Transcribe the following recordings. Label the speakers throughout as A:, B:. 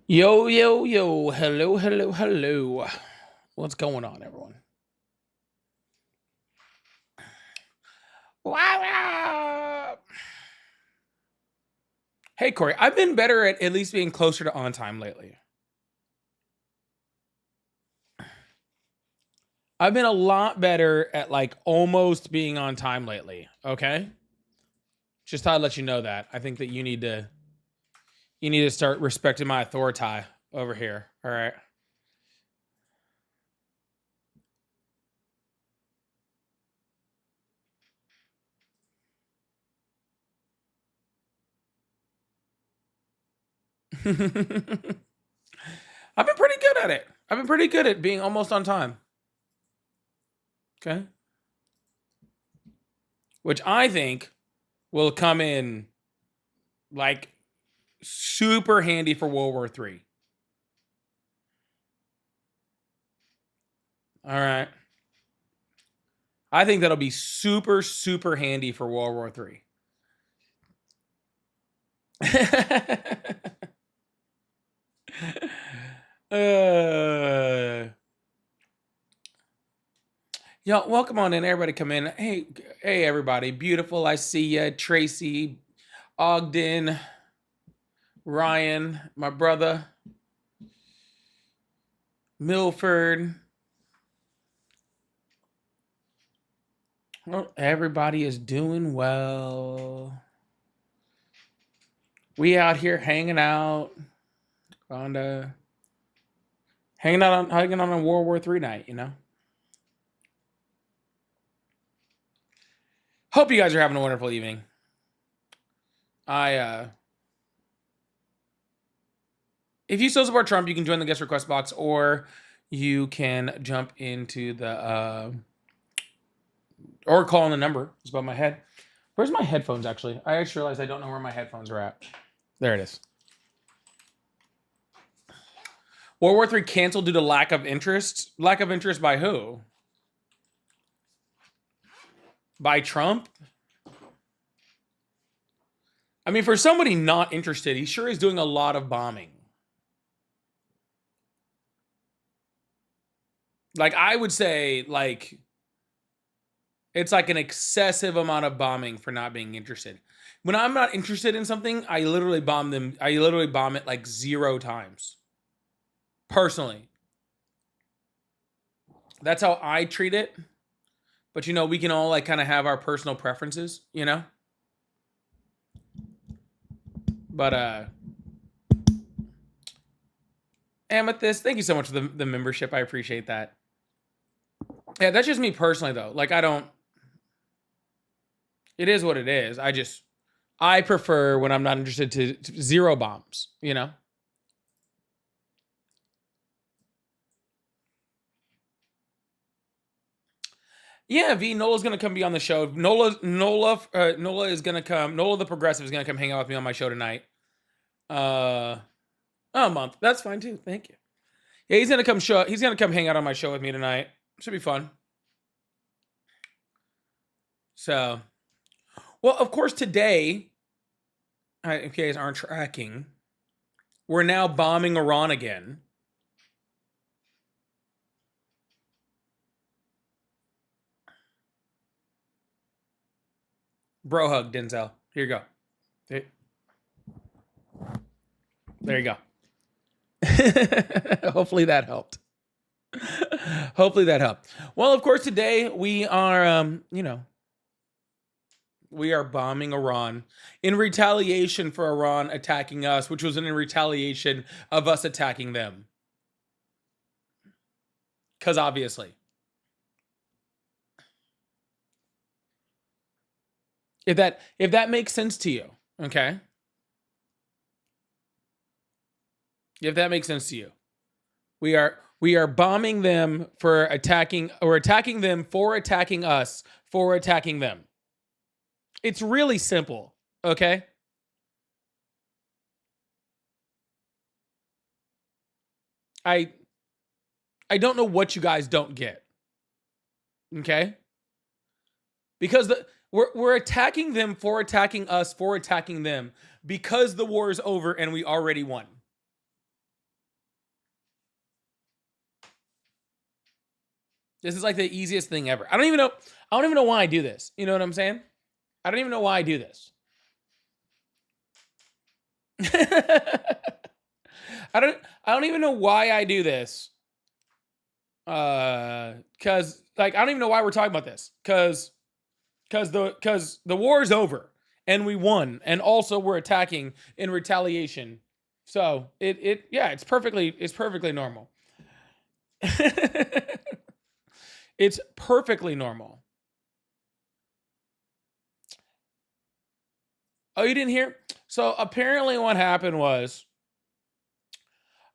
A: Yo, yo, yo. Hello, hello, hello. What's going on, everyone? Wow. Hey, Corey. I've been better at least being closer to on time lately. I've been a lot better at like almost being on time lately. Okay. Just thought I'd let you know that. I think that you need to start respecting my authority over here. All right. I've been pretty good at it. I've been pretty good at being almost on time. Okay. Which I think will come in like super handy for World War III. All right. I think that'll be super, super handy for World War III. uh, Yo, welcome on in. Everybody come in. Hey, everybody. Beautiful. I see ya. Tracy, Ogden, Ryan, my brother, Milford. Well, everybody is doing well. We out here hanging out on hanging on a World War III night, you know. Hope you guys are having a wonderful evening. If you still support Trump, you can join the guest request box, or you can jump into the or call on the number. It's above my head. Where's my headphones? Actually, I just realized I don't know where my headphones are at. There it is. World War III canceled due to lack of interest. Lack of interest by who? By Trump? I mean, for somebody not interested, he sure is doing a lot of bombing. Like, I would say, like, it's like an excessive amount of bombing for not being interested. When I'm not interested in something, I literally bomb them. I literally bomb it like 0 times. Personally. That's how I treat it. But you know, we can all like kind of have our personal preferences, you know? But Amethyst, thank you so much for the membership. I appreciate that. Yeah, that's just me personally though. Like I don't it is what it is. I prefer when I'm not interested to 0 bombs, you know? Yeah, V Nola's gonna come be on the show. Nola is gonna come. Nola the Progressive is gonna come hang out with me on my show tonight. Uh, a month. That's fine too. Thank you. Yeah, he's gonna come show. He's gonna come hang out on my show with me tonight. Should be fun. So, well, of course, today, if you guys aren't tracking, we're now bombing Iran again. Bro hug, Denzel. Here you go. There you go. Hopefully that helped. Hopefully that helped. Well, of course, today we are, we are bombing Iran in retaliation for Iran attacking us, which was in retaliation of us attacking them. Because obviously, if that makes sense to you, okay. If that makes sense to you, we are bombing them for attacking, or attacking them for attacking us for attacking them. It's really simple, okay? I I don't know what you guys don't get. Okay? Because we're attacking them for attacking us for attacking them because the war is over and we already won. This is like the easiest thing ever. I don't even know why I do this. You know what I'm saying? I don't even know why I do this. I don't even know why I do this. Cause like I don't even know why we're talking about this. Cause the war is over and we won, and also we're attacking in retaliation. So it's perfectly normal. It's perfectly normal. Oh, you didn't hear? So apparently what happened was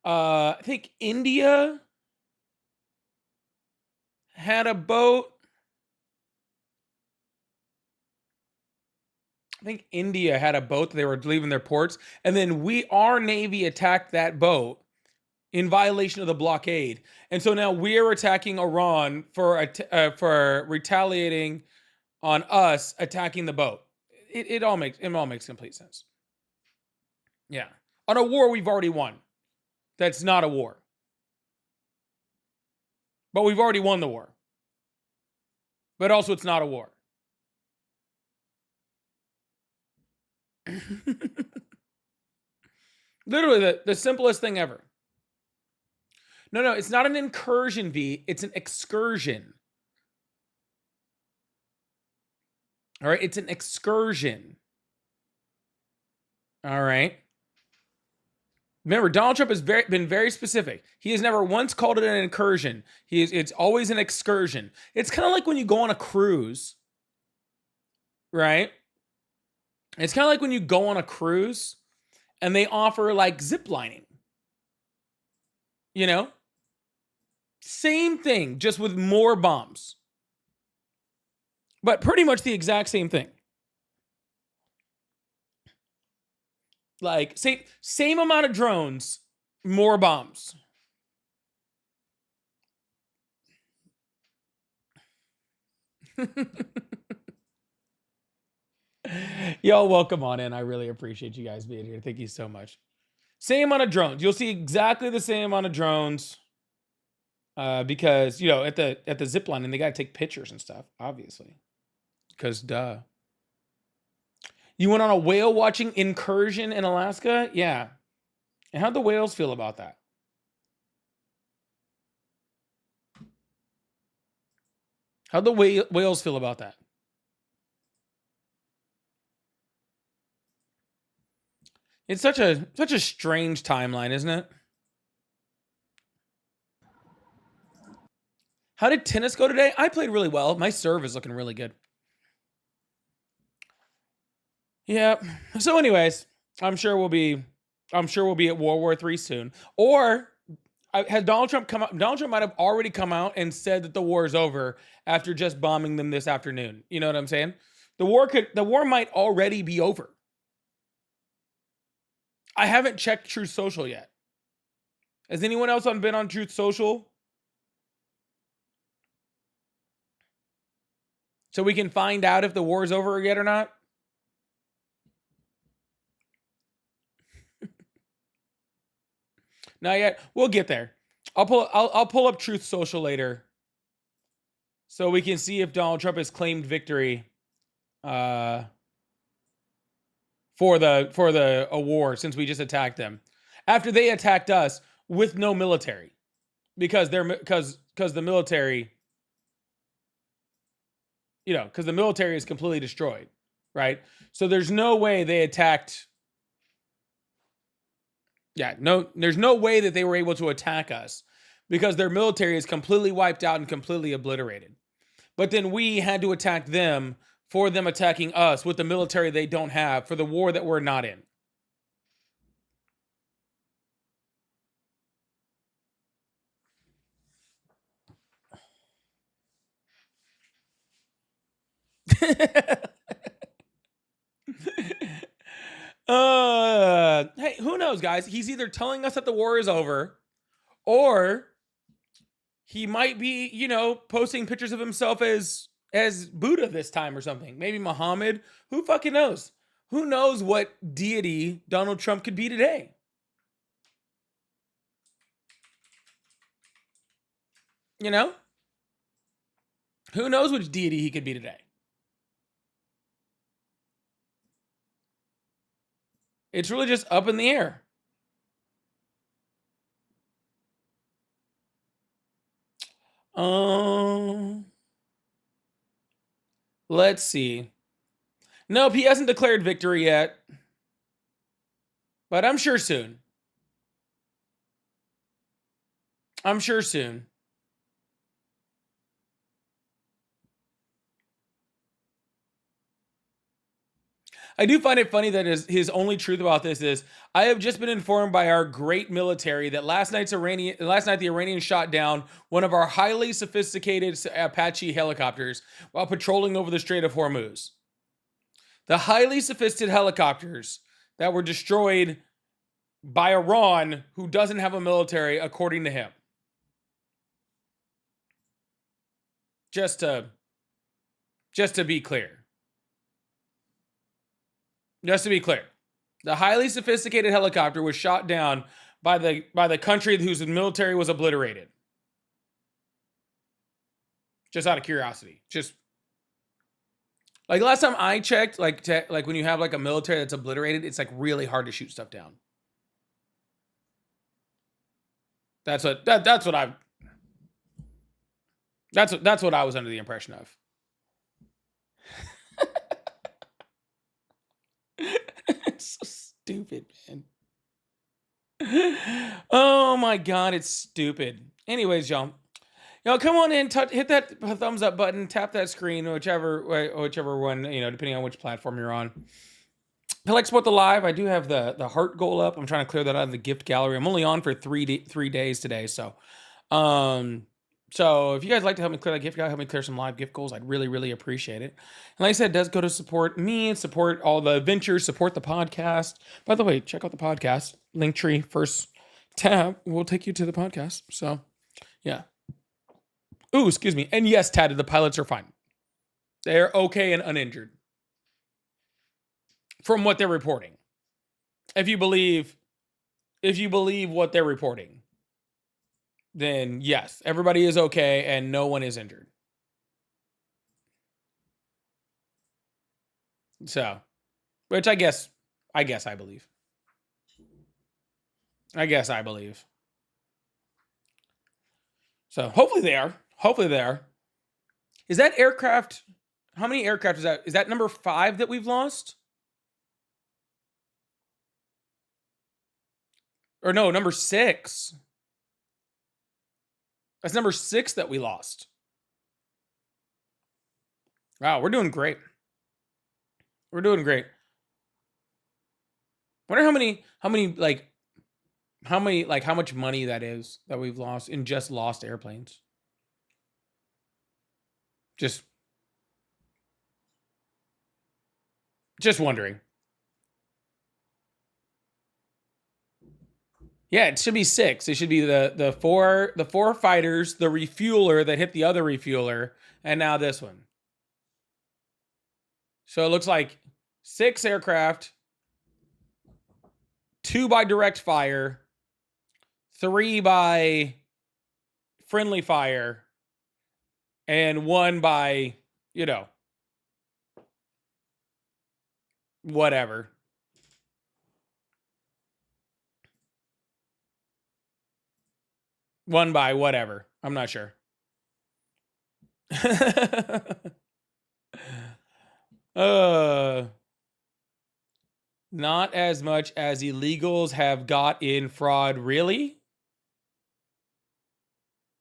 A: I think India had a boat. I think India had a boat that they were leaving their ports, and then our Navy attacked that boat in violation of the blockade, and so now we're attacking Iran for retaliating on us attacking the boat. It all makes complete sense. Yeah, on a war we've already won. That's not a war, but we've already won the war. But also, it's not a war. Literally, the simplest thing ever. No, it's not an incursion, V. It's an excursion. All right, it's an excursion. All right. Remember, Donald Trump has been very specific. He has never once called it an incursion. It's always an excursion. It's kind of like when you go on a cruise, right? It's kind of like when you go on a cruise and they offer like zip lining. You know? Same thing, just with more bombs. But pretty much the exact same thing. Like same amount of drones, more bombs. Y'all welcome on in. I really appreciate you guys being here. Thank you so much. Same amount of drones. You'll see exactly the same amount of drones. Because at the zip line, and they gotta take pictures and stuff, obviously. Because duh. You went on a whale watching incursion in Alaska? Yeah. And how'd the whales feel about that? How'd the whales feel about that? It's such a strange timeline, isn't it? How did tennis go today? I played really well. My serve is looking really good. Yeah. So, anyways, I'm sure we'll be at World War III soon. Or has Donald Trump come out? Donald Trump might have already come out and said that the war is over after just bombing them this afternoon. You know what I'm saying? The war might already be over. I haven't checked Truth Social yet. Has anyone else been on Truth Social? So we can find out if the war is over yet or not? Not yet. We'll get there. I'll pull up Truth Social later, so we can see if Donald Trump has claimed victory for the war, since we just attacked them after they attacked us with no military, because the military, because the military is completely destroyed, right? So there's no way they attacked. Yeah, no, there's no way that they were able to attack us because their military is completely wiped out and completely obliterated. But then we had to attack them for them attacking us with the military they don't have for the war that we're not in. Hey, who knows, guys? He's either telling us that the war is over, or he might be, posting pictures of himself as Buddha this time or something. Maybe Muhammad. Who fucking knows? Who knows what deity Donald Trump could be today? You know? Who knows which deity he could be today? It's really just up in the air. Let's see. Nope, he hasn't declared victory yet. But I'm sure soon. I'm sure soon. I do find it funny that his only truth about this is, I have just been informed by our great military that last night the Iranians shot down one of our highly sophisticated Apache helicopters while patrolling over the Strait of Hormuz. The highly sophisticated helicopters that were destroyed by Iran, who doesn't have a military, according to him. Just to be clear. Just to be clear, the highly sophisticated helicopter was shot down by the country whose military was obliterated. Just out of curiosity. Just like last time I checked, like when you have like a military that's obliterated, it's like really hard to shoot stuff down. That's what I was under the impression of. It's so stupid, man. Oh my god, it's stupid. Anyways, y'all, come on in, hit that thumbs up button, tap that screen, whichever one, depending on which platform you're on. If you like support the live, I do have the heart goal up. I'm trying to clear that out of the gift gallery. I'm only on for 3 days today, so so if you guys like to help me clear that gift gallery, help me clear some live gift goals, I'd really, really appreciate it. And like I said, it does go to support me, support all the ventures, support the podcast. By the way, check out the podcast. Linktree, first tab will take you to the podcast. So, yeah. Ooh, excuse me. And yes, Tad, the pilots are fine. They're okay and uninjured. From what they're reporting. If you believe what they're reporting, then yes, everybody is okay and no one is injured. So, which I guess I believe. So hopefully they are. Is that aircraft? How many aircraft is that? Is that number 5 that we've lost? Or no, number 6. That's number 6 that we lost. Wow, we're doing great. Wonder how much money that is that we've lost in just lost airplanes. Just wondering. Yeah, it should be 6. It should be the four fighters, the refueler that hit the other refueler, and now this one. So it looks like 6 aircraft, 2 by direct fire, 3 by friendly fire, and 1 by, whatever. One by whatever. I'm not sure. Not as much as illegals have got in fraud, really?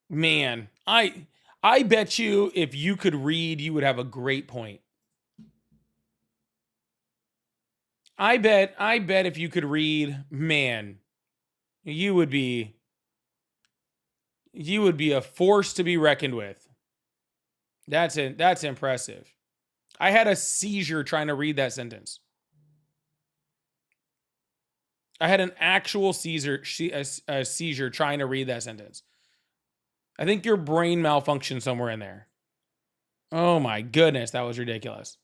A: Man, I bet you if you could read, you would have a great point. I bet if you could read, man, you would be a force to be reckoned with. That's impressive. I had a seizure trying to read that sentence. I had an actual seizure trying to read that sentence. I think your brain malfunctioned somewhere in there. Oh my goodness, that was ridiculous.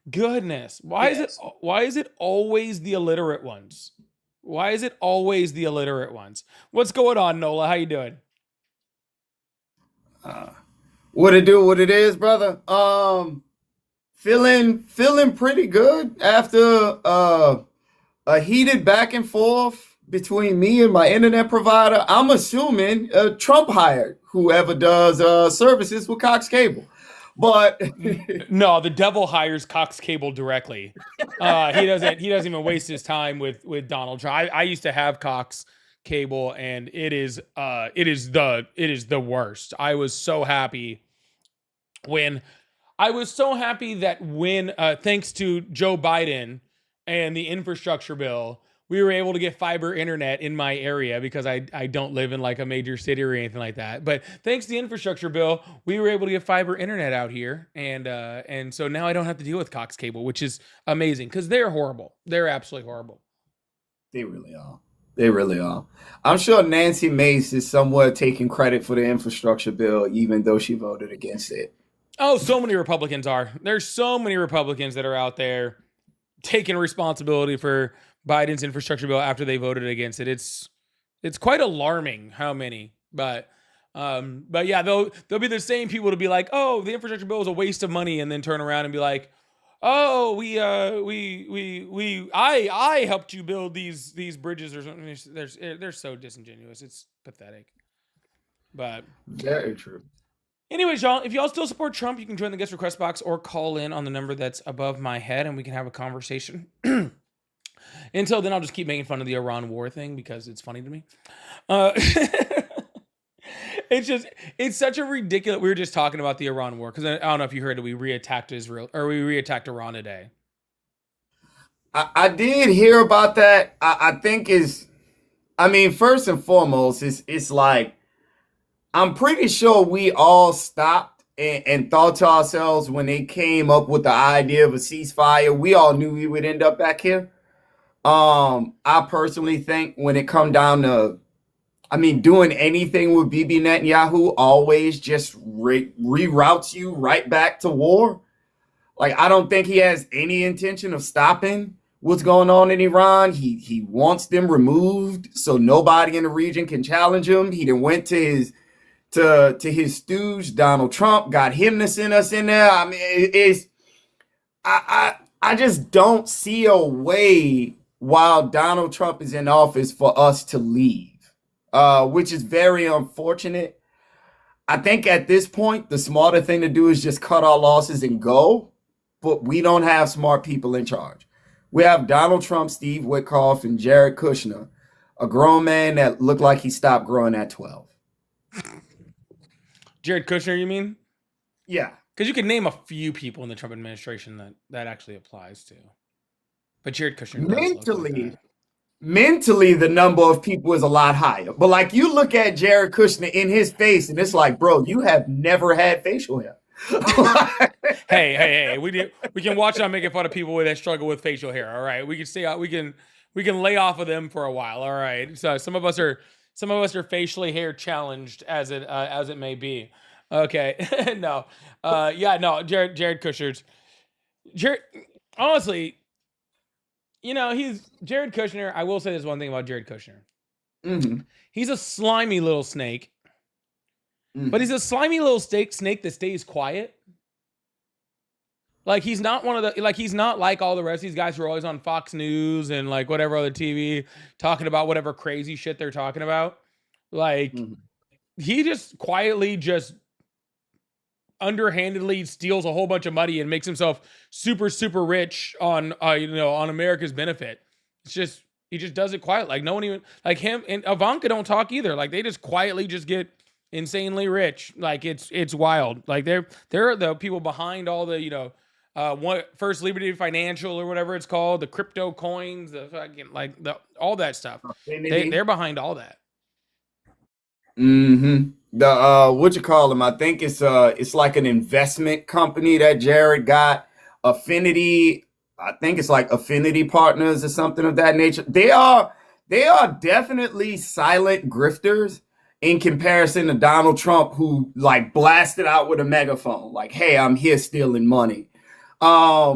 A: Goodness. Why is it always the illiterate ones? Why is it always the illiterate ones? What's going on, Nola? How you doing?
B: What it do? What it is, brother? Feeling pretty good after a heated back and forth between me and my internet provider. I'm assuming Trump hired whoever does services with Cox Cable, but
A: No, the devil hires Cox Cable directly. He doesn't. He doesn't even waste his time with Donald Trump. I used to have Cox Cable, and it is the worst. I was so happy that when thanks to Joe Biden and the infrastructure bill, we were able to get fiber internet in my area because I don't live in like a major city or anything like that. But thanks to the infrastructure bill, we were able to get fiber internet out here, and so now I don't have to deal with Cox Cable, which is amazing because they're horrible. They're absolutely horrible.
B: they really are. They really are. I'm sure Nancy Mace is somewhat taking credit for the infrastructure bill, even though she voted against it.
A: Oh, so many Republicans are. There's so many Republicans that are out there taking responsibility for Biden's infrastructure bill after they voted against it. It's quite alarming how many. But yeah, they'll be the same people to be like, "Oh, the infrastructure bill is a waste of money," and then turn around and be like, "Oh, I helped you build these bridges or something." They're so disingenuous. It's pathetic. But
B: Very true.
A: anyways, y'all, if y'all still support Trump, you can join the guest request box or call in on the number that's above my head and we can have a conversation. Until then, I'll just keep making fun of the Iran war thing because it's funny to me. Uh, it's such a ridiculous. We were just talking about the Iran war because I don't know if you heard it. We reattacked Israel or we reattacked Iran today.
B: I did hear about that. I think I mean, first and foremost, it's like I'm pretty sure we all stopped and thought to ourselves when they came up with the idea of a ceasefire. We all knew we would end up back here. I personally think when it come down to, I mean, doing anything with Bibi Netanyahu always just reroutes you right back to war. Like I don't think he has any intention of stopping what's going on in Iran. He wants them removed so nobody in the region can challenge him. He then went to his stooge Donald Trump, got him to send us in there. I mean, it's I just don't see a way while Donald Trump is in office for us to leave, which is very unfortunate. I think at this point, the smarter thing to do is just cut our losses and go. But we don't have smart people in charge. We have Donald Trump, Steve Witkoff, and Jared Kushner, a grown man that looked like he stopped growing at 12.
A: Jared Kushner, you mean?
B: Yeah.
A: Because you can name a few people in the Trump administration that actually applies to. But Jared Kushner does look like
B: Mentally,
A: that.
B: mentally, the number of people is a lot higher. But like you look at Jared Kushner in his face, and it's like, bro, you have never had facial hair.
A: Hey! We can watch on making fun of people that struggle with facial hair. All right, we can stay out. We can lay off of them for a while. All right. So some of us are facially hair challenged as it may be. Okay. No. Yeah. No. Jared Kushner's Jared. Honestly, he's Jared Kushner. I will say this one thing about Jared Kushner.
B: Mhm,
A: He's a slimy little snake, but he's
B: mhm.
A: a slimy little snake that stays quiet. Like he's not one of the he's not like all the rest of these guys who are always on Fox News and like whatever other TV talking about whatever crazy shit they're talking about. Like
B: Mhm.
A: he just quietly just underhandedly steals a whole bunch of money and makes himself super super rich on America's benefit. It's just he just does it quiet. Like no one even like him and Ivanka don't talk either. Like they just quietly just get insanely rich. Like it's wild. Like they're the people behind all the one First Liberty Financial or whatever it's called, the crypto coins, the fucking like the all that stuff. They're
B: Affinity.
A: behind all that.
B: The what you call them? I think it's like an investment company that Jared got. Affinity. I think it's like Affinity Partners or something of that nature. They are definitely silent grifters in comparison to Donald Trump, who like blasted out with a megaphone, like, "Hey, I'm here stealing money." Now,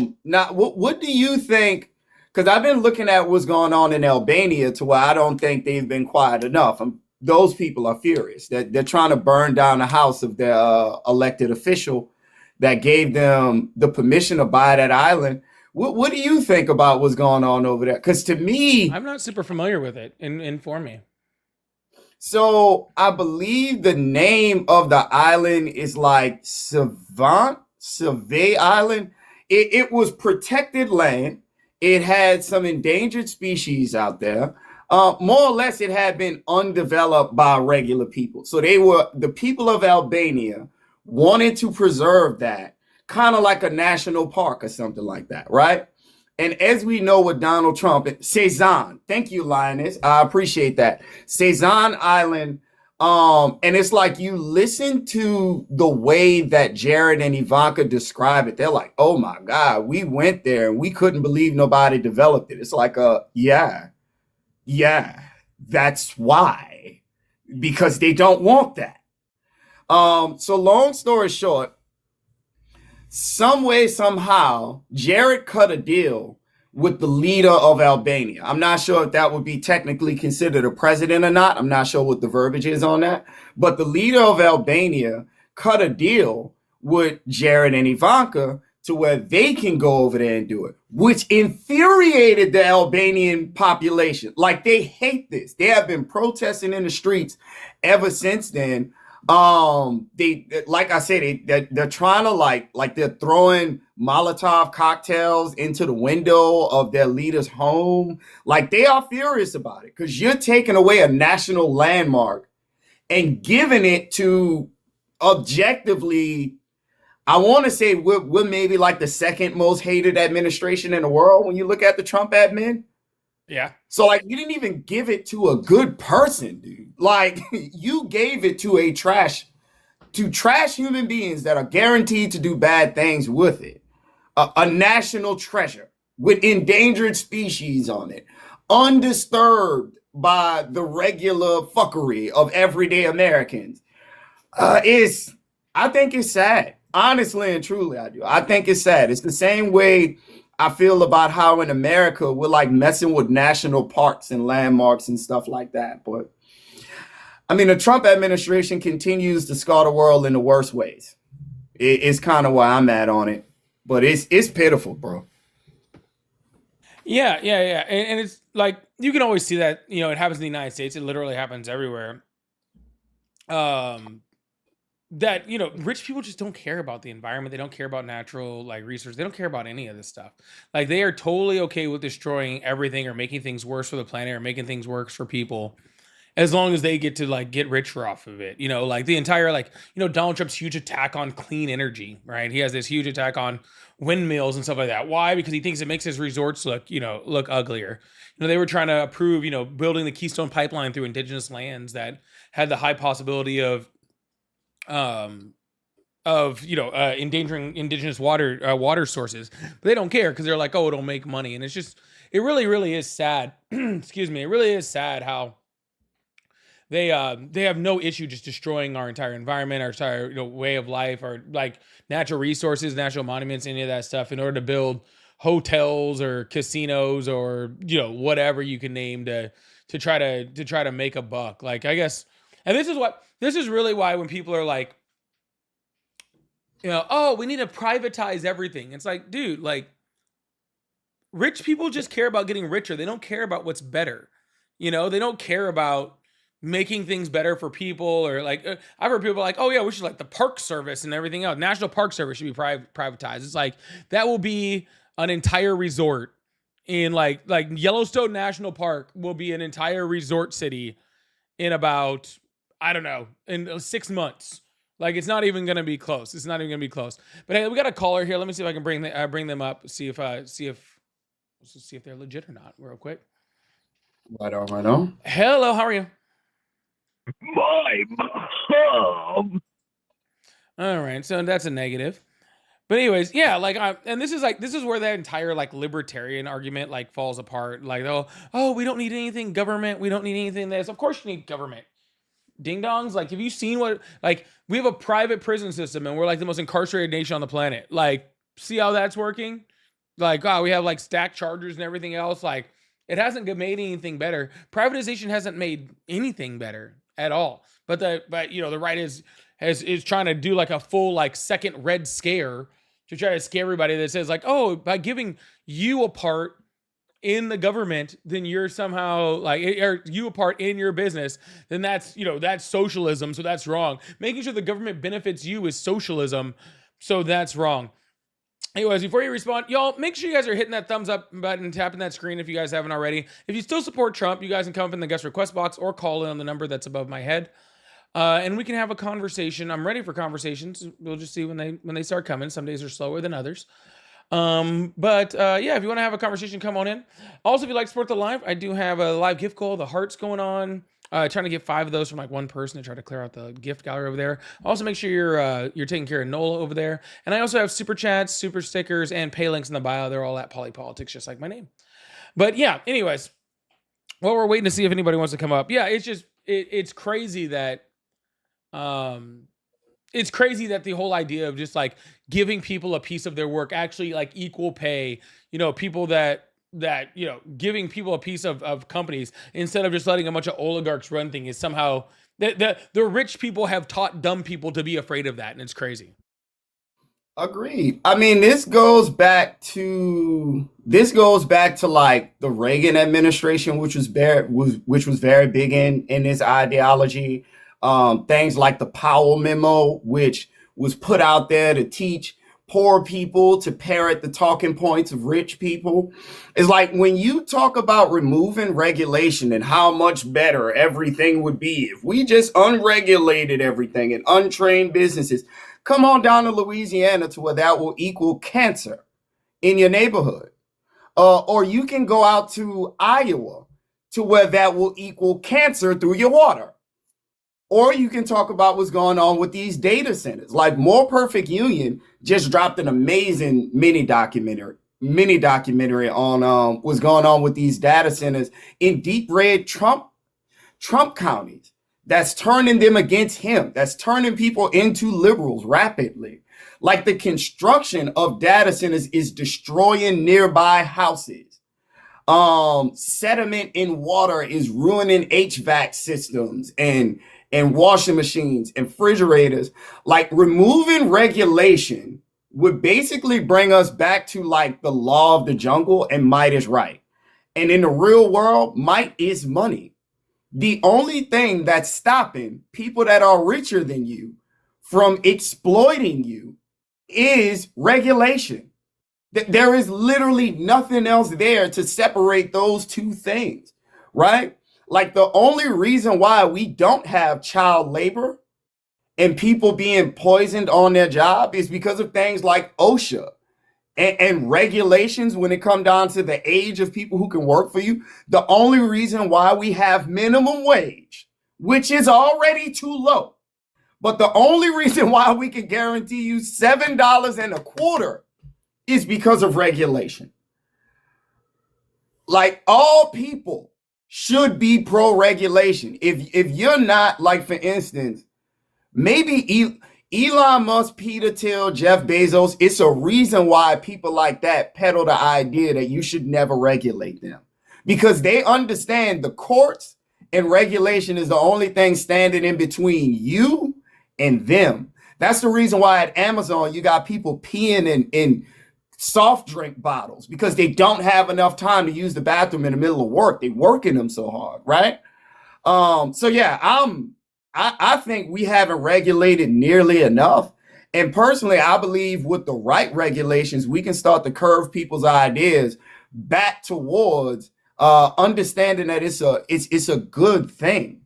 B: what do you think? because I've been looking at what's going on in Albania to where I don't think they've been quiet enough. Those people are furious. They're trying to burn down the house of their elected official that gave them the permission to buy that island. What do you think about what's going on over there? Because to me,
A: I'm not super familiar with it. Inform me.
B: so I believe the name of the island is like Savay Island. It was protected land. It had some endangered species out there. More or less, it had been undeveloped by regular people. So the people of Albania wanted to preserve that, kind of like a national park or something like that, right? And as we know with Donald Trump, Cezanne, thank you, Lioness. I appreciate that. Cezanne Island. And it's like you listen to the way that Jared and Ivanka describe it. They're like, oh my God, we went there and we couldn't believe nobody developed it. It's like, yeah, that's why. Because they don't want that. So long story short, some way, somehow, Jared cut a deal with the leader of Albania. I'm not sure if that would be technically considered a president or not. I'm not sure what the verbiage is on that. But the leader of Albania cut a deal with Jared and Ivanka to where they can go over there and do it, which infuriated the Albanian population. Like, they hate this. They have been protesting in the streets ever since then. They, like I said, they're trying to like they're throwing Molotov cocktails into the window of their leader's home. Like, they are furious about it because you're taking away a national landmark and giving it to, objectively, I want to say we're maybe like the second most hated administration in the world when you look at the Trump admin.
A: Yeah.
B: So, like, you didn't even give it to a good person, dude. Like, you gave it to trash human beings that are guaranteed to do bad things with it. A national treasure with endangered species on it, undisturbed by the regular fuckery of everyday Americans. I think it's sad. Honestly and truly, I do. I think it's sad. It's the same way I feel about how in America we're like messing with national parks and landmarks and stuff like that. But I mean, the Trump administration continues to scar the world in the worst ways. It's kind of where I'm at on it, but it's pitiful, bro.
A: Yeah, and it's like you can always see that it happens in the United States. It literally happens everywhere. That rich people just don't care about the environment. They don't care about natural resources. They don't care about any of this stuff. Like, they are totally okay with destroying everything or making things worse for the planet or making things worse for people, as long as they get to get richer off of it. Like the entire Donald Trump's huge attack on clean energy, right? He has this huge attack on windmills and stuff like that. Why? Because he thinks it makes his resorts look uglier. They were trying to approve building the Keystone Pipeline through indigenous lands that had the high possibility of endangering indigenous water sources, but they don't care because they're like, oh, it'll make money. And it's just, it really is sad. Excuse me. It really is sad how they have no issue just destroying our entire environment, our entire way of life, our natural resources, natural monuments, any of that stuff, in order to build hotels or casinos or whatever you can name to try to make a buck. I guess, and this is really why when people are like, oh, we need to privatize everything. It's like, dude, rich people just care about getting richer. They don't care about what's better. They don't care about making things better for people, or I've heard people like, oh yeah, we should the Park Service and everything else. National Park Service should be privatized. It's like, that will be an entire resort in like Yellowstone National Park will be an entire resort city in about, I don't know, in 6 months. It's not even gonna be close. It's not even gonna be close. But hey, we got a caller here. Let me see if I can bring them up. See if they're legit or not, real quick.
B: Right on, right on.
A: Hello, how are you?
C: My mom.
A: All right, so that's a negative. But anyways, yeah, and this is where that entire libertarian argument falls apart. Oh, we don't need anything government. We don't need anything this. Of course you need government. Ding dongs. Have you seen what, we have a private prison system and we're the most incarcerated nation on the planet. See how that's working? Like, oh, we have like stacked chargers and everything else. Like, it hasn't made anything better. Privatization hasn't made anything better at all. But the right is trying to do like a full like second Red Scare to try to scare everybody that says like, oh, by giving you a part in the government, then you're somehow like, or you a part in your business, then that's socialism. So that's wrong. Making sure the government benefits you is socialism. So that's wrong. Anyways, before you respond, y'all, make sure you guys are hitting that thumbs up button, tapping that screen if you guys haven't already. If you still support Trump, you guys can come up in the guest request box or call in on the number that's above my head. And we can have a conversation. I'm ready for conversations. We'll just see when they start coming. Some days are slower than others. Yeah, if you want to have a conversation, come on in. Also, if you'd like to support the live, I do have a live gift goal. The hearts going on. Trying to get 5 of those from like one person to try to clear out the gift gallery over there. Also, make sure you're taking care of Nola over there. And I also have super chats, super stickers, and pay links in the bio. They're all at Polypolitics, just like my name. But yeah, anyways, while we're waiting to see if anybody wants to come up, yeah, it's crazy that it's crazy that the whole idea of just like giving people a piece of their work, actually like equal pay, people that giving people a piece of companies instead of just letting a bunch of oligarchs run things is somehow the rich people have taught dumb people to be afraid of that, and it's crazy.
B: Agreed. I mean, this goes back to like the Reagan administration, which was very big in this ideology. Things like the Powell memo, which was put out there to teach poor people to parrot the talking points of rich people. It's like when you talk about removing regulation and how much better everything would be if we just unregulated everything and untrained businesses. Come on down to Louisiana to where that will equal cancer in your neighborhood. Or you can go out to Iowa to where that will equal cancer through your water. Or you can talk about what's going on with these data centers. Like More Perfect Union just dropped an amazing mini documentary on what's going on with these data centers in deep red Trump counties. That's turning them against him. That's turning people into liberals rapidly. Like the construction of data centers is destroying nearby houses. Sediment in water is ruining HVAC systems and washing machines and refrigerators. Like removing regulation would basically bring us back to like the law of the jungle and might is right. And in the real world, might is money. The only thing that's stopping people that are richer than you from exploiting you is regulation. There is literally nothing else there to separate those two things, right? Like the only reason why we don't have child labor and people being poisoned on their job is because of things like OSHA and regulations when it comes down to the age of people who can work for you. The only reason why we have minimum wage, which is already too low, but the only reason why we can guarantee you $7.25 is because of regulation. Like all people should be pro-regulation. If you're not, like for instance, maybe Elon Musk, Peter Thiel, Jeff Bezos, it's a reason why people like that peddle the idea that you should never regulate them. Because they understand the courts and regulation is the only thing standing in between you and them. That's the reason why at Amazon you got people peeing in soft drink bottles because they don't have enough time to use the bathroom in the middle of work. They're working them so hard, right? So yeah, I think we haven't regulated nearly enough. And personally, I believe with the right regulations, we can start to curve people's ideas back towards understanding that it's a good thing,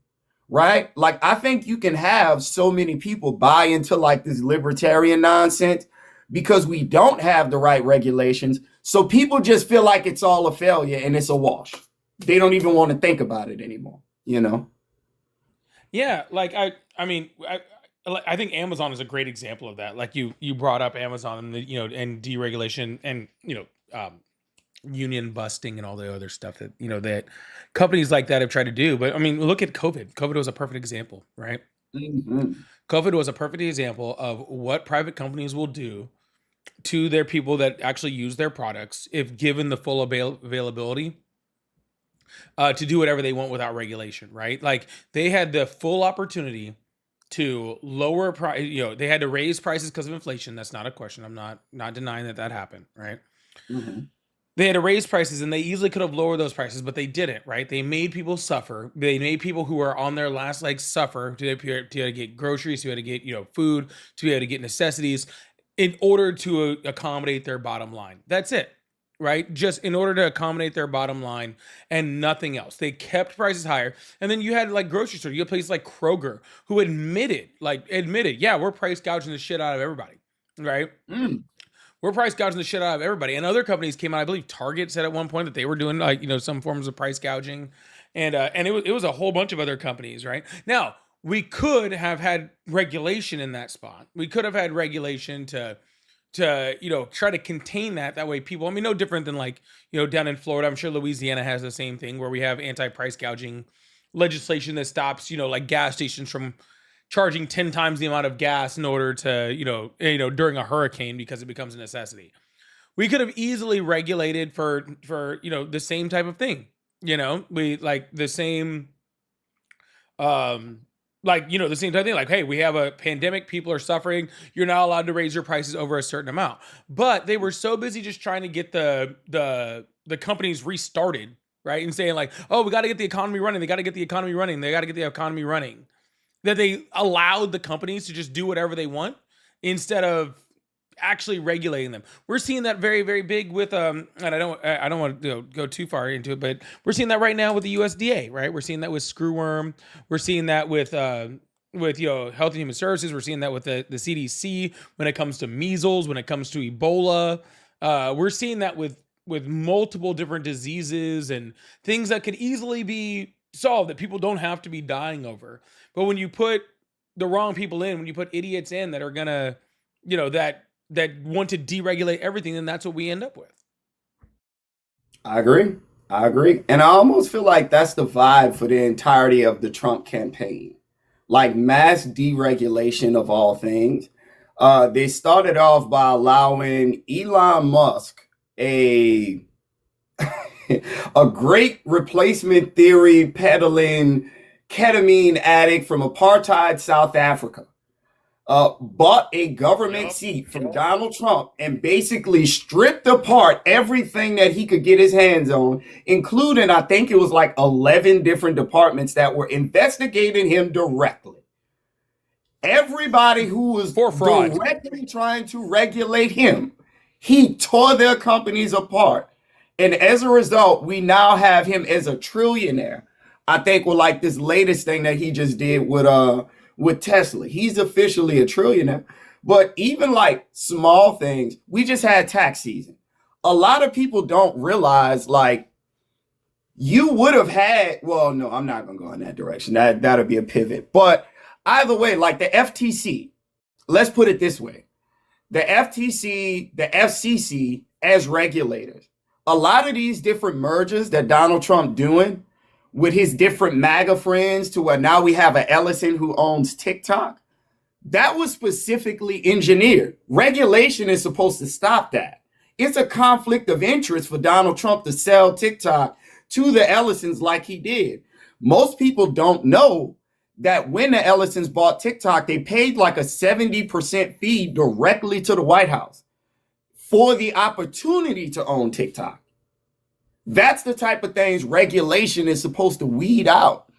B: right? Like I think you can have so many people buy into like this libertarian nonsense because we don't have the right regulations. So people just feel like it's all a failure and it's a wash. They don't even want to think about it anymore, you know?
A: Yeah, like I think Amazon is a great example of that. Like you brought up Amazon and and deregulation and union busting and all the other stuff that that companies like that have tried to do. But I mean, look at COVID. COVID was a perfect example, right?
B: Mm-hmm.
A: COVID was a perfect example of what private companies will do to their people that actually use their products, if given the full availability, to do whatever they want without regulation, right? Like they had the full opportunity to lower price. They had to raise prices because of inflation. That's not a question. I'm not denying that happened, right?
B: Mm-hmm.
A: They had to raise prices, and they easily could have lowered those prices, but they didn't, right? They made people suffer. They made people who are on their last legs suffer to get groceries, to get food, to be able to get necessities, in order to accommodate their bottom line. That's it, right? Just in order to accommodate their bottom line and nothing else. They kept prices higher. And then you had like grocery store, you had places like Kroger who admitted, yeah, we're price gouging the shit out of everybody, right? We're price gouging the shit out of everybody. And other companies came out. I believe Target said at one point that they were doing some forms of price gouging, and it was a whole bunch of other companies. Right now, we could have had regulation in that spot. We could have had regulation to try to contain that. That way, people. I mean, no different than down in Florida. I'm sure Louisiana has the same thing where we have anti-price gouging legislation that stops like gas stations from charging 10 times the amount of gas in order to, during a hurricane, because it becomes a necessity. We could have easily regulated for the same type of thing. We like the same, the same type of thing. Like, hey, we have a pandemic, people are suffering. You're not allowed to raise your prices over a certain amount. But they were so busy just trying to get the companies restarted, right? And saying like, oh, we got to get the economy running. They got to get the economy running. They got to get the economy running. That they allowed the companies to just do whatever they want instead of actually regulating them. We're seeing that very, very big with and I don't want to go too far into it, but we're seeing that right now with the USDA, right? We're seeing that with screwworm. We're seeing that with Health and Human Services. We're seeing that with the CDC when it comes to measles, when it comes to Ebola. We're seeing that with multiple different diseases and things that could easily be solved, that people don't have to be dying over. But when you put the wrong people in, when you put idiots in that are gonna, that want to deregulate everything, then that's what we end up with.
B: I agree. And I almost feel like that's the vibe for the entirety of the Trump campaign. Like mass deregulation of all things. They started off by allowing Elon Musk a great replacement theory peddling ketamine addict from apartheid South Africa, bought a government seat from Donald Trump and basically stripped apart everything that he could get his hands on, including, I think it was like 11 different departments that were investigating him directly. Everybody who was directly trying to regulate him, he tore their companies apart. And as a result, we now have him as a trillionaire. I think with like this latest thing that he just did with Tesla. He's officially a trillionaire. But even like small things, we just had tax season. A lot of people don't realize like you would have had, well, no, I'm not going to go in that direction. That'll be a pivot. But either way, like the FTC, let's put it this way. The FTC, the FCC as regulators, a lot of these different mergers that Donald Trump doing with his different MAGA friends, to where now we have a Ellison who owns TikTok, that was specifically engineered. Regulation is supposed to stop that. It's a conflict of interest for Donald Trump to sell TikTok to the Ellisons like he did. Most people don't know that when the Ellisons bought TikTok, they paid like a 70% fee directly to the White House for the opportunity to own TikTok. That's the type of things regulation is supposed to weed out.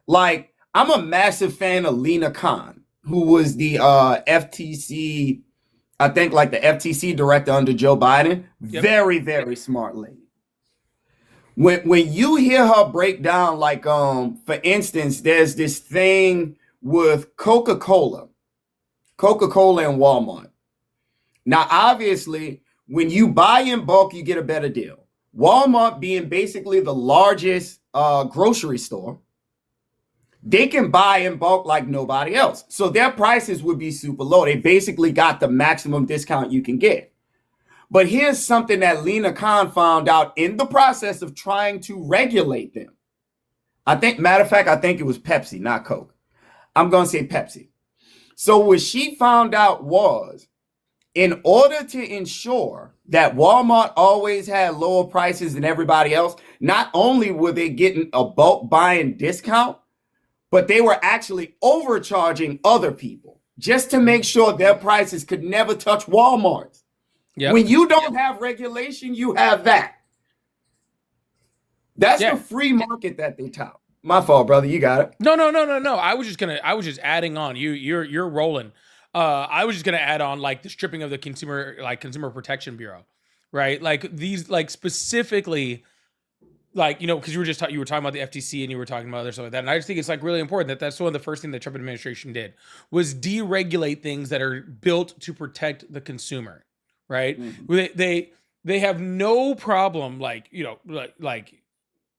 B: Like, I'm a massive fan of Lena Khan, who was the FTC, I think like the FTC director under Joe Biden. Yep. Very, very smart lady. When you hear her break down, like, for instance, there's this thing with Coca-Cola and Walmart. Now, obviously, when you buy in bulk, you get a better deal. Walmart being basically the largest grocery store, they can buy in bulk like nobody else. So their prices would be super low. They basically got the maximum discount you can get. But here's something that Lena Khan found out in the process of trying to regulate them. Matter of fact, I think it was Pepsi, not Coke. I'm going to say Pepsi. So what she found out was in order to ensure that Walmart always had lower prices than everybody else, not only were they getting a bulk buying discount, but they were actually overcharging other people just to make sure their prices could never touch Walmart's.
A: Yep.
B: When you don't have regulation, you have that. That's
A: Yeah.
B: the free market that they tout. My fault, brother. You got it.
A: No. I was just adding on. You're rolling. I was just gonna add on like the stripping of the Consumer Protection Bureau, right? Like these, like specifically, like, you know, because you were talking about the FTC and you were talking about other stuff like that, and I just think it's like really important that that's one of the first thing the Trump administration did was deregulate things that are built to protect the consumer, right? They have no problem, like, you know, like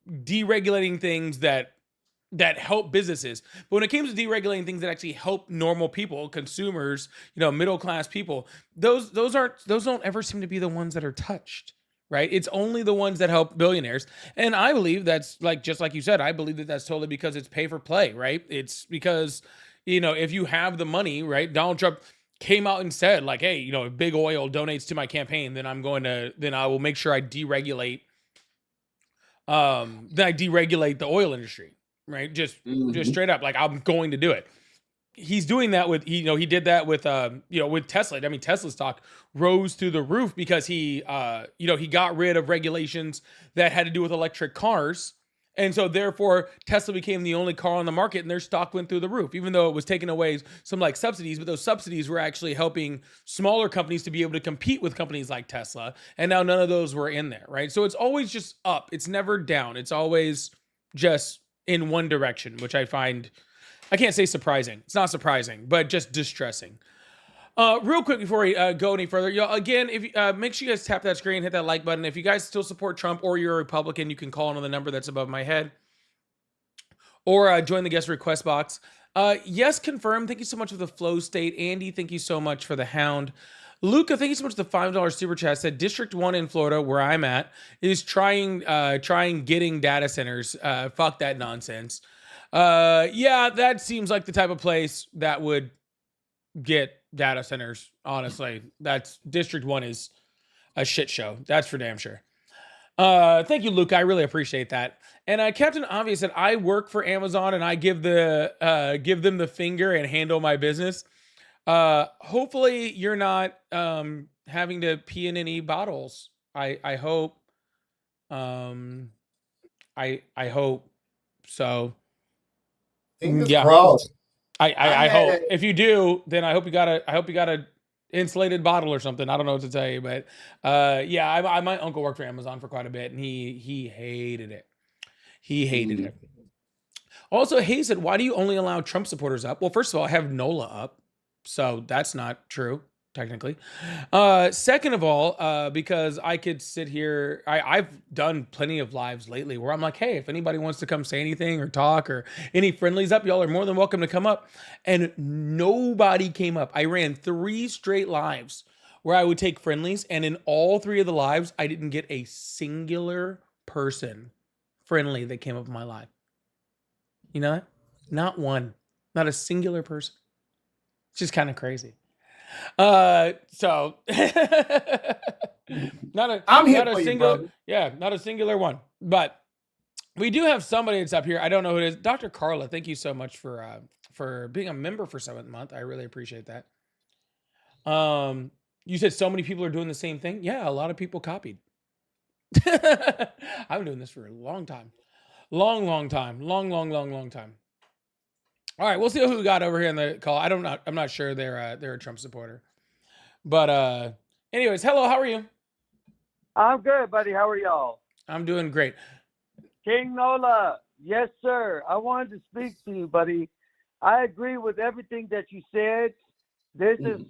A: deregulating things that help businesses, but when it comes to deregulating things that actually help normal people, consumers, you know, middle class people, those don't ever seem to be the ones that are touched, right? It's only the ones that help billionaires, and I believe that's, like, just like you said, I believe that that's totally because it's pay for play, right? It's because, you know, if you have the money, right? Donald Trump came out and said, like, hey, you know, if big oil donates to my campaign, then I will make sure I deregulate the oil industry, right? Just straight up, like, I'm going to do it. He's doing that with, you know, he did that with with Tesla. I mean, Tesla's stock rose through the roof because he got rid of regulations that had to do with electric cars. And so therefore Tesla became the only car on the market and their stock went through the roof, even though it was taking away some like subsidies, but those subsidies were actually helping smaller companies to be able to compete with companies like Tesla. And now none of those were in there, right? So it's always just up. It's never down. It's always just in one direction, which I find, I can't say surprising. It's not surprising, but just distressing. Real quick before we go any further, y'all, again, if make sure you guys tap that screen, hit that like button. If you guys still support Trump or you're a Republican, you can call on the number that's above my head, or join the guest request box. Yes, confirm. Thank you so much for the flow state. Andy, thank you so much for the hound. Luca, thank you so much for the $5 super chat. Said District 1 in Florida, where I'm at, is trying getting data centers. Fuck that nonsense. Yeah, that seems like the type of place that would get data centers. Honestly, that's District 1 is a shit show. That's for damn sure. Thank you, Luke. I really appreciate that. And Captain Obvious said, I work for Amazon and I give them the finger and handle my business. Hopefully you're not having to pee in any bottles. I hope. I hope so.
B: Fingers crossed.
A: I hope. If you do, then I hope you got a insulated bottle or something. I don't know what to tell you, but yeah, my uncle worked for Amazon for quite a bit, and he hated it. He hated it. Also, Hayes said, "Why do you only allow Trump supporters up?" Well, first of all, I have NOLA up, so that's not true technically. Second of all, because I could sit here, I've done plenty of lives lately where I'm like, hey, if anybody wants to come say anything or talk or any friendlies up, y'all are more than welcome to come up. And nobody came up. I ran 3 straight lives where I would take friendlies, and in all 3 of the lives, I didn't get a singular person friendly that came up in my live. You know that? Not one. Not a singular person. It's just kind of crazy. So
B: I'm here for you, brother.
A: Yeah, not a singular one, but we do have somebody that's up here. I don't know who it is. Dr. Carla, thank you so much for being a member for 7th month. I really appreciate that. You said so many people are doing the same thing. Yeah, a lot of people copied. I've been doing this for a long time. Long time. Long time. All right, we'll see who we got over here in the call. I'm not sure they're a Trump supporter. But anyways, hello, how are you?
D: I'm good, buddy. How are y'all?
A: I'm doing great.
D: King Nola, yes, sir. I wanted to speak to you, buddy. I agree with everything that you said. This is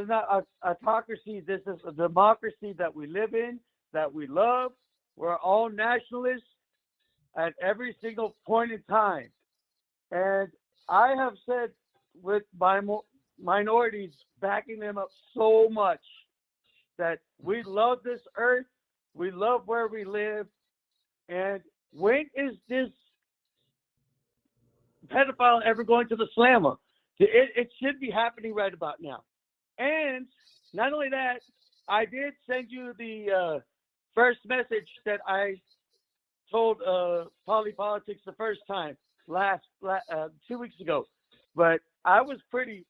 D: not a autocracy. This is a democracy that we live in, that we love. We're all nationalists at every single point in time. And I have said with my minorities backing them up so much that we love this earth, we love where we live, and when is this pedophile ever going to the slammer? It should be happening right about now. And not only that, I did send you the first message that I told Polypolitics the first time 2 weeks ago. But I was pretty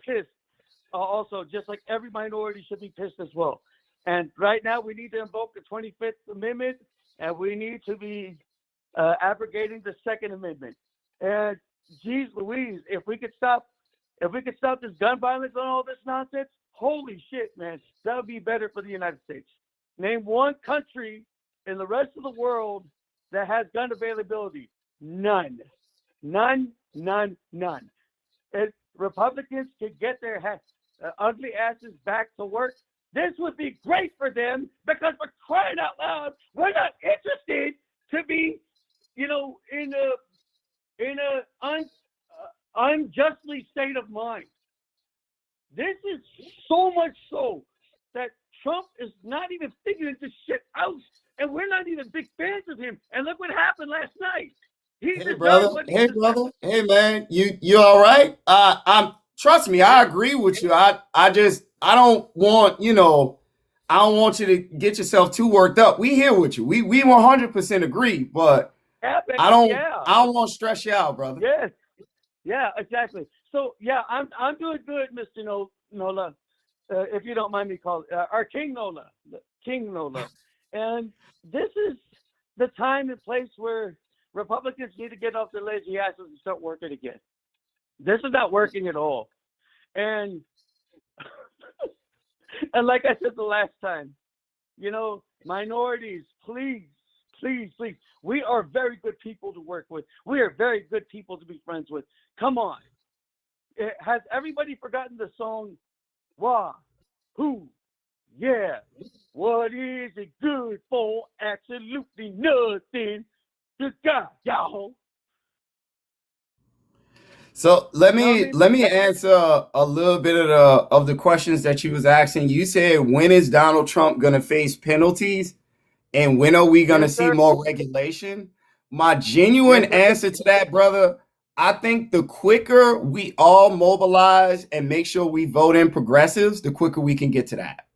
D: pissed. Also, just like every minority should be pissed as well. And right now, we need to invoke the 25th Amendment, and we need to be abrogating the Second Amendment. And geez Louise, if we could stop this gun violence and all this nonsense, holy shit, man, that would be better for the United States. Name one country in the rest of the world that has gun availability. None. None. If Republicans could get their ugly asses back to work, this would be great for them, because we're crying out loud, we're not interested to be, in a unjustly state of mind. This is so much so that Trump is not even figuring this shit out, and we're not even big fans of him. And look what happened last night.
B: Hey brother, hey man, you all right? I'm trust me, I agree with you. I don't want I don't want you to get yourself too worked up. We here with you. We 100% agree, but I don't want to stress you out, brother.
D: Yes, yeah, exactly. So yeah, I'm doing good, Mr. Nola. If you don't mind me calling our King Nola, and this is the time and place where Republicans need to get off their lazy asses and start working again. This is not working at all. And and like I said the last time, minorities, please. We are very good people to work with. We are very good people to be friends with. Come on. Has everybody forgotten the song, Wah, Who, Yeah, what is it good for? Absolutely nothing. Good God, y'all.
B: So let me answer a little bit of the questions that you was asking. You said, when is Donald Trump gonna face penalties, and when are we gonna see more regulation? My genuine answer to that, brother, I think the quicker we all mobilize and make sure we vote in progressives, the quicker we can get to that.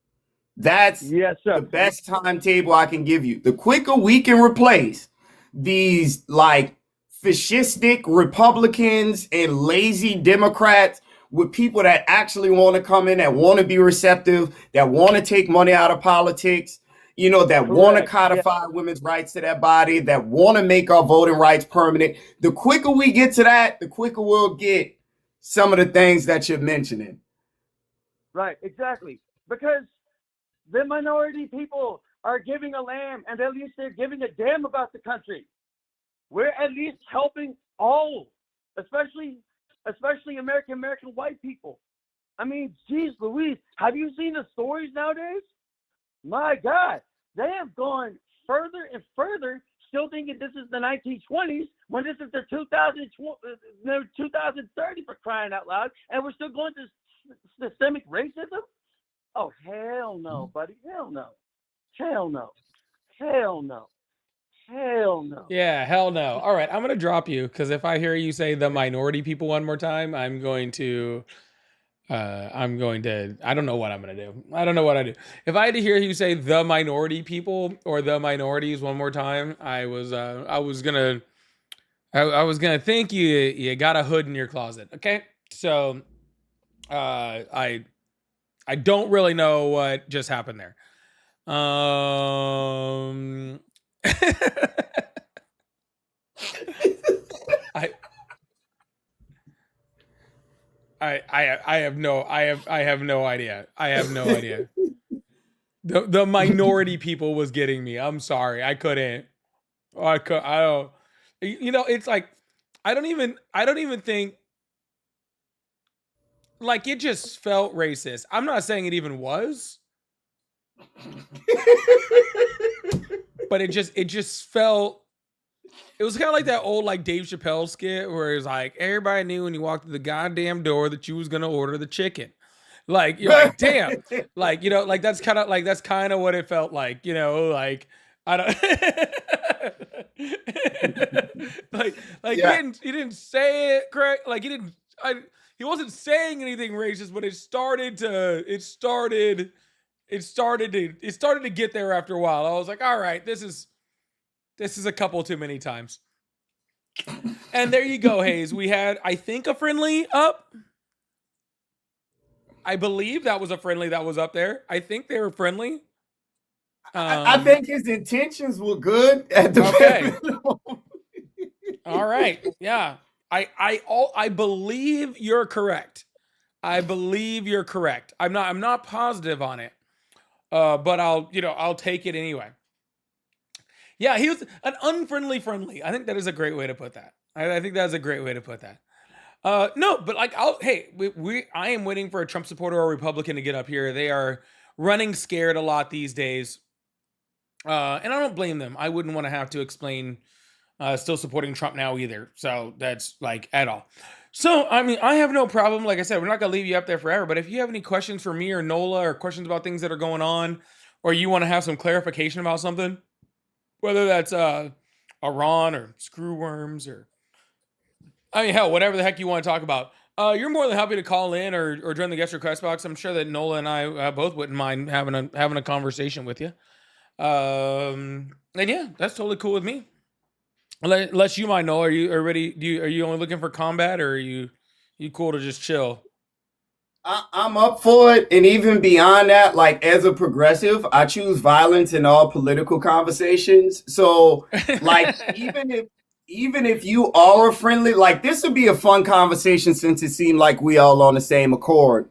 B: That's the best timetable I can give you. The quicker we can replace these like fascistic Republicans and lazy Democrats with people that actually want to come in, that want to be receptive, that want to take money out of politics, that want to codify women's rights to their body, that want to make our voting rights permanent. The quicker we get to that, the quicker we'll get some of the things that you're mentioning.
D: Right, exactly. Because the minority people are giving a lamb, and at least they're giving a damn about the country. We're at least helping all, especially American white people. I mean, geez Louise, have you seen the stories nowadays? My God, they have gone further and further, still thinking this is the 1920s when this is the 2030, for crying out loud, and we're still going to systemic racism? Oh, hell no, buddy. Hell no.
A: Yeah, hell no. All right, I'm going to drop you, because if I hear you say the minority people one more time, I don't know what I'm going to do. I don't know what I do. If I had to hear you say the minority people or the minorities one more time, I was going to think you got a hood in your closet. Okay? So, I don't really know what just happened there. I have no idea. I have no idea. The minority people was getting me. I'm sorry. I couldn't. I don't. It's like I don't even think, like, it just felt racist. I'm not saying it even was. But it just felt, it was kind of like that old like Dave Chappelle skit where it's like everybody knew when you walked through the goddamn door that you was gonna order the chicken. Like, you're like, damn, like, like that's kind of what it felt like, like, I don't like yeah. He didn't say it correct, like he saying anything racist, but it started to get there after a while. I was like, all right, this is a couple too many times. And there you go, Hayes. We had, I think, a friendly up. I believe that was a friendly that was up there. I think they were friendly.
B: I think his intentions were good at the
A: okay. All right. Yeah. I believe you're correct. I'm not positive on it. But I'll take it anyway. Yeah, he was an unfriendly friendly. I think that is a great way to put that. I think that's a great way to put that. No, but like, I am waiting for a Trump supporter or a Republican to get up here. They are running scared a lot these days. And I don't blame them. I wouldn't want to have to explain still supporting Trump now either. So that's like at all. So, I mean, I have no problem. Like I said, we're not going to leave you up there forever. But if you have any questions for me or Nola or questions about things that are going on, or you want to have some clarification about something, whether that's Iran or screw worms or, I mean, hell, whatever the heck you want to talk about, you're more than happy to call in or join the guest request box. I'm sure that Nola and I both wouldn't mind having a conversation with you. And yeah, that's totally cool with me. Unless you might know, are you already? Are you only looking for combat, or are you cool to just chill?
B: I'm up for it, and even beyond that, like as a progressive, I choose violence in all political conversations. So, like, even if you are friendly, like this would be a fun conversation since it seemed like we all on the same accord.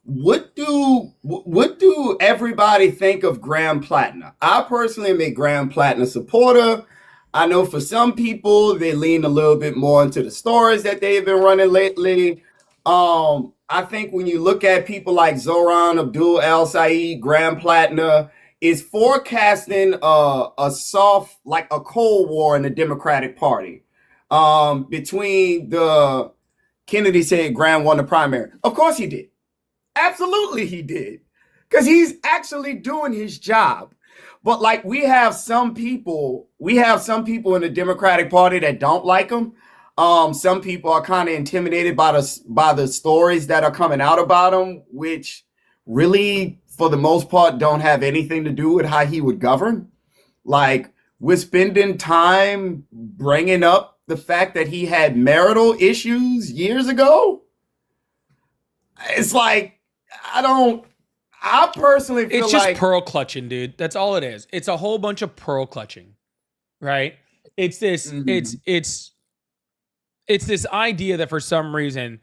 B: What do everybody think of Graham Plattner? I personally am a Graham Plattner supporter. I know for some people they lean a little bit more into the stories that they've been running lately. I think when you look at people like Zoran Abdul El Said, Graham Plattner is forecasting a soft, like a Cold War in the Democratic Party. Between the Kennedy said Graham won the primary. Of course he did. Absolutely he did. Because he's actually doing his job. But like we have some people in the Democratic Party that don't like him. Some people are kind of intimidated by the stories that are coming out about him, which really, for the most part, don't have anything to do with how he would govern. Like we're spending time bringing up the fact that he had marital issues years ago. It's like I personally feel
A: it's just
B: like
A: pearl clutching, dude. That's all it is. It's a whole bunch of pearl clutching, right? It's this. It's this idea that for some reason,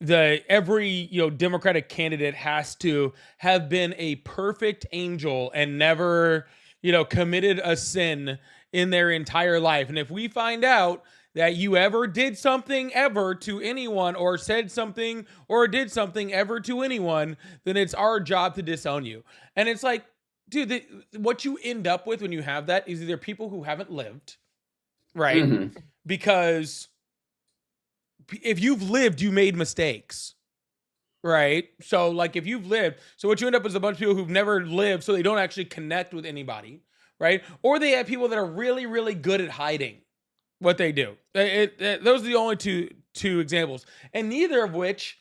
A: every Democratic candidate has to have been a perfect angel and never committed a sin in their entire life. And if we find out that you ever did something ever to anyone or said something or did something ever to anyone, then it's our job to disown you. And it's like, dude, what you end up with when you have that is either people who haven't lived, right? Because if you've lived, you made mistakes, right? So like if you've lived, so what you end up with is a bunch of people who've never lived, so they don't actually connect with anybody, right? Or they have people that are really, really good at hiding what they do. Those are the only two examples, and neither of which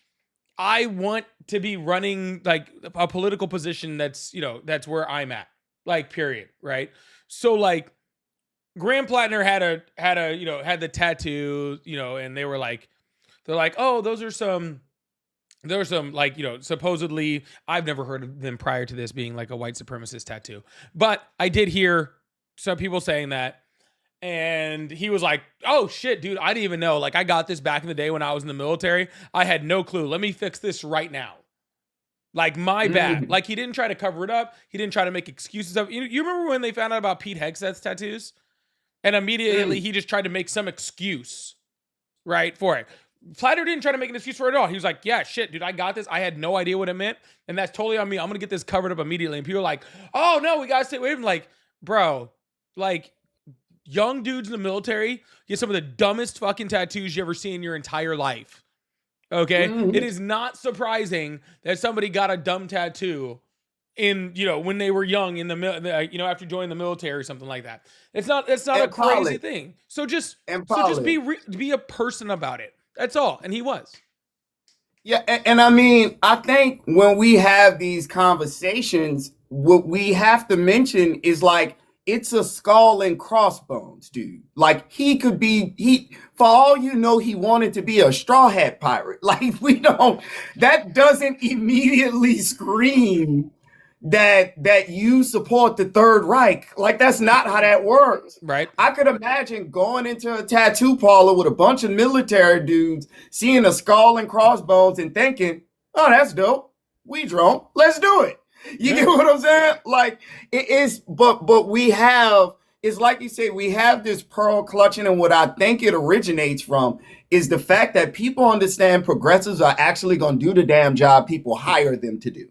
A: I want to be running like a political position that's where I'm at, like period, right? So like Graham Plattner had the tattoo, and they're like, oh, there are some like, supposedly, I've never heard of them prior to this being like a white supremacist tattoo, but I did hear some people saying that. And he was like, oh shit, dude, I didn't even know. Like I got this back in the day when I was in the military. I had no clue. Let me fix this right now. Like my bad. Like he didn't try to cover it up. He didn't try to make excuses of. You remember when they found out about Pete Hegseth's tattoos? And immediately he just tried to make some excuse, right, for it. Platter didn't try to make an excuse for it at all. He was like, yeah, shit, dude, I got this. I had no idea what it meant. And that's totally on me. I'm going to get this covered up immediately. And people are like, oh no, we got to stay away from like, bro, like, young dudes in the military get some of the dumbest fucking tattoos you ever see in your entire life. Okay? It is not surprising that somebody got a dumb tattoo in, when they were young in the after joining the military or something like that. It's not a crazy thing. So just be a person about it. That's all. And he was.
B: Yeah, and I mean, I think when we have these conversations, what we have to mention is like it's a skull and crossbones, dude. Like he for all you know, he wanted to be a straw hat pirate. Like we don't that doesn't immediately scream that you support the Third Reich. Like that's not how that works.
A: Right.
B: I could imagine going into a tattoo parlor with a bunch of military dudes, seeing a skull and crossbones, and thinking, "Oh, that's dope. We drunk. Let's do it." You get what I'm saying? Like it is, but we have. It's like you say, we have this pearl clutching, and what I think it originates from is the fact that people understand progressives are actually going to do the damn job people hire them to do.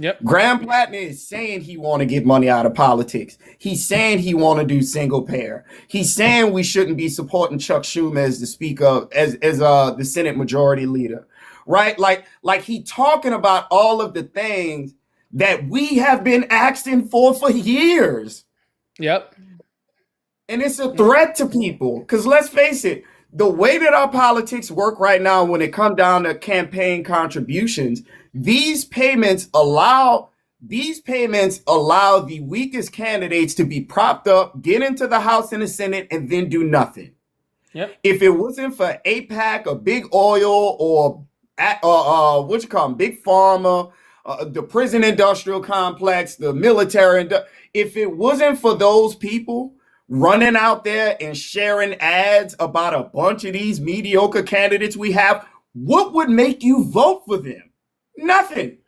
A: Yep.
B: Graham Plattner is saying he want to get money out of politics. He's saying he want to do single payer. He's saying we shouldn't be supporting Chuck Schumer as the speaker, as the Senate Majority Leader, right? Like he talking about all of the things that we have been asking for years.
A: Yep.
B: And it's a threat to people. Because let's face it, the way that our politics work right now, when it comes down to campaign contributions, these payments allow the weakest candidates to be propped up, get into the House and the Senate, and then do nothing.
A: Yep.
B: If it wasn't for AIPAC or Big Oil or what you call them, Big Pharma, the prison industrial complex, the military, if it wasn't for those people running out there and sharing ads about a bunch of these mediocre candidates we have, what would make you vote for them? Nothing.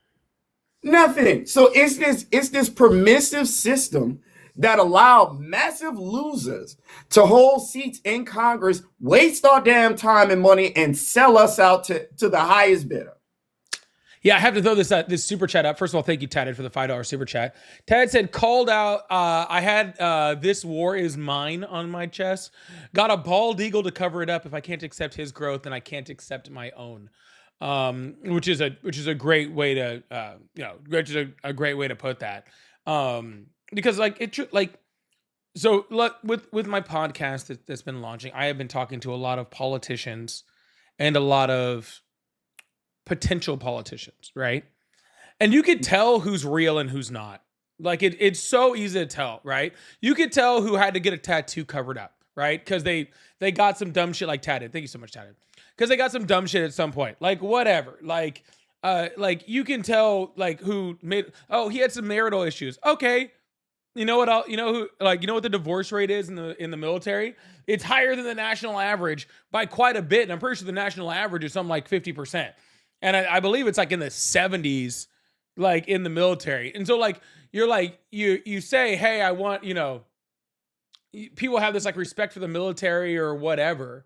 B: So it's this permissive system that allow massive losers to hold seats in Congress, waste our damn time and money, and sell us out to the highest bidder.
A: Yeah, I have to throw this super chat up. First of all, thank you, Tad, for the $5 super chat. Tad said, called out, I had this war is mine on my chest. Got a bald eagle to cover it up. If I can't accept his growth, then I can't accept my own. Which is a great way to which is a great way to put that. Because so look, with my podcast that's been launching, I have been talking to a lot of politicians and a lot of potential politicians, right? And you could tell who's real and who's not. Like it's so easy to tell, right? You could tell who had to get a tattoo covered up, right? Because they got some dumb shit like tatted. Thank you so much, tatted. Because they got some dumb shit at some point. Like whatever. Like you can tell like who made he had some marital issues. Okay. You know what you know what the divorce rate is in the military? It's higher than the national average by quite a bit. And I'm pretty sure the national average is something like 50%. And I believe it's like in the 70s, like in the military. And so like you're like you say, hey, I want, people have this like respect for the military or whatever,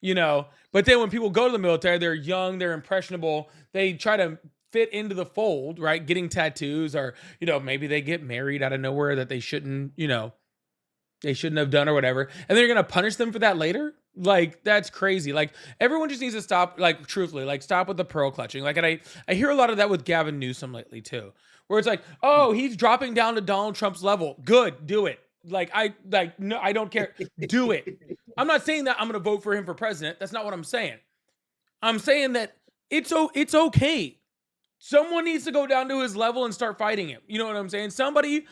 A: but then when people go to the military, they're young, they're impressionable, they try to fit into the fold, right? Getting tattoos, or maybe they get married out of nowhere that they shouldn't have done or whatever, and they're gonna punish them for that later. Like that's crazy. Like everyone just needs to stop, like truthfully, like stop with the pearl clutching. Like, and I hear a lot of that with Gavin Newsom lately too, where it's like, oh, he's dropping down to Donald Trump's level. Good, do it. No, I don't care. Do it. I'm not saying that I'm gonna vote for him for president. That's not what I'm saying. I'm saying that it's okay. Someone needs to go down to his level and start fighting him. You know what I'm saying? Somebody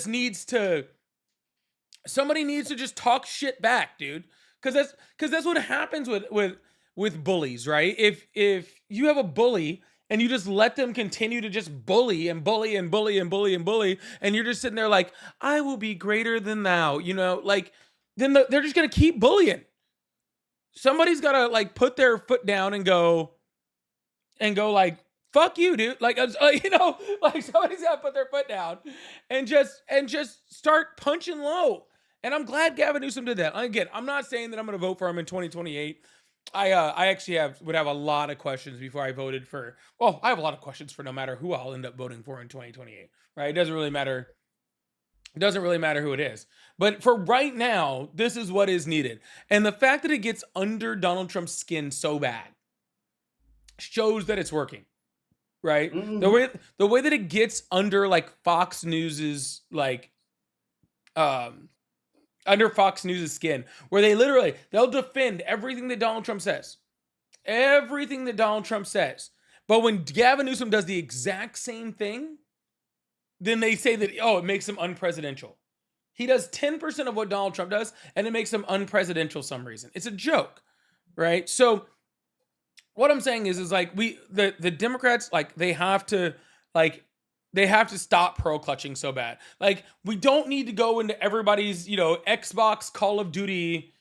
A: needs to just talk shit back, dude. Because that's what happens with bullies, right? If you have a bully and you just let them continue to just bully and bully and bully and bully and bully, and you're just sitting there like, I will be greater than thou, then they're just gonna keep bullying. Somebody's gotta like put their foot down and go like, fuck you, dude. Like somebody's gotta put their foot down and just start punching low. And I'm glad Gavin Newsom did that. Again, I'm not saying that I'm going to vote for him in 2028. I actually would have a lot of questions before I voted for. Well, I have a lot of questions for no matter who I'll end up voting for in 2028. Right? It doesn't really matter. It doesn't really matter who it is. But for right now, this is what is needed. And the fact that it gets under Donald Trump's skin so bad shows that it's working. Right? Mm-hmm. The way that it gets under like Fox News's like under Fox News' skin, where they'll defend everything that Donald Trump says. everything that Donald Trump says. But when Gavin Newsom does the exact same thing, then they say that, oh, it makes him unpresidential. He does 10% of what Donald Trump does, and it makes him unpresidential some reason. It's a joke, right? So what I'm saying is like the Democrats, like they have to stop pearl clutching so bad. Like we don't need to go into everybody's, Xbox Call of Duty,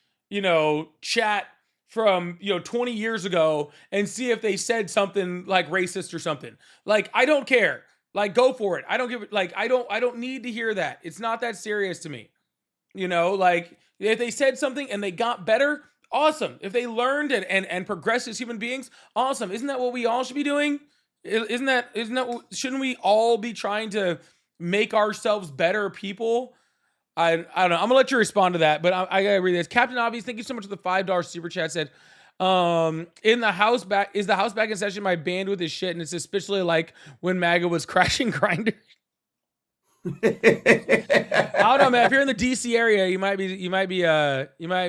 A: chat from 20 years ago and see if they said something like racist or something. Like I don't care. Like go for it. I don't give it. Like I don't need to hear that. It's not that serious to me. Like if they said something and they got better, awesome. If they learned and progressed as human beings, awesome. Isn't that what we all should be doing? Isn't that shouldn't we all be trying to make ourselves better people? I don't know. I'm gonna let you respond to that, but I gotta read this. Captain Obvious, thank you so much for the $5 super chat. Said, is the house back in session? My bandwidth is shit, and it's especially like when MAGA was crashing Grindr. I don't know, man. If you're in the DC area, you might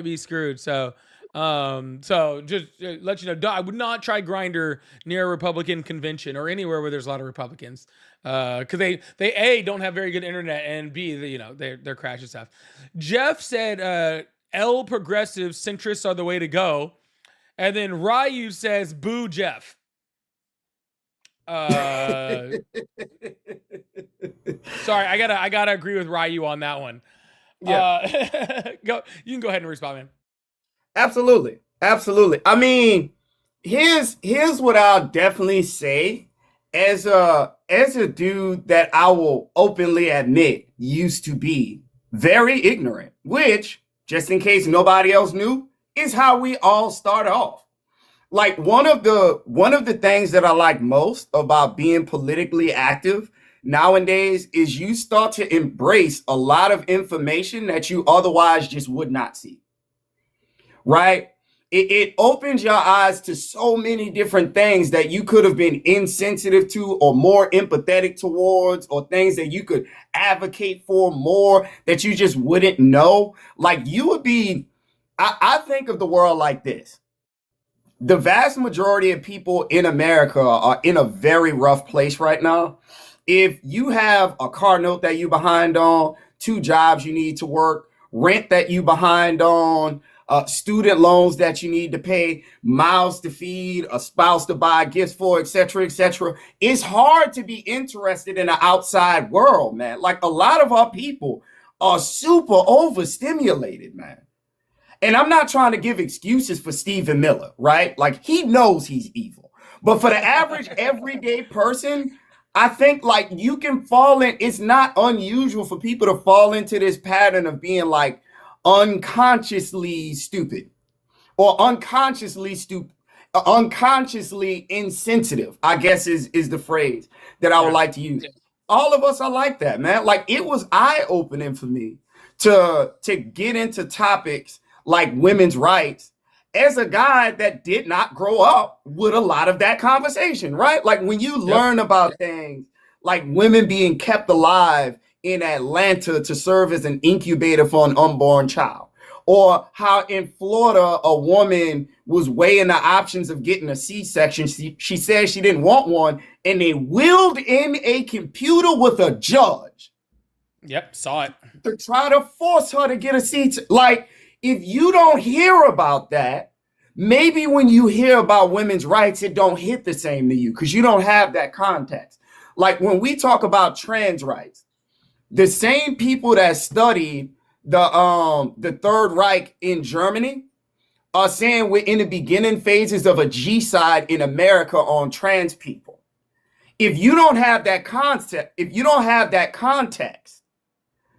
A: be screwed. So just let you know, I would not try Grindr near a Republican convention or anywhere where there's a lot of Republicans, because they A, don't have very good internet, and B, they're crashing stuff. Jeff said, L progressive centrists are the way to go, and then Ryu says, boo Jeff. Sorry, I gotta agree with Ryu on that one. Yeah. You can go ahead and respond, man.
B: Absolutely. I mean, here's what I'll definitely say as a dude that I will openly admit used to be very ignorant, which, just in case nobody else knew, is how we all start off. Like one of the things that I like most about being politically active nowadays is you start to embrace a lot of information that you otherwise just would not see. Right? It opens your eyes to so many different things that you could have been insensitive to or more empathetic towards, or things that you could advocate for more that you just wouldn't know. Like you would be, I think of the world like this. The vast majority of people in America are in a very rough place right now. If you have a car note that you behind on, 2 jobs you need to work, rent that you behind on, student loans that you need to pay, mouths to feed, a spouse to buy gifts for, etc., etc. It's hard to be interested in the outside world, man. Like a lot of our people are super overstimulated, man. And I'm not trying to give excuses for Stephen Miller, right? Like he knows he's evil. But for the average everyday person, I think like you can fall in, it's not unusual for people to fall into this pattern of being like unconsciously stupid or unconsciously insensitive, I guess is the phrase that I would like to use. All of us are like that, man. Like it was eye-opening for me to get into topics like women's rights as a guy that did not grow up with a lot of that conversation, right? Like when you learn about things like women being kept alive in Atlanta to serve as an incubator for an unborn child, or how in Florida a woman was weighing the options of getting a C-section. She said she didn't want one, and they wheeled in a computer with a judge.
A: Yep, saw it.
B: To try to force her to get a C. Like, if you don't hear about that, maybe when you hear about women's rights, it don't hit the same to you because you don't have that context. Like when we talk about trans rights, the same people that studied the Third Reich in Germany are saying we're in the beginning phases of a G-side in America on trans people. If you don't have that concept, if you don't have that context,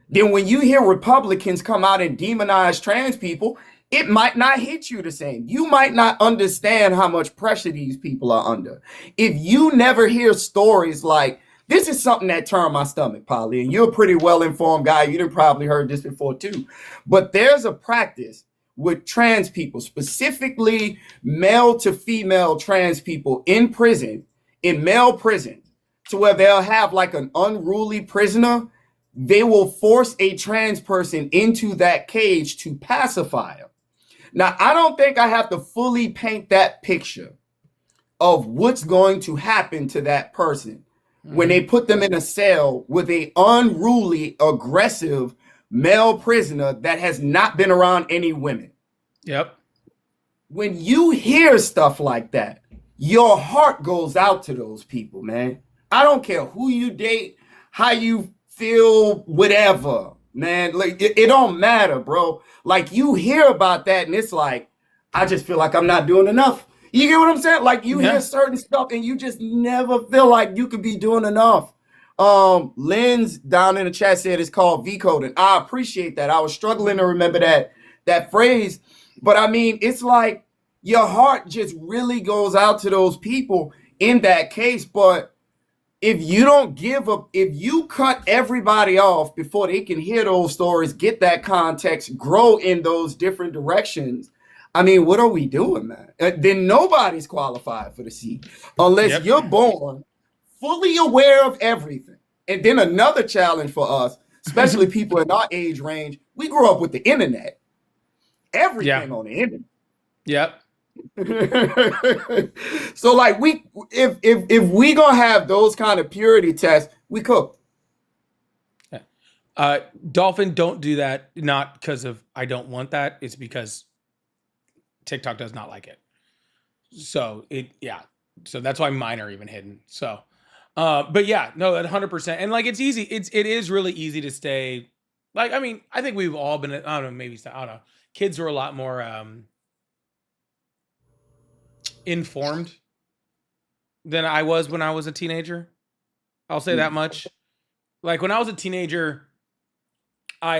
B: then when you hear Republicans come out and demonize trans people, it might not hit you the same. You might not understand how much pressure these people are under. If you never hear stories like, this is something that turned my stomach, Polly, and you're a pretty well-informed guy. You'd have probably heard this before too. But there's a practice with trans people, specifically male to female trans people in prison, in male prisons, to where they'll have like an unruly prisoner. They will force a trans person into that cage to pacify him. Now, I don't think I have to fully paint that picture of what's going to happen to that person when they put them in a cell with a unruly, aggressive male prisoner that has not been around any women.
A: Yep.
B: When you hear stuff like that, your heart goes out to those people, man. I don't care who you date, how you feel, whatever, man. Like it don't matter, bro. Like you hear about that and it's like, I just feel like I'm not doing enough. You get what I'm saying? Like you hear certain stuff and you just never feel like you could be doing enough. Lynn's down in the chat said it's called V code, and I appreciate that. I was struggling to remember that phrase, but I mean, it's like your heart just really goes out to those people in that case. But if you don't give up, if you cut everybody off before they can hear those stories, get that context, grow in those different directions, I mean, what are we doing, man? Then nobody's qualified for the seat unless you're born fully aware of everything. And then another challenge for us, especially people in our age range, we grew up with the internet. Everything on the internet.
A: Yep.
B: So like if we gonna have those kind of purity tests, we cook.
A: Dolphin, don't do that. Not because of I don't want that. It's because TikTok does not like it. So so that's why mine are even hidden. So but yeah, no, 100%. And like it's easy. It is really easy to stay. Like, I mean, I think we've all been, I don't know, maybe I don't know. Kids are a lot more informed than I was when I was a teenager. I'll say that much. Like when I was a teenager, I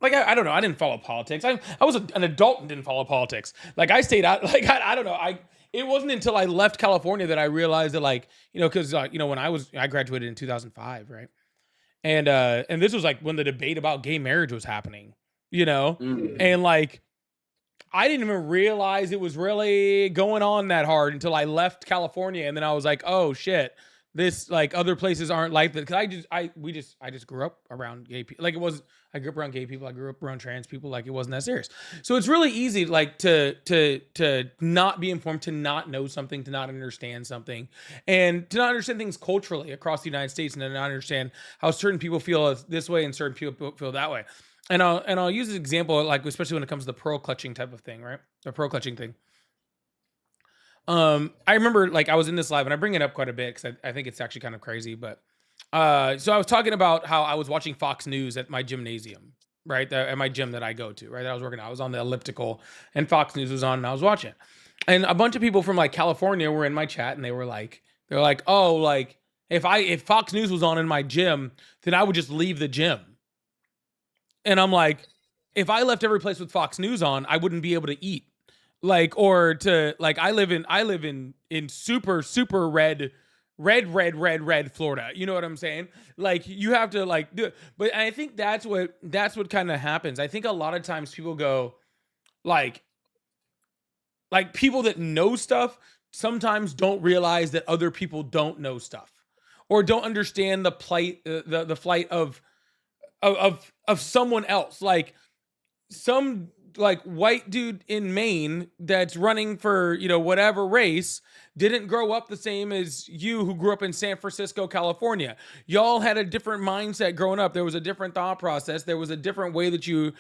A: don't know. I didn't follow politics. I was an adult and didn't follow politics. Like I stayed out. Like I don't know. It wasn't until I left California that I realized that, like, because when I graduated in 2005, right? And this was like when the debate about gay marriage was happening, and like I didn't even realize it was really going on that hard until I left California, and then I was like, oh shit. This, like, other places aren't like that, because I just grew up around gay people. Like I grew up around gay people. I grew up around trans people. Like it wasn't that serious. So it's really easy, like to not be informed, to not know something, to not understand something, and to not understand things culturally across the United States, and to not understand how certain people feel this way and certain people feel that way. And I'll use an example, like especially when it comes to the pearl clutching type of thing, right? The pearl clutching thing. I remember, like, I was in this live, and I bring it up quite a bit because I think it's actually kind of crazy, but so I was talking about how I was watching Fox News at my gymnasium, right? At my gym that I go to, right? That I was working out. I was on the elliptical, and Fox News was on, and I was watching. And a bunch of people from like California were in my chat, and they were like, oh, like if Fox News was on in my gym, then I would just leave the gym. And I'm like, if I left every place with Fox News on, I wouldn't be able to eat. Like, or to like, I live in super red Florida. You know what I'm saying? Like, you have to like do it. But I think that's what kind of happens. I think a lot of times people go like people that know stuff sometimes don't realize that other people don't know stuff, or don't understand the plight, the flight of someone else. Like some like white dude in Maine that's running for, whatever race, didn't grow up the same as you who grew up in San Francisco, California. Y'all had a different mindset growing up. There was a different thought process. There was a different way that you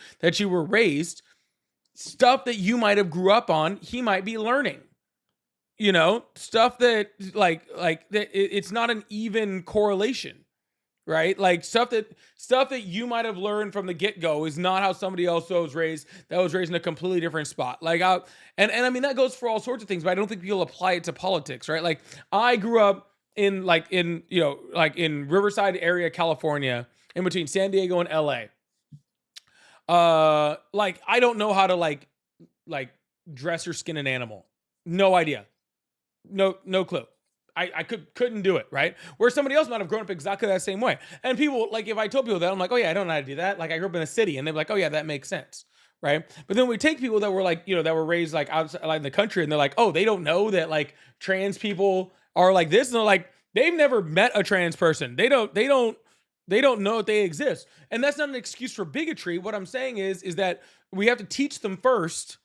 A: were raised. Stuff that you might have grew up on, he might be learning. Stuff that like that it's not an even correlation. Right? Like stuff that you might have learned from the get-go is not how somebody else was raised, that was raised in a completely different spot. Like and I mean, that goes for all sorts of things, but I don't think people apply it to politics, right? Like I grew up in Riverside area, California, in between San Diego and LA. Like I don't know how to like dress or skin an animal. No idea. No clue. I couldn't do it, right? Where somebody else might have grown up exactly that same way. And people, like, if I told people that, I'm like, oh yeah, I don't know how to do that. Like, I grew up in a city, and they're like, oh yeah, that makes sense, right? But then we take people that were like, that were raised like outside like, in the country, and they're like, oh, they don't know that like trans people are like this, and they're like, they've never met a trans person. They don't They don't know that they exist. And that's not an excuse for bigotry. What I'm saying is that we have to teach them first.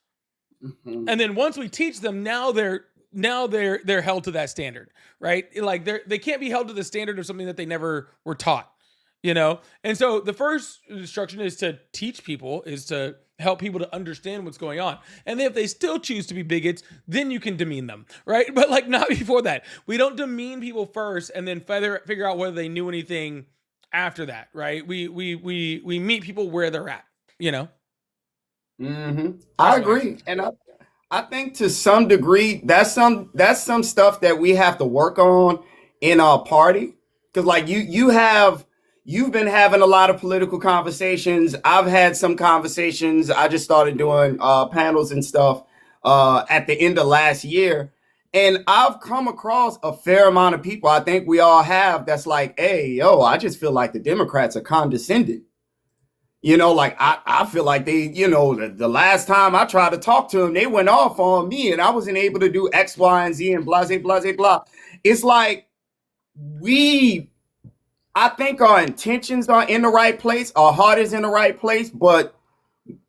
B: Mhm.
A: And then once we teach them, now they're held to that standard, right? Like they can't be held to the standard of something that they never were taught, you know? And so the first instruction is to teach people, is to help people to understand what's going on. And then if they still choose to be bigots, then you can demean them, right? But like not before that. We don't demean people first and then figure out whether they knew anything after that, right? We meet people where they're at, you know?
B: I agree, and I think to some degree that's some stuff that we have to work on in our party. Because like you've been having a lot of political conversations. I've had some conversations. I just started doing panels and stuff at the end of last year. And I've come across a fair amount of people, I think we all have, that's like, hey, yo, I just feel like the Democrats are condescending. Like I feel like they, the last time I tried to talk to them, they went off on me and I wasn't able to do X, Y, and Z and blah, blah, blah, blah. It's like I think our intentions are in the right place, our heart is in the right place, but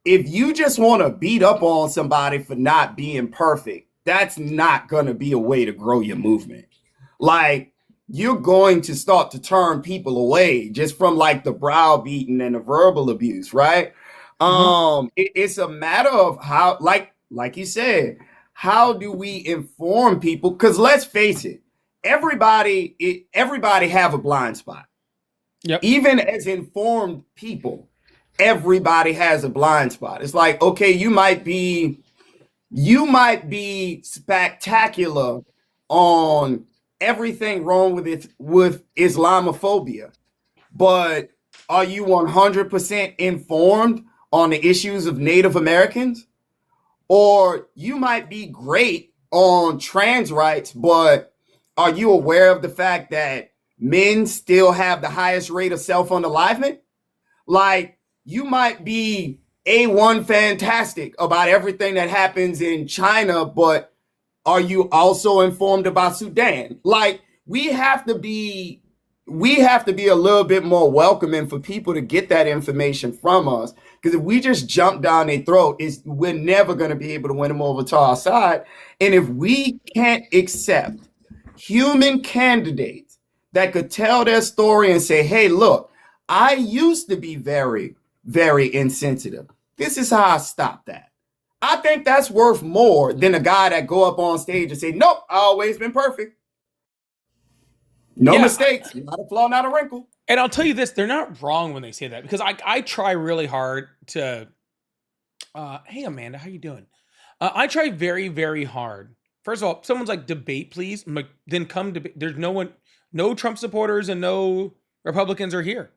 B: if you just want to beat up on somebody for not being perfect, that's not going to be a way to grow your movement. Like, you're going to start to turn people away just from like the browbeating and the verbal abuse, right? It's a matter of how, like you said, how do we inform people? Because let's face it, everybody have a blind spot.
A: Yep.
B: Even as informed people, everybody has a blind spot. It's like, okay, you might be spectacular on everything wrong with Islamophobia, but are you 100% informed on the issues of Native Americans? Or you might be great on trans rights, but are you aware of the fact that men still have the highest rate of self-unalivement? Like, you might be A1 fantastic about everything that happens in China, but are you also informed about Sudan? Like, we have to be a little bit more welcoming for people to get that information from us. Because if we just jump down their throat, we're never going to be able to win them over to our side. And if we can't accept human candidates that could tell their story and say, hey, look, I used to be very, very insensitive. This is how I stopped that. I think that's worth more than a guy that go up on stage and say, nope, I always been perfect. No mistakes, not a flaw, not a wrinkle.
A: And I'll tell you this, they're not wrong when they say that, because I try really hard to, hey, Amanda, how you doing? I try very, very hard. First of all, someone's like, debate, please. I'm like, then come debate. There's no Trump supporters and no Republicans are here.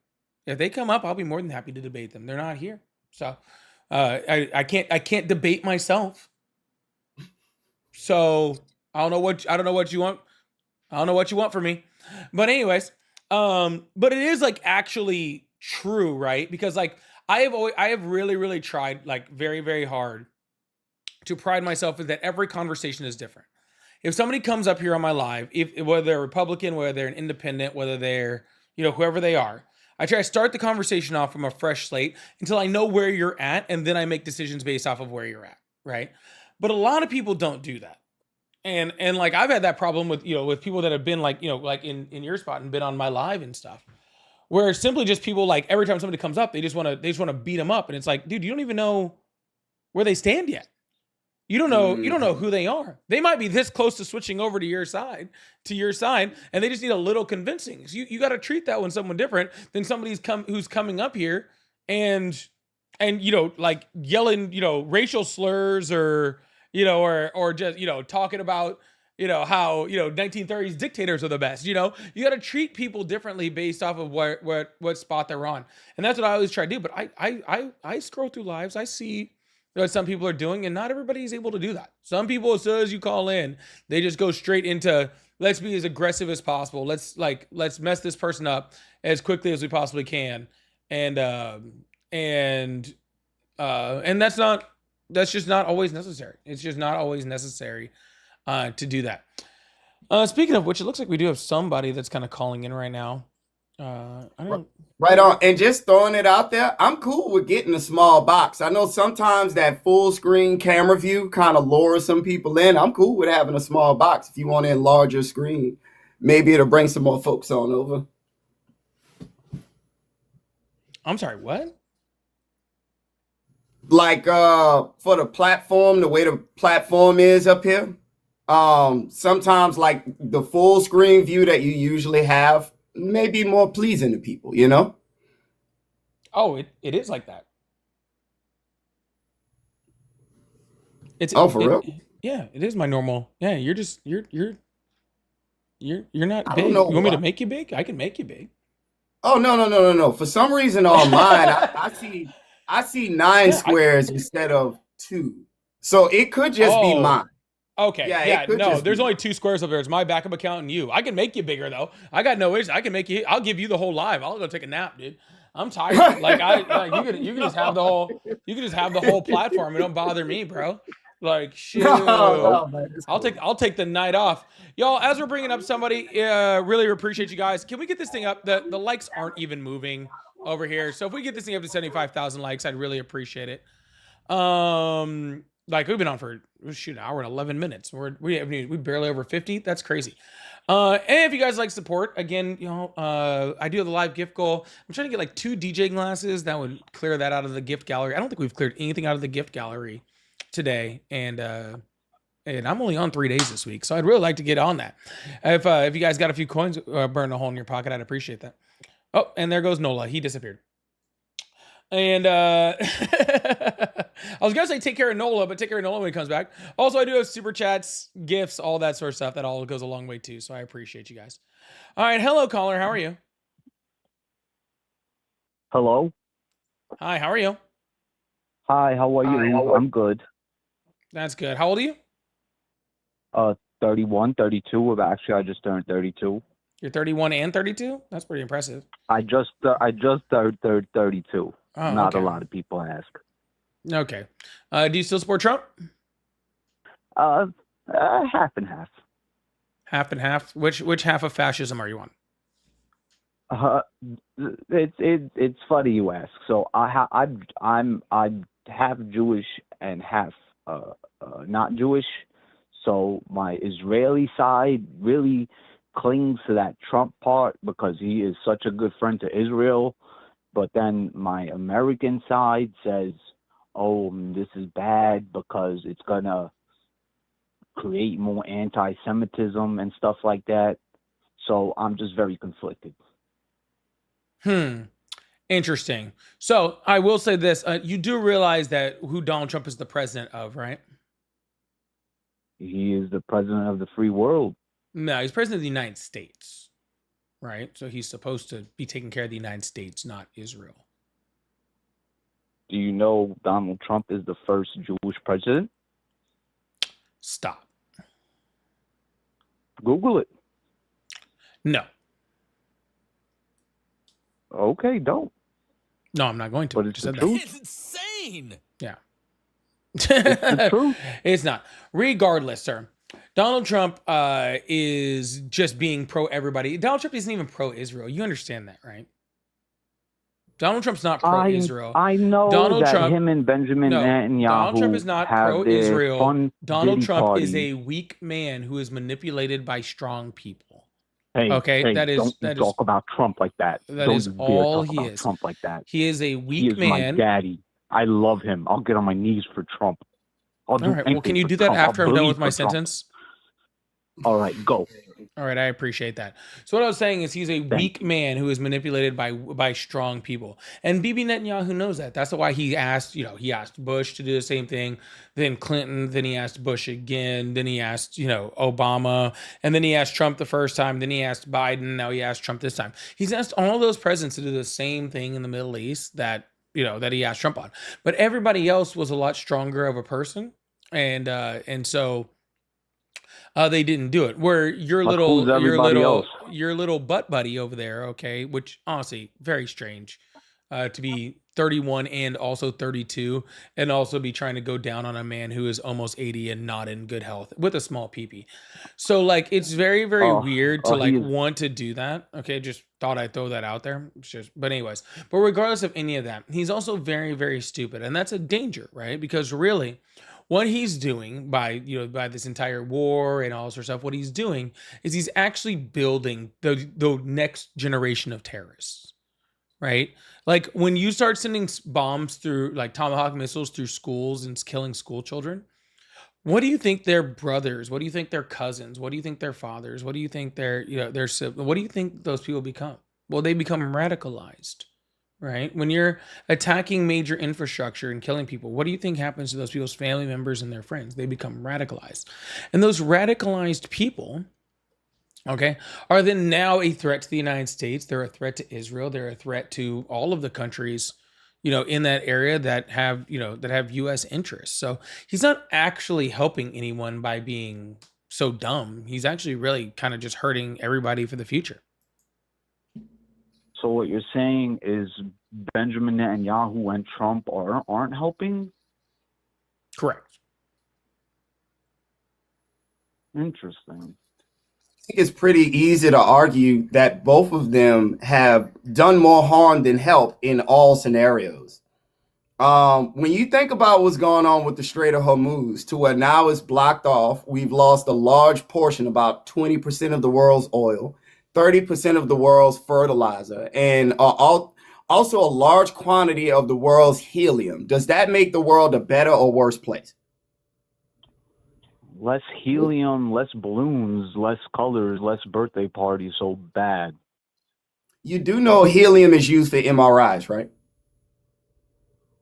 A: If they come up, I'll be more than happy to debate them. They're not here. So I can't debate myself. So I don't know what you want. I don't know what you want from me. But anyways, but it is like actually true, right? Because like I have really, really tried like very, very hard to pride myself in that every conversation is different. If somebody comes up here on my live, whether they're Republican, whether they're an independent, whether they're, whoever they are, I try to start the conversation off from a fresh slate until I know where you're at, and then I make decisions based off of where you're at, right? But a lot of people don't do that. And like I've had that problem with with people that have been like like in your spot and been on my live and stuff, where it's simply just people like every time somebody comes up they just want to beat them up, and it's like, dude, you don't even know where they stand yet. You don't know who they are. They might be this close to switching over to your side, and they just need a little convincing. So you got to treat that one someone different than somebody's who's coming up here and like yelling racial slurs or or just talking about how 1930s dictators are the best. You got to treat people differently based off of what spot they're on, and that's what I always try to do. But I scroll through lives, I see what some people are doing, and not everybody is able to do that. Some people, as soon as you call in, they just go straight into, let's be as aggressive as possible. Let's mess this person up as quickly as we possibly can, and that's just not always necessary. It's just not always necessary to do that. Speaking of which, it looks like we do have somebody that's kind of calling in right now. I don't.
B: Right on. And just throwing it out there, I'm cool with getting a small box. I know sometimes that full screen camera view kind of lures some people in. I'm cool with having a small box if you want to enlarge your screen. Maybe it'll bring some more folks on over.
A: I'm sorry. What?
B: Like for the platform, the way the platform is up here, sometimes like the full screen view that you usually have may be more pleasing to people, you know?
A: Oh, it is like that.
B: Oh, for real?
A: Yeah, it is my normal. Yeah, you're just you're not
B: I don't
A: big.
B: know
A: You want me to
B: why.
A: make you big? I can make you big.
B: Oh, no. For some reason on mine, I see nine
A: Yeah, I
B: squares instead of two. So it could just be
A: Oh,
B: mine.
A: okay.
B: Yeah, it
A: Yeah,
B: could
A: no,
B: just be
A: there's only
B: mine.
A: 2 squares up there. It's my backup account and you. I can make you bigger though. I got no issues. I can make you. I'll give you the whole live. I'll go take a nap, dude. I'm tired. Like you could just have the whole platform. It don't bother me, bro. Like shoot.
B: No, man, it's
A: I'll
B: cool.
A: take the night off, y'all. As we're bringing up somebody, really appreciate you guys. Can we get this thing up? The likes aren't even moving over here, so if we get this thing up to 75,000 likes, I'd really appreciate it. Like we've been on for shoot an hour and 11 minutes. We barely over 50. That's crazy. And if you guys like support, again, I do have the live gift goal. I'm trying to get like 2 DJ glasses that would clear that out of the gift gallery. I don't think we've cleared anything out of the gift gallery today, and I'm only on 3 days this week, so I'd really like to get on that. If you guys got a few coins burn a hole in your pocket, I'd appreciate that. Oh, and there goes Nola. He disappeared. And I was gonna say take care of Nola, but take care of Nola when he comes back. Also, I do have super chats, gifts, all that sort of stuff. That all goes a long way too. So I appreciate you guys. All right, hello caller. How are you?
C: Hello.
A: Hi, how are you?
C: Hi. How are you? I'm good.
A: That's good. How old are you?
C: 31, 32. Actually, I just turned 32.
A: You're 31 and 32. That's pretty impressive.
C: I just turned 32.
A: Oh,
C: Not
A: okay.
C: a lot of people ask.
A: Okay. Do you still support Trump?
C: Half and half.
A: Half and half. Which half of fascism are you on?
C: It's funny you ask. So I'm half Jewish and half not Jewish. So my Israeli side really clings to that Trump part because he is such a good friend to Israel. But then my American side says, "Oh, this is bad because it's gonna create more anti-Semitism and stuff like that." So I'm just very conflicted.
A: Interesting. So I will say this: you do realize that who Donald Trump is the president of, right?
C: He is the president of the free world.
A: No, he's president of the United States, right? So he's supposed to be taking care of the United States, not Israel.
C: Do you know Donald Trump is the first Jewish president?
A: Stop.
C: Google it.
A: No.
C: Okay, don't.
A: No, I'm not going to.
C: But
A: I
C: it's
A: just
C: the
A: said
C: truth.
E: It's insane.
A: Yeah.
C: It's the truth.
A: It's not. Regardless, sir. Donald Trump is just being pro everybody. Donald Trump isn't even pro Israel. You understand that, right? Donald Trump's not pro Israel.
C: I know
A: Donald
C: that
A: Trump,
C: him and Benjamin
A: no,
C: Netanyahu
A: Donald Trump is not
C: have
A: pro
C: their
A: Israel.
C: fun
A: Donald
C: Diddy
A: Trump
C: party.
A: is a weak man who is manipulated by strong people.
C: Hey,
A: Okay,
C: hey,
A: that is
C: don't
A: that
C: talk
A: is
C: about Trump like that.
A: that
C: Don't
A: is
C: dare
A: all
C: talk
A: he
C: about
A: is.
C: Trump like that.
A: He is a
C: He
A: weak
C: is my
A: man.
C: daddy. I love him. I'll get on my knees for Trump. I'll do
A: All right. Well,
C: anything
A: can you
C: for
A: do that
C: Trump.
A: after
C: I'll
A: I'm done
C: bleed
A: with my
C: for Trump.
A: sentence?
C: All right, go.
A: All right, I appreciate that. So what I was saying is he's a weak man who is manipulated by strong people. And Bibi Netanyahu knows that. That's why he asked Bush to do the same thing, then Clinton, then he asked Bush again, then he asked, Obama, and then he asked Trump the first time, then he asked Biden, now he asked Trump this time. He's asked all those presidents to do the same thing in the Middle East that he asked Trump on. But everybody else was a lot stronger of a person. And so they didn't do it. Where your
C: Like, who's everybody else?
A: little butt buddy over there, okay, which honestly very strange. to be 31 and also 32, and also be trying to go down on a man who is almost 80 and not in good health with a small peepee. So like it's very very weird to like
C: He is.
A: want to do that. Okay, just thought I'd throw that out there. It's just, but anyways, but regardless of any of that, he's also very very stupid, and that's a danger, right? Because really, what he's doing by this entire war and all this sort of stuff, what he's doing is he's actually building the next generation of terrorists, right? Like when you start sending bombs through, like Tomahawk missiles through schools and killing school children, what do you think their brothers, what do you think their cousins, what do you think their fathers, what do you think their siblings, what do you think those people become? Well, they become radicalized, right? When you're attacking major infrastructure and killing people, what do you think happens to those people's family members and their friends? They become radicalized. And those radicalized people, okay, are then now a threat to the United States. They're a threat to Israel. They're a threat to all of the countries, in that area that have U.S. interests. So he's not actually helping anyone by being so dumb. He's actually really kind of just hurting everybody for the future.
C: So what you're saying is Benjamin Netanyahu and Trump aren't helping?
A: Correct.
C: Interesting.
B: I think it's pretty easy to argue that both of them have done more harm than help in all scenarios. When you think about what's going on with the Strait of Hormuz, to where now it's blocked off, we've lost a large portion, about 20% of the world's oil, 30% of the world's fertilizer, and also a large quantity of the world's helium. Does that make the world a better or worse place?
C: Less helium, less balloons, less colors, less birthday parties. So bad.
B: You do know helium is used for MRIs, right?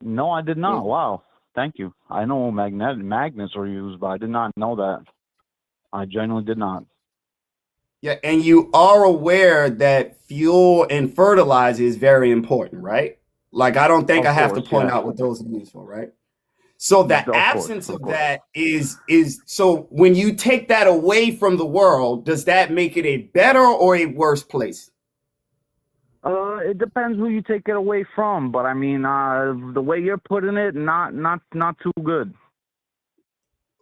C: No, I did not. Wow. Thank you. I know magnets are used, but I did not know that. I genuinely did not.
B: Yeah, and you are aware that fuel and fertilizer is very important, right? Like, I don't think
C: Of
B: I have to
C: course,
B: point
C: yeah.
B: out what those are used for, right? So the
C: Of course,
B: absence
C: of
B: of
C: course.
B: that is so when you take that away from the world, does that make it a better or a worse place?
C: It depends who you take it away from, but I mean, the way you're putting it, not too good.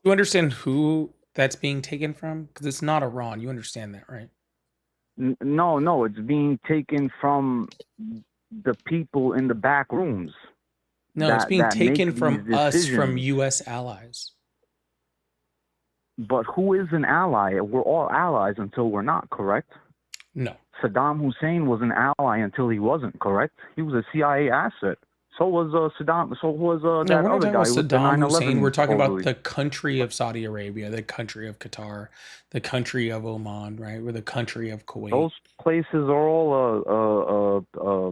A: You understand who that's being taken from? Because it's not Iran. You understand that, right?
C: No, it's being taken from the people in the back rooms.
A: No, it's being
C: that
A: taken
C: make
A: from
C: these
A: us, from
C: decisions.
A: U.S. allies.
C: But who is an ally? We're all allies until we're not, correct?
A: No.
C: Saddam Hussein was an ally until he wasn't, correct? He was a CIA asset. So was Saddam. So was
A: No,
C: that
A: we're not
C: other
A: talking
C: guy
A: about
C: who was the
A: Saddam
C: 9/11.
A: Hussein. We're talking about
C: supposedly.
A: the country of Saudi Arabia, the country of Qatar, the country of Oman, right? We're the country of Kuwait.
C: Those places are all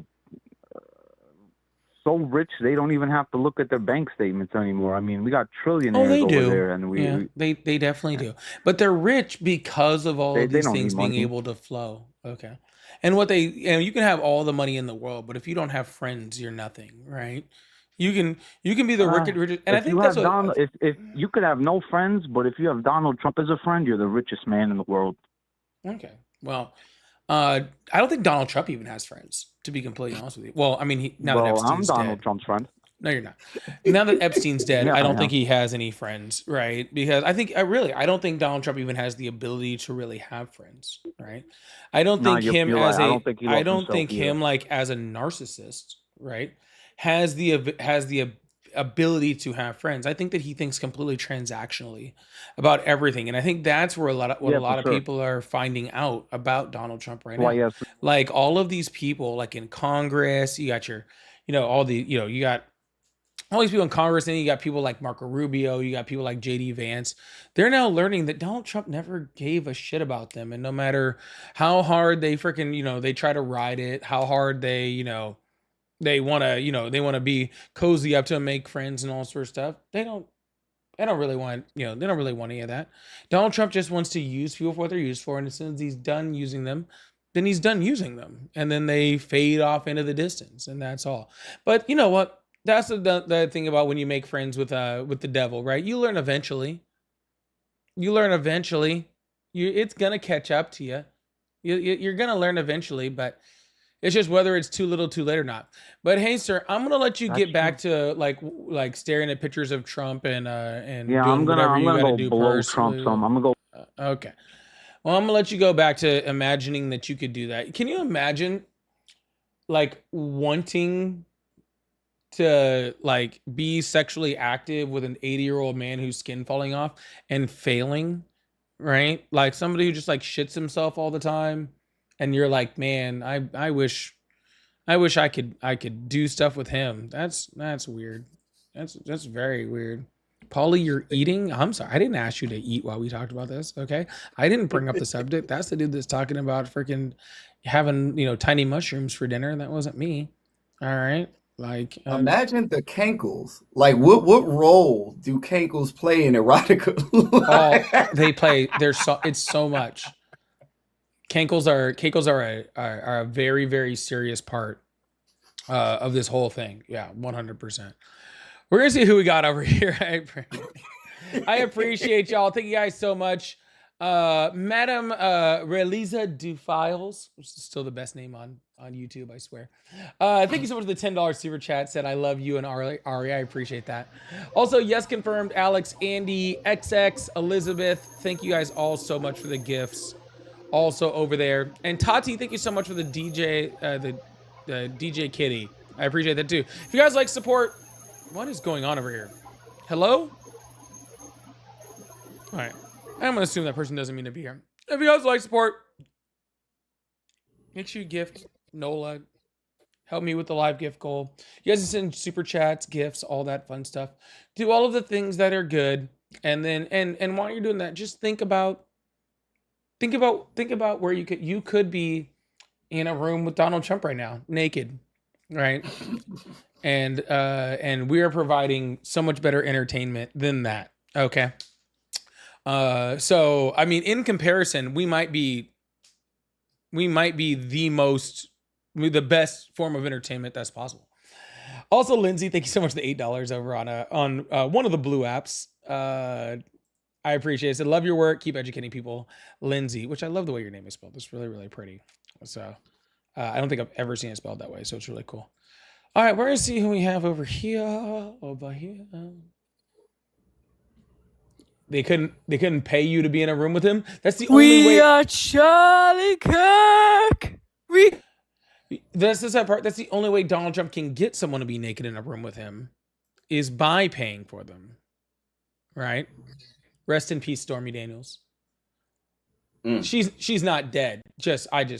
C: so rich they don't even have to look at their bank statements anymore. I mean, we got trillionaires
A: they
C: over
A: do.
C: there, and
A: They definitely do. But they're rich because of all of
C: they
A: these
C: don't
A: things
C: need
A: being
C: money.
A: able to flow. Okay. And you can have all the money in the world, but if you don't have friends, you're nothing, right? You can be the richest, and I
C: If
A: think
C: you
A: that's
C: have
A: what.
C: Donald, if you could have no friends, but if you have Donald Trump as a friend, you're the richest man in the world.
A: Okay. Well, I don't think Donald Trump even has friends, to be completely honest with you. Well, I mean, now that
C: Well, I'm
A: Epstein's
C: Donald
A: dead.
C: Trump's friend.
A: No, you're not. Now that Epstein's dead,
C: Yeah,
A: I
C: I
A: don't
C: am.
A: think he has any friends, right? Because I don't think Donald Trump even has the ability to really have friends, right? I don't
C: No,
A: think him
C: you're
A: as
C: right. I
A: a,
C: don't think he
A: I
C: loves
A: don't
C: himself
A: think
C: either.
A: him like as a narcissist, right? Has the ability to have friends. I think that he thinks completely transactionally about everything, and I think that's where a lot
C: For
A: of
C: sure.
A: people are finding out about Donald Trump right
C: Why
A: now.
C: he has
A: Like all of these people, like in Congress, you got your, all the, you got all these people in Congress, and you got people like Marco Rubio, you got people like JD Vance. They're now learning that Donald Trump never gave a shit about them. And no matter how hard they freaking, they try to ride it, how hard they want to, they want to be cozy up to him, make friends and all sorts of stuff. They don't really want, they don't really want any of that. Donald Trump just wants to use people for what they're used for. And as soon as he's done using them, then he's done using them. And then they fade off into the distance. And that's all. But you know what? That's the thing about when you make friends with the devil, right? You learn eventually. It's gonna catch up to you. You're gonna learn eventually, but It's just whether it's too little, too late or not. But hey, sir, I'm gonna let you
C: That's
A: get back to like staring at pictures of Trump and
C: Yeah,
A: doing whatever
C: I'm
A: you
C: gonna
A: got to
C: go
A: do
C: below Trump
A: personally.
C: some. I'm gonna go.
A: Okay. Well, I'm gonna let you go back to imagining that you could do that. Can you imagine like wanting to like be sexually active with an 80-year-old man whose skin falling off and failing, right? Like somebody who just like shits himself all the time, and you're like, man, I wish I could do stuff with him. That's weird. That's very weird. Paulie, you're eating. I'm sorry, I didn't ask you to eat while we talked about this. Okay, I didn't bring up the subject. That's the dude that's talking about freaking having tiny mushrooms for dinner. That wasn't me. All right, like
B: Imagine the cankles. Like, what role do cankles play in erotica?
A: all they play. There's so it's so much. Cankles are a very very serious part of this whole thing. Yeah, 100%. We're gonna see who we got over here. I appreciate y'all. Thank you guys so much. Madam Relisa Dufiles, which is still the best name on YouTube, I swear. Thank you so much for the $10 super chat. Said I love you and Ari. I appreciate that. Also, yes, confirmed. Alex, Andy, XX, Elizabeth. Thank you guys all so much for the gifts. Also over there, and Tati, thank you so much for the DJ Kitty. I appreciate that too. If you guys like support, what is going on over here? Hello? All right. I'm gonna assume that person doesn't mean to be here. If you guys like support, make sure you gift Nola. Help me with the live gift goal. You guys can send super chats, gifts, all that fun stuff. Do all of the things that are good, and then and while you're doing that, just think about where you could be in a room with Donald Trump right now, naked, right? And we are providing so much better entertainment than that. Okay. So I mean, in comparison, we might be the best form of entertainment that's possible. Also, Lindsay, thank you so much for the $8 over on one of the blue apps. I appreciate it. So love your work. Keep educating people. Lindsay, which I love the way your name is spelled. It's really, really pretty. So I don't think I've ever seen it spelled that way. So it's really cool. All right, we're going to see who we have over here. Over here. They couldn't pay you to be in a room with him. That's the only way.
E: We are Charlie Kirk.
A: That's the sad part. That's the only way Donald Trump can get someone to be naked in a room with him is by paying for them. Right? Rest in peace, Stormy Daniels. She's not dead. She had to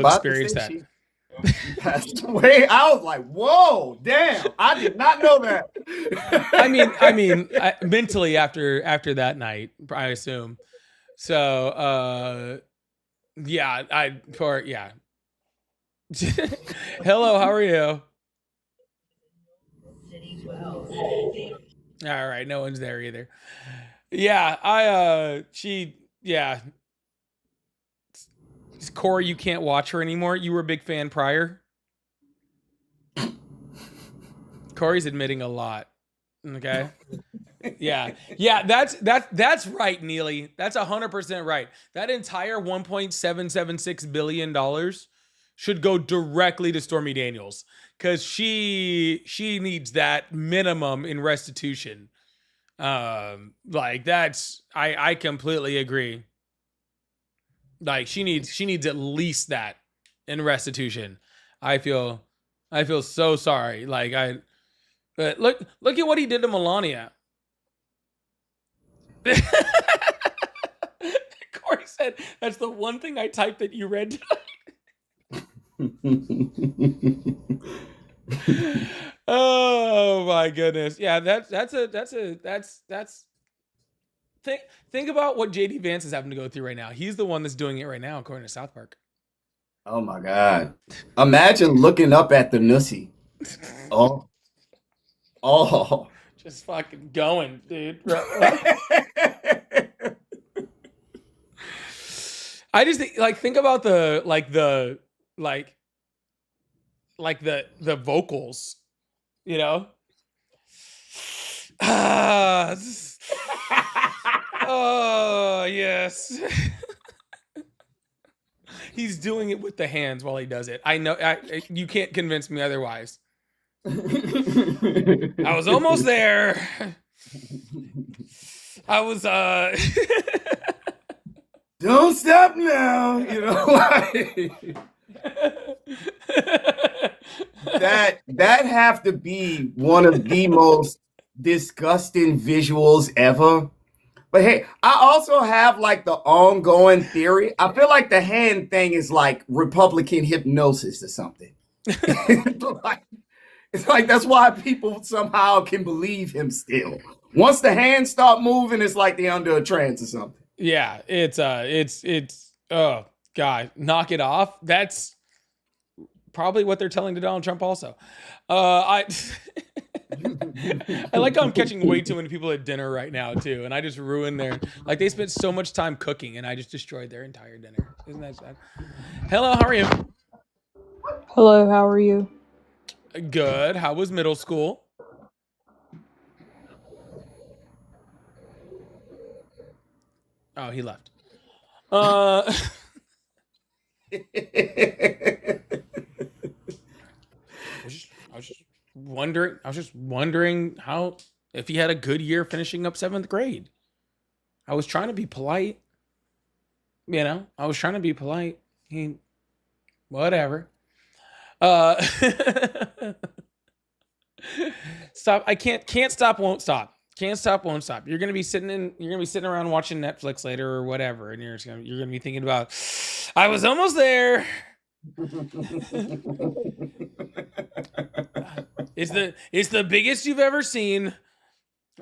A: experience that.
B: She passed away. I was like, whoa, damn! I did not know that.
A: I mean, mentally after that night, I assume. So, yeah, Hello, how are you? All right, no one's there either. Yeah, Corey, you can't watch her anymore. You were a big fan prior. Corey's admitting a lot. Okay. Yeah. That's right, Neely. That's 100% right. That entire $1.776 billion should go directly to Stormy Daniels because she needs that minimum in restitution. Like that's I completely agree. Like she needs at least that in restitution. I feel so sorry. But look at what he did to Melania. Corey said that's the one thing I typed that you read. Oh my goodness. Yeah, think about what JD Vance is having to go through right now. He's the one that's doing it right now, according to South Park.
B: Oh my God. Imagine looking up at the Nussie. Oh.
A: Just fucking going, dude. I just think about the vocals, you know? Oh, yes. He's doing it with the hands while he does it. I know. You can't convince me otherwise. I was almost there. I was.
B: Don't stop now. You know, like that have to be one of the most disgusting visuals ever. But hey, I also have like the ongoing theory. I feel like the hand thing is like Republican hypnosis or something. It's like that's why people somehow can believe him still. Once the hands start moving, it's like they're under a trance or something.
A: Yeah, it's oh God, knock it off. That's probably what they're telling to Donald Trump also. I I like how I'm catching way too many people at dinner right now too, and I just ruined like they spent so much time cooking and I just destroyed their entire dinner. Isn't that sad? Hello, how are you?
E: Hello, how are you?
A: Good. How was middle school? Oh, he left. I was just wondering how if he had a good year finishing up 7th grade. I was trying to be polite. You know, I was trying to be polite. Whatever. Stop. I can't stop, won't stop. Can't stop, won't stop. You're gonna be sitting around watching Netflix later or whatever, and you're gonna be thinking about, I was almost there. It's the biggest you've ever seen.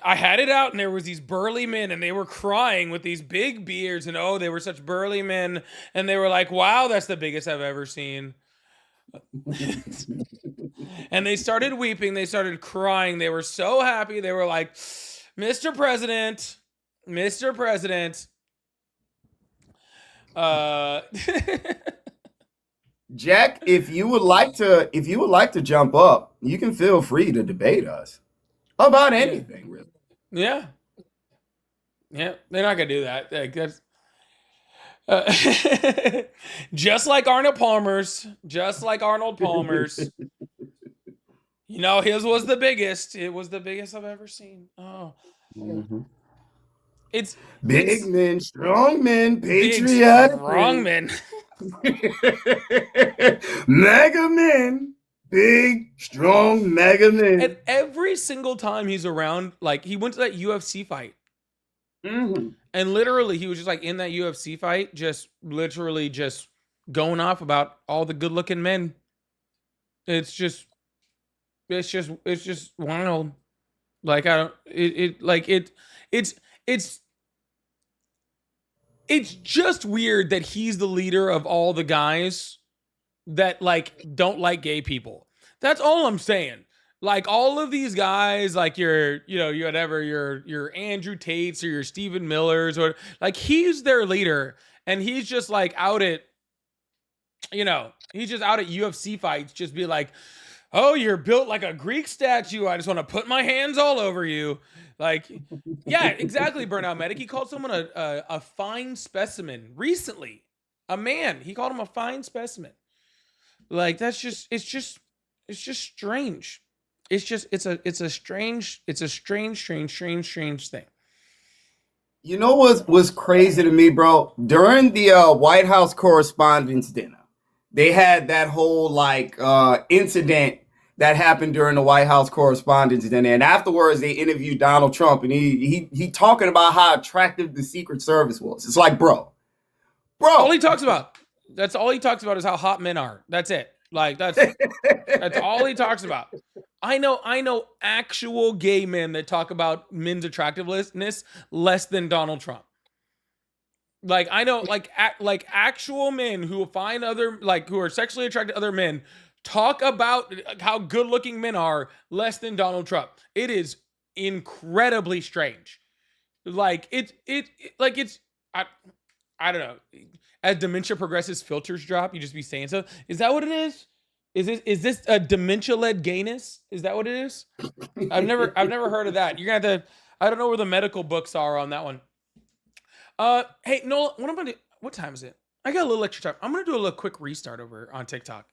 A: I had it out, and there was these burly men, and they were crying with these big beards, and oh, they were such burly men, and they were like, "Wow, that's the biggest I've ever seen." And they started weeping. They started crying. They were so happy. They were like, "Mr. President, Mr. President."
B: Jack, if you would like to jump up, you can feel free to debate us about anything, really.
A: Yeah. Yeah, they're not gonna do that. Like, that's just like Arnold Palmer's. You know, his was the biggest. It was the biggest I've ever seen. Oh, it's
B: big men, strong men,
A: big,
B: patriotic,
A: strong men.
B: mega men, big, strong, mega men.
A: And every single time he's around, like he went to that UFC fight. And literally, he was just like in that UFC fight, just literally just going off about all the good-looking men. It's just wild. Like it's just weird that he's the leader of all the guys that like don't like gay people. That's all I'm saying. Like all of these guys, like your Andrew Tates or your Stephen Millers, or like he's their leader, and he's just like out at, he's just out at UFC fights, just be like, "Oh, you're built like a Greek statue. I just want to put my hands all over you." Like, yeah, exactly. Burnout Medic. He called someone a fine specimen recently. A man. He called him a fine specimen. Like it's just strange. It's a strange thing.
B: You know what was crazy to me, bro? During the White House Correspondents' Dinner, they had that whole like incident that happened during the White House Correspondents' Dinner, and afterwards they interviewed Donald Trump, and he talking about how attractive the Secret Service was. It's like, bro,
A: all he talks about. That's all he talks about is how hot men are. That's it. Like that's all he talks about. I know actual gay men that talk about men's attractiveness less than Donald Trump. Like I know like actual men who find who are sexually attracted to other men talk about how good-looking men are less than Donald Trump. It is incredibly strange. Like I don't know. As dementia progresses, filters drop. You just be saying so. Is that what it is? Is this a dementia-led gayness? Is that what it is? I've never heard of that. You're gonna have to. I don't know where the medical books are on that one. Hey, Nola, what time is it? I got a little extra time. I'm gonna do a little quick restart over on TikTok.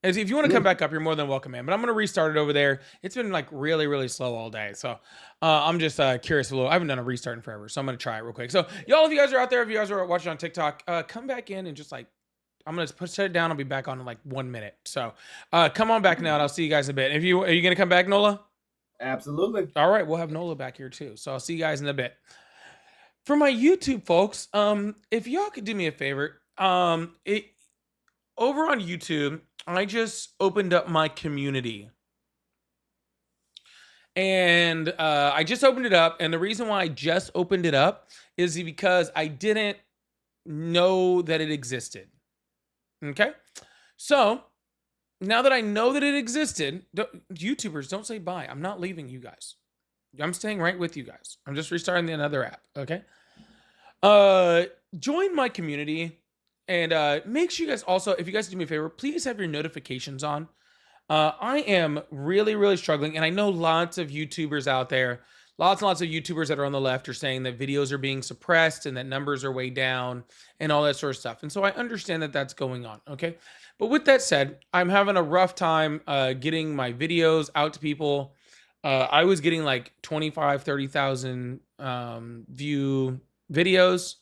A: As if you want to come back up, you're more than welcome, man. But I'm gonna restart it over there. It's been like really, really slow all day, so I'm just curious a little. I haven't done a restart in forever, so I'm gonna try it real quick. So y'all, if you guys are out there, if you guys are watching on TikTok, come back in and just like I'm gonna set it down. I'll be back on in like 1 minute. So come on back now, and I'll see you guys in a bit. If you are you gonna come back, Nola?
B: Absolutely.
A: All right, we'll have Nola back here too. So I'll see you guys in a bit. For my YouTube folks, if y'all could do me a favor, over on YouTube, I just opened up my community. And I just opened it up. And the reason why I just opened it up is because I didn't know that it existed. Okay? So now that I know that it existed, YouTubers, don't say bye. I'm not leaving you guys. I'm staying right with you guys. I'm just restarting another app. Okay? Join my community. And make sure you guys also, if you guys do me a favor, please have your notifications on. I am really, really struggling. And I know lots of YouTubers out there, lots and lots of YouTubers that are on the left are saying that videos are being suppressed and that numbers are way down and all that sort of stuff. And so I understand that that's going on. Okay. But with that said, I'm having a rough time getting my videos out to people. I was getting like 25, 30,000 view videos.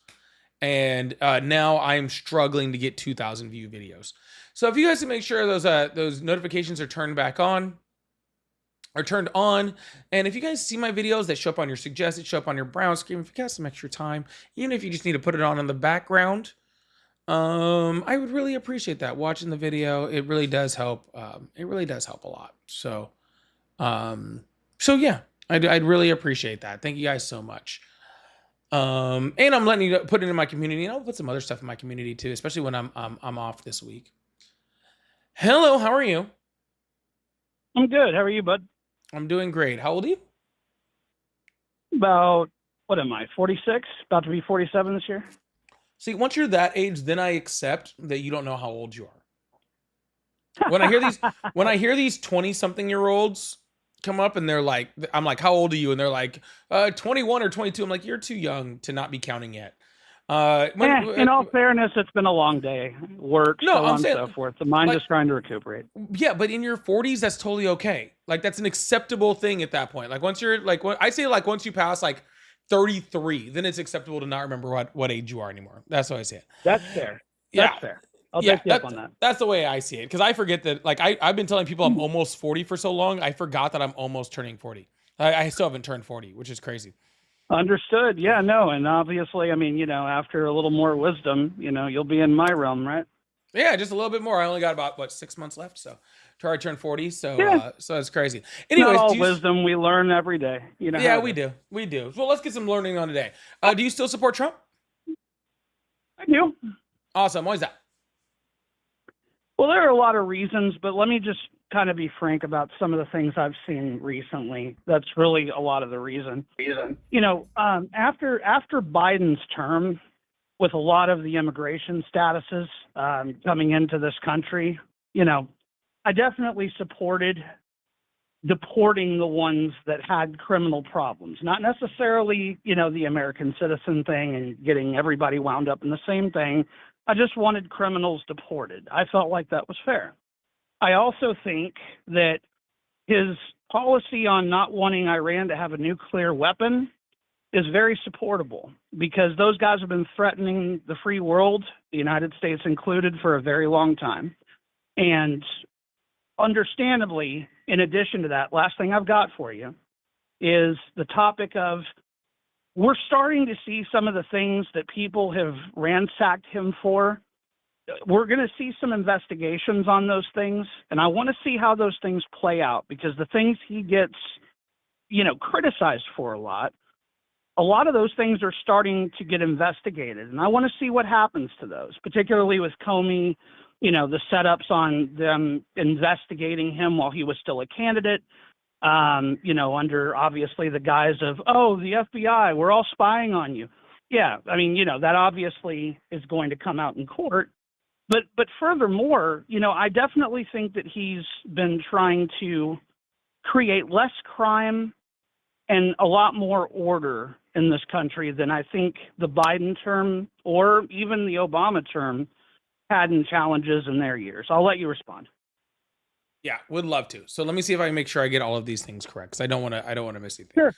A: And now I'm struggling to get 2,000 view videos. So if you guys can make sure those notifications are turned back on, or turned on, and if you guys see my videos that show up on your suggested, show up on your brown screen, if you got some extra time, even if you just need to put it on in the background, I would really appreciate that. Watching the video, it really does help. It really does help a lot. So yeah, I'd really appreciate that. Thank you guys so much. And I'm letting you put it in my community, and I'll put some other stuff in my community too, especially when I'm off this week. Hello, how are you?
F: I'm good. How are you, bud?
A: I'm doing great. How old are you?
F: About, what am I, 46? About to be 47 this year.
A: See, once you're that age, then I accept that you don't know how old you are. When I hear these 20-something-year-olds come up and they're like, I'm like, how old are you? And they're like, 21 or 22. I'm like, you're too young to not be counting yet.
F: In all fairness, it's been a long day. Work,
A: No,
F: so
A: I'm
F: on and
A: saying,
F: so forth. The mind
A: like-
F: just trying to recuperate.
A: Yeah, but in your 40s, that's totally okay. Like, that's an acceptable thing at that point. Like, once you're like, I say, like, once you pass like 33, then it's acceptable to not remember what age you are anymore. That's how I see it.
F: That's fair.
A: Yeah.
F: That's fair. I'll take you up on that.
A: That's the way I see it. Because I forget that, like, I've been telling people I'm almost 40 for so long, I forgot that I'm almost turning 40. I still haven't turned 40, which is crazy.
F: Understood. Yeah, no. And obviously, I mean, after a little more wisdom, you'll be in my realm, right?
A: Yeah, just a little bit more. I only got about 6 months left, so try to turn 40. So
F: Yeah.
A: so it's crazy. Anyways,
F: Not all wisdom we learn every day.
A: Yeah, we do. Well, let's get some learning on today. Do you still support Trump?
F: I do.
A: Awesome. Why is that?
F: Well, there are a lot of reasons, but let me just kind of be frank about some of the things I've seen recently. That's really a lot of the reason. After Biden's term, with a lot of the immigration statuses coming into this country, I definitely supported deporting the ones that had criminal problems, not necessarily, the American citizen thing and getting everybody wound up in the same thing. I just wanted criminals deported. I felt like that was fair. I also think that his policy on not wanting Iran to have a nuclear weapon is very supportable, because those guys have been threatening the free world, the United States included, for a very long time. And understandably, in addition to that, last thing I've got for you is the topic of, we're starting to see some of the things that people have ransacked him for. We're going to see some investigations on those things, and I want to see how those things play out, because the things he gets, criticized for a lot of those things are starting to get investigated, and I want to see what happens to those, particularly with Comey, the setups on them investigating him while he was still a candidate, under obviously the guise of, the FBI, we're all spying on you. Yeah, I mean, that obviously is going to come out in court. But furthermore, I definitely think that he's been trying to create less crime and a lot more order in this country than I think the Biden term or even the Obama term had in challenges in their years. I'll let you respond.
A: Yeah, would love to. So let me see if I can make sure I get all of these things correct, because I don't want to miss anything.
F: Sure.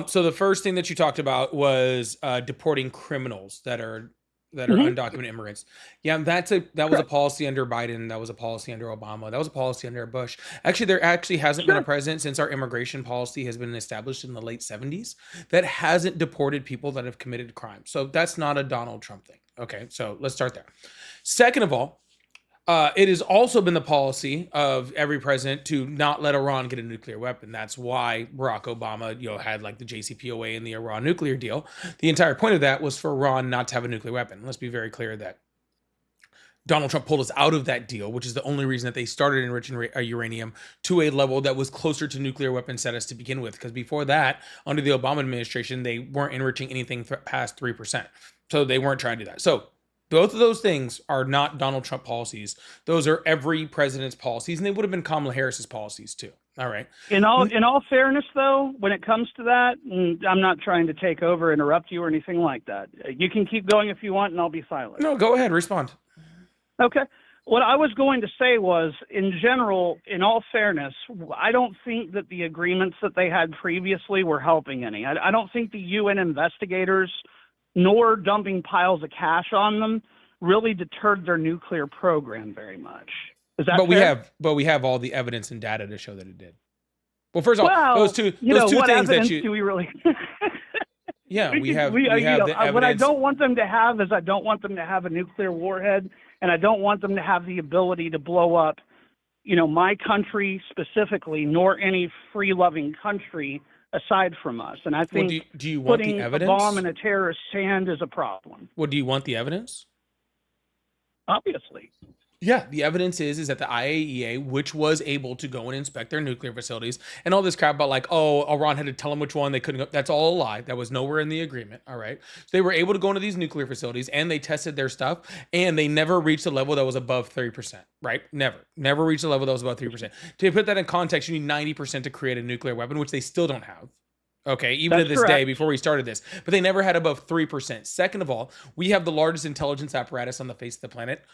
A: So the first thing that you talked about was deporting criminals that are
F: Mhm.
A: undocumented immigrants. Yeah, that was a policy under Biden. That was a policy under Obama. That was a policy under Bush. Actually, there actually hasn't been a
F: Sure.
A: president since our immigration policy has been established in the late 70s that hasn't deported people that have committed crimes. So that's not a Donald Trump thing. Okay, so let's start there. Second of all, it has also been the policy of every president to not let Iran get a nuclear weapon. That's why Barack Obama, had like the JCPOA and the Iran nuclear deal. The entire point of that was for Iran not to have a nuclear weapon. Let's be very clear that Donald Trump pulled us out of that deal, which is the only reason that they started enriching uranium to a level that was closer to nuclear weapon status to begin with. Because before that, under the Obama administration, they weren't enriching anything past 3%. So they weren't trying to do that. So both of those things are not Donald Trump policies. Those are every president's policies, and they would have been Kamala Harris's policies too. All right.
F: In all fairness, though, when it comes to that, and I'm not trying to take over, interrupt you, or anything like that. You can keep going if you want, and I'll be silent.
A: No, go ahead. Respond.
F: Okay. What I was going to say was, in general, in all fairness, I don't think that the agreements that they had previously were helping any. I don't think the UN investigators, nor dumping piles of cash on them, really deterred their nuclear program very much. Is that fair?
A: But we have all the evidence and data to show that it did. Well, first of all,
F: Well,
A: those two
F: what
A: things that
F: evidence
A: you
F: do we really?
A: Yeah, we have
F: the
A: evidence.
F: What I don't want them to have is I don't want them to have a nuclear warhead, and I don't want them to have the ability to blow up, my country specifically, nor any free-loving country aside from us. And I think
A: do you want
F: putting
A: the evidence?
F: a bomb in a terrorist's hand is a problem.
A: Well, do you want the evidence?
F: Obviously.
A: Yeah, the evidence is that the IAEA, which was able to go and inspect their nuclear facilities, and all this crap about like, oh, Iran had to tell them which one they couldn't go. That's all a lie. That was nowhere in the agreement. All right. So they were able to go into these nuclear facilities and they tested their stuff, and they never reached a level that was above 30%. Right? Never reached a level that was above 3%. To put that in context, you need 90% to create a nuclear weapon, which they still don't have. Okay, even
F: That's
A: to this
F: correct.
A: day, before we started this, but they never had above 3%. Second of all, we have the largest intelligence apparatus on the face of the planet.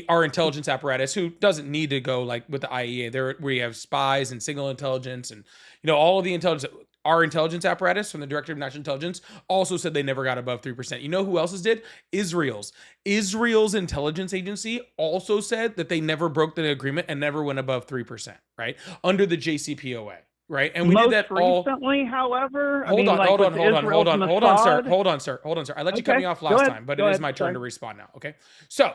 A: Our intelligence apparatus, who doesn't need to go like with the IAEA, we have spies and signal intelligence and all of the intelligence. Our intelligence apparatus from the Director of National Intelligence also said they never got above 3%. You know who else's did? Israel's intelligence agency also said that they never broke the agreement and never went above 3%, right? Under the JCPOA. Right, and we
F: Most
A: did that all
F: recently, however.
A: Hold on, sir. I let you cut
F: Okay,
A: me off
F: go
A: last
F: ahead,
A: time, but
F: go
A: it is
F: ahead,
A: my turn
F: sorry.
A: to respond now. Okay, so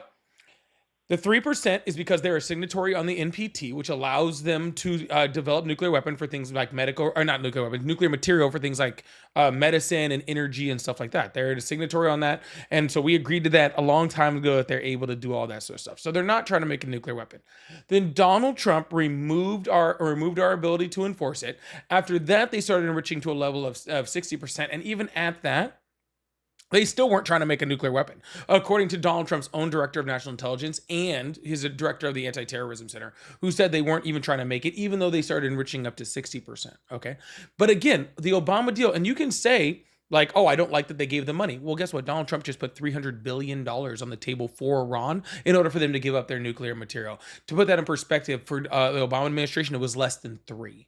A: the 3% is because they're a signatory on the NPT, which allows them to develop nuclear weapon for things like nuclear material for things like medicine and energy and stuff like that. They're a signatory on that, and so we agreed to that a long time ago that they're able to do all that sort of stuff. So they're not trying to make a nuclear weapon. Then Donald Trump removed our ability to enforce it. After that, they started enriching to a level of 60%, and even at that, they still weren't trying to make a nuclear weapon. According to Donald Trump's own Director of National Intelligence and his director of the Anti-Terrorism Center, who said they weren't even trying to make it, even though they started enriching up to 60%. Okay. But again, the Obama deal, and you can say, like, oh, I don't like that they gave them money. Well, guess what? Donald Trump just put $300 billion on the table for Iran in order for them to give up their nuclear material. To put that in perspective, for the Obama administration, it was less than 3.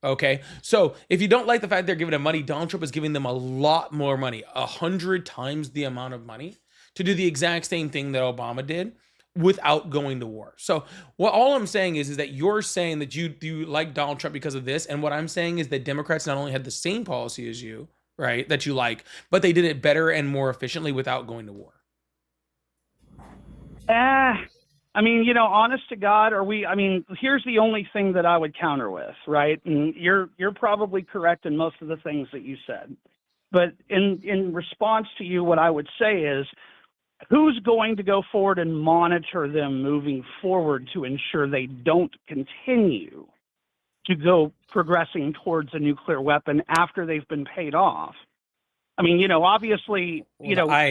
A: Okay, so if you don't like the fact they're giving them money, Donald Trump is giving them a lot more money, 100 times the amount of money to do the exact same thing that Obama did without going to war. So all I'm saying is that you're saying that you like Donald Trump because of this, and what I'm saying is that Democrats not only had the same policy as you, right, that you like, but they did it better and more efficiently without going to war.
F: Honest to God, here's the only thing that I would counter with, right? And you're probably correct in most of the things that you said. But in response to you, what I would say is, who's going to go forward and monitor them moving forward to ensure they don't continue to go progressing towards a nuclear weapon after they've been paid off? Obviously,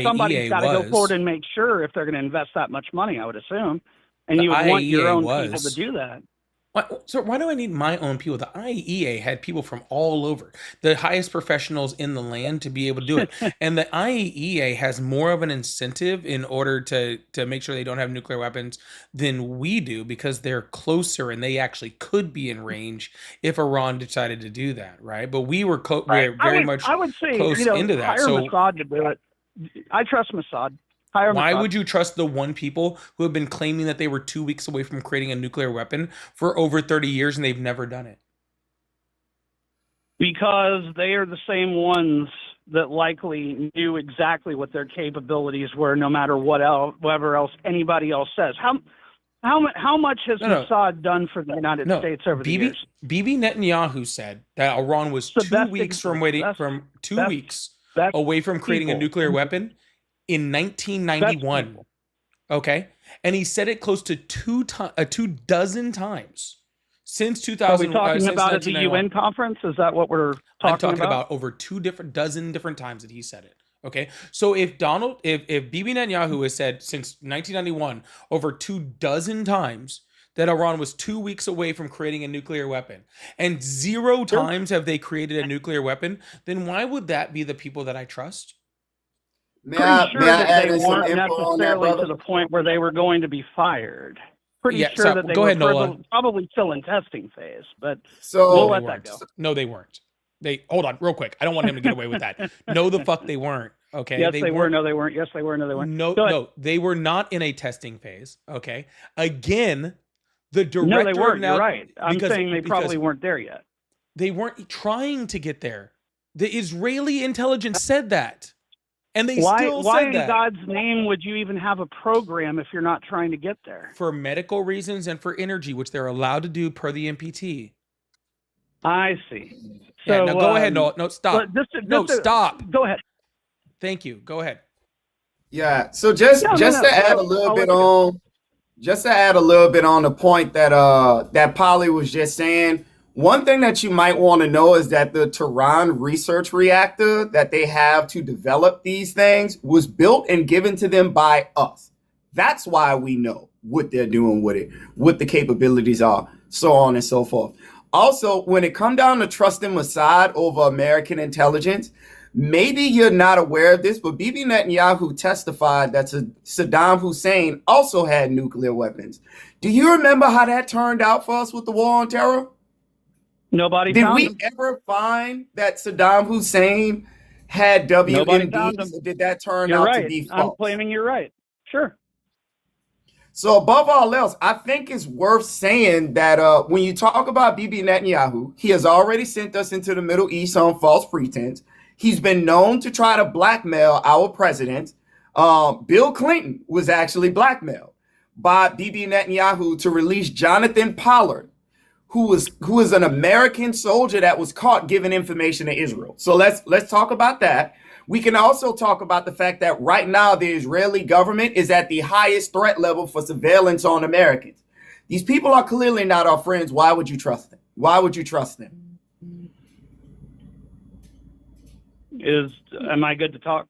F: somebody's got to go forward and make sure if they're going to invest that much money, I would assume. And you would want your own people to do that.
A: Why do I need my own people? The IEA had people from all over, the highest professionals in the land to be able to do it. And the IEA has more of an incentive in order to make sure they don't have nuclear weapons than we do, because they're closer and they actually could be in range if Iran decided to do that, right? But we're very much
F: I would say,
A: close into that.
F: hire
A: So
F: Mossad to do it. I trust Mossad. Hire
A: why
F: Mossad.
A: would you trust the one people who have been claiming that they were 2 weeks away from creating a nuclear weapon for over 30 years and they've never done it?
F: Because they are the same ones that likely knew exactly what their capabilities were, no matter whatever else anybody else says. How much has Mossad done for the United States over the years?
A: Bibi Netanyahu said that Iran was 2 weeks away from creating a nuclear weapon in 1991. Okay, and he said it close to 2 dozen times since 2000.
F: Are we talking about at the UN conference? Is that what we're talking about?
A: I'm talking about over 2 dozen different times that he said it. Okay, so if Bibi Netanyahu has said since 1991 over 2 dozen times that Iran was 2 weeks away from creating a nuclear weapon, and 0 times have they created a nuclear weapon, then why would that be the people that I trust?
B: May I add
F: they
B: some
F: weren't
B: info on that,
F: necessarily
B: brother?
F: to the point where they were going to be fired. Pretty
A: Yeah,
F: sure
A: so
F: that they
A: go
F: were
A: ahead, Nola.
F: probably still in testing phase, but
B: So
F: we'll
A: they
F: let that
A: weren't.
F: go.
A: No, they weren't. They hold on real quick. I don't want him to get away with that. No, the fuck they weren't. Okay.
F: Yes, they were. No, they weren't. Yes, they were. No, they weren't.
A: No, they were not in a testing phase. Okay. Again, the director.
F: No, they weren't.
A: Now,
F: You're right. I'm saying they probably weren't there yet.
A: They weren't trying to get there. The Israeli intelligence said that, and they still
F: why
A: said that.
F: in God's name would you even have a program if you're not trying to get there?
A: For medical reasons and for energy, which they're allowed to do per the NPT.
F: I see.
A: Yeah,
F: So,
A: now go ahead. No, stop. Stop.
F: Go ahead.
A: Thank you. Go ahead.
B: Yeah. So just to add a little bit on the point that Polly was just saying, one thing that you might want to know is that the Tehran research reactor that they have to develop these things was built and given to them by us. That's why we know what they're doing with it, what the capabilities are, so on and so forth. Also, when it comes down to trusting Mossad over American intelligence, maybe you're not aware of this, but Bibi Netanyahu testified that Saddam Hussein also had nuclear weapons. Do you remember how that turned out for us with the war on terror? Did we ever find that Saddam Hussein had WMDs? Or did that turn out to be false?
F: I'm claiming you're right. Sure.
B: So above all else, I think it's worth saying that when you talk about Bibi Netanyahu, he has already sent us into the Middle East on false pretense. He's been known to try to blackmail our president. Bill Clinton was actually blackmailed by Bibi Netanyahu to release Jonathan Pollard, who was an American soldier that was caught giving information to Israel. So let's talk about that. We can also talk about the fact that right now the Israeli government is at the highest threat level for surveillance on Americans. These people are clearly not our friends. Why would you trust them? Why would you trust them?
F: Am I good to talk?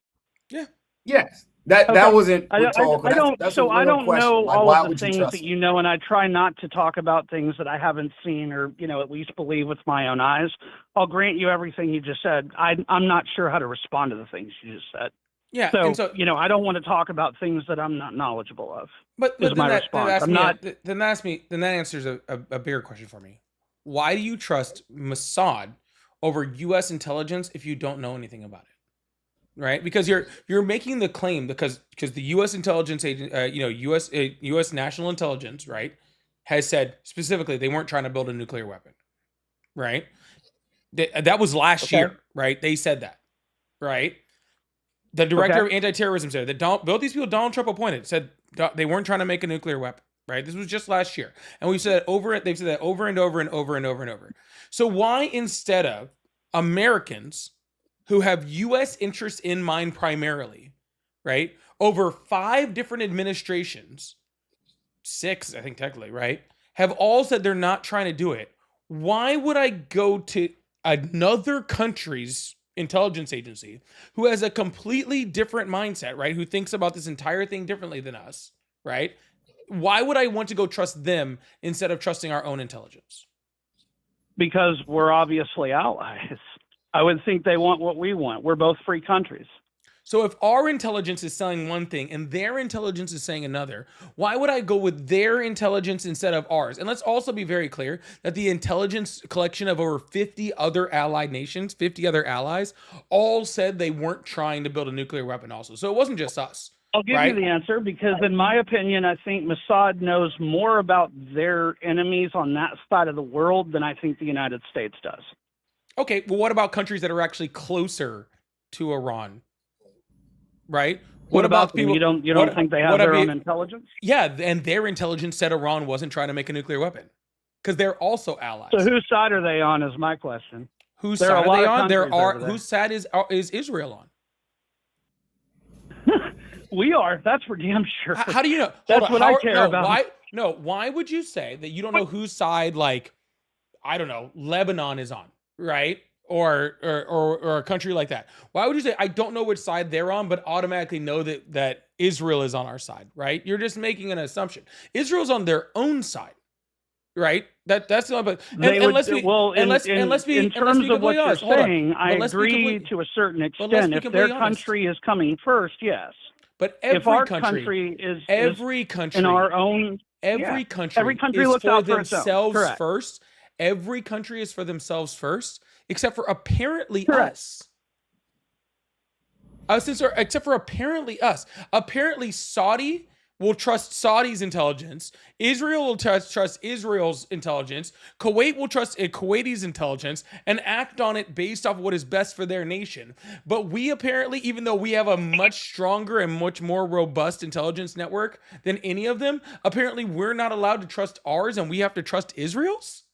A: Yeah.
B: Yes. That wasn't.
F: I don't know all of the things that you know, and I try not to talk about things that I haven't seen or at least believe with my own eyes. I'll grant you everything you just said. I'm not sure how to respond to the things you just said.
A: Yeah.
F: So I don't want to talk about things that I'm not knowledgeable of.
A: But
F: is my response.
A: Then that answers a bigger question for me. Why do you trust Mossad over U.S. intelligence if you don't know anything about it? Right, because you're making the claim because the U.S. intelligence agent, U.S. national intelligence, right, has said specifically they weren't trying to build a nuclear weapon, right? That was last year, right? They said that, right? The director of anti-terrorism said that both these people Donald Trump appointed said they weren't trying to make a nuclear weapon, right? This was just last year, and they've said that over and over and over and over and over. So why instead of Americans who have U.S. interests in mind primarily, right? Over 5 different administrations, 6, I think technically, right? Have all said they're not trying to do it. Why would I go to another country's intelligence agency who has a completely different mindset, right? Who thinks about this entire thing differently than us, right? Why would I want to go trust them instead of trusting our own intelligence?
F: Because we're obviously allies. I would think they want what we want. We're both free countries.
A: So if our intelligence is saying one thing and their intelligence is saying another, why would I go with their intelligence instead of ours? And let's also be very clear that the intelligence collection of over 50 other allied nations, 50 other allies, all said they weren't trying to build a nuclear weapon also. So it wasn't just us.
F: I'll give
A: right?
F: you the answer because, in my opinion, I think Mossad knows more about their enemies on that side of the world than I think the United States does.
A: Okay, well, what about countries that are actually closer to Iran? Right?
F: What about people? You don't think they have their own intelligence?
A: Yeah, and their intelligence said Iran wasn't trying to make a nuclear weapon because they're also allies.
F: So whose side are they on? Is my question.
A: Whose side are they on? Whose side is Israel on?
F: We are. That's for damn sure.
A: How do you know?
F: That's what I care about.
A: Why would you say that you don't know whose side, like, I don't know, Lebanon is on, right? Or a country like that. Why would you say I don't know which side they're on, but automatically know that Israel is on our side, right? You're just making an assumption. Israel's on their own side, right? That's not. But let's be
F: in terms of what you're saying, I agree to a certain extent. If their country is coming first, yes.
A: But
F: if our country is in our own,
A: every country
F: looks out for
A: themselves first. Every country is for themselves first, except for apparently us. Except for apparently us. Apparently Saudi will trust Saudi's intelligence. Israel will trust Israel's intelligence. Kuwait will trust Kuwaiti's intelligence and act on it based off what is best for their nation. But we apparently, even though we have a much stronger and much more robust intelligence network than any of them, apparently we're not allowed to trust ours and we have to trust Israel's?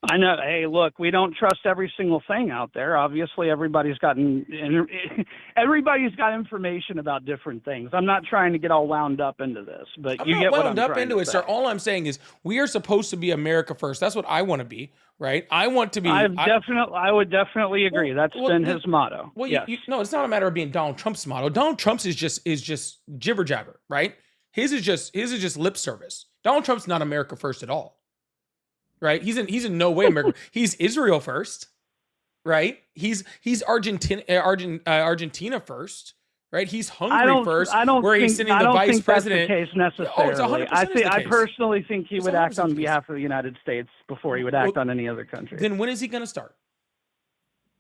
F: I know. Hey, look, we don't trust every single thing out there. Obviously, everybody's got information about different things. I'm not trying to get all wound up into this, but you get what I'm trying to say.
A: Sir. All I'm saying is we are supposed to be America first. That's what I want to be, right? I want to be.
F: I would definitely agree. That's been his motto.
A: Well,
F: yes.
A: No, it's not a matter of being Donald Trump's motto. Donald Trump's is just jibber jabber, right? His is just lip service. Donald Trump's not America first at all. Right? He's in no way America. He's Israel first, right? He's Argentina first, right? He's Hungary first. He's sending the vice president.
F: That's the case necessarily. I personally think he would act on behalf of the United States before he would act on any other country.
A: Then when is he going to start?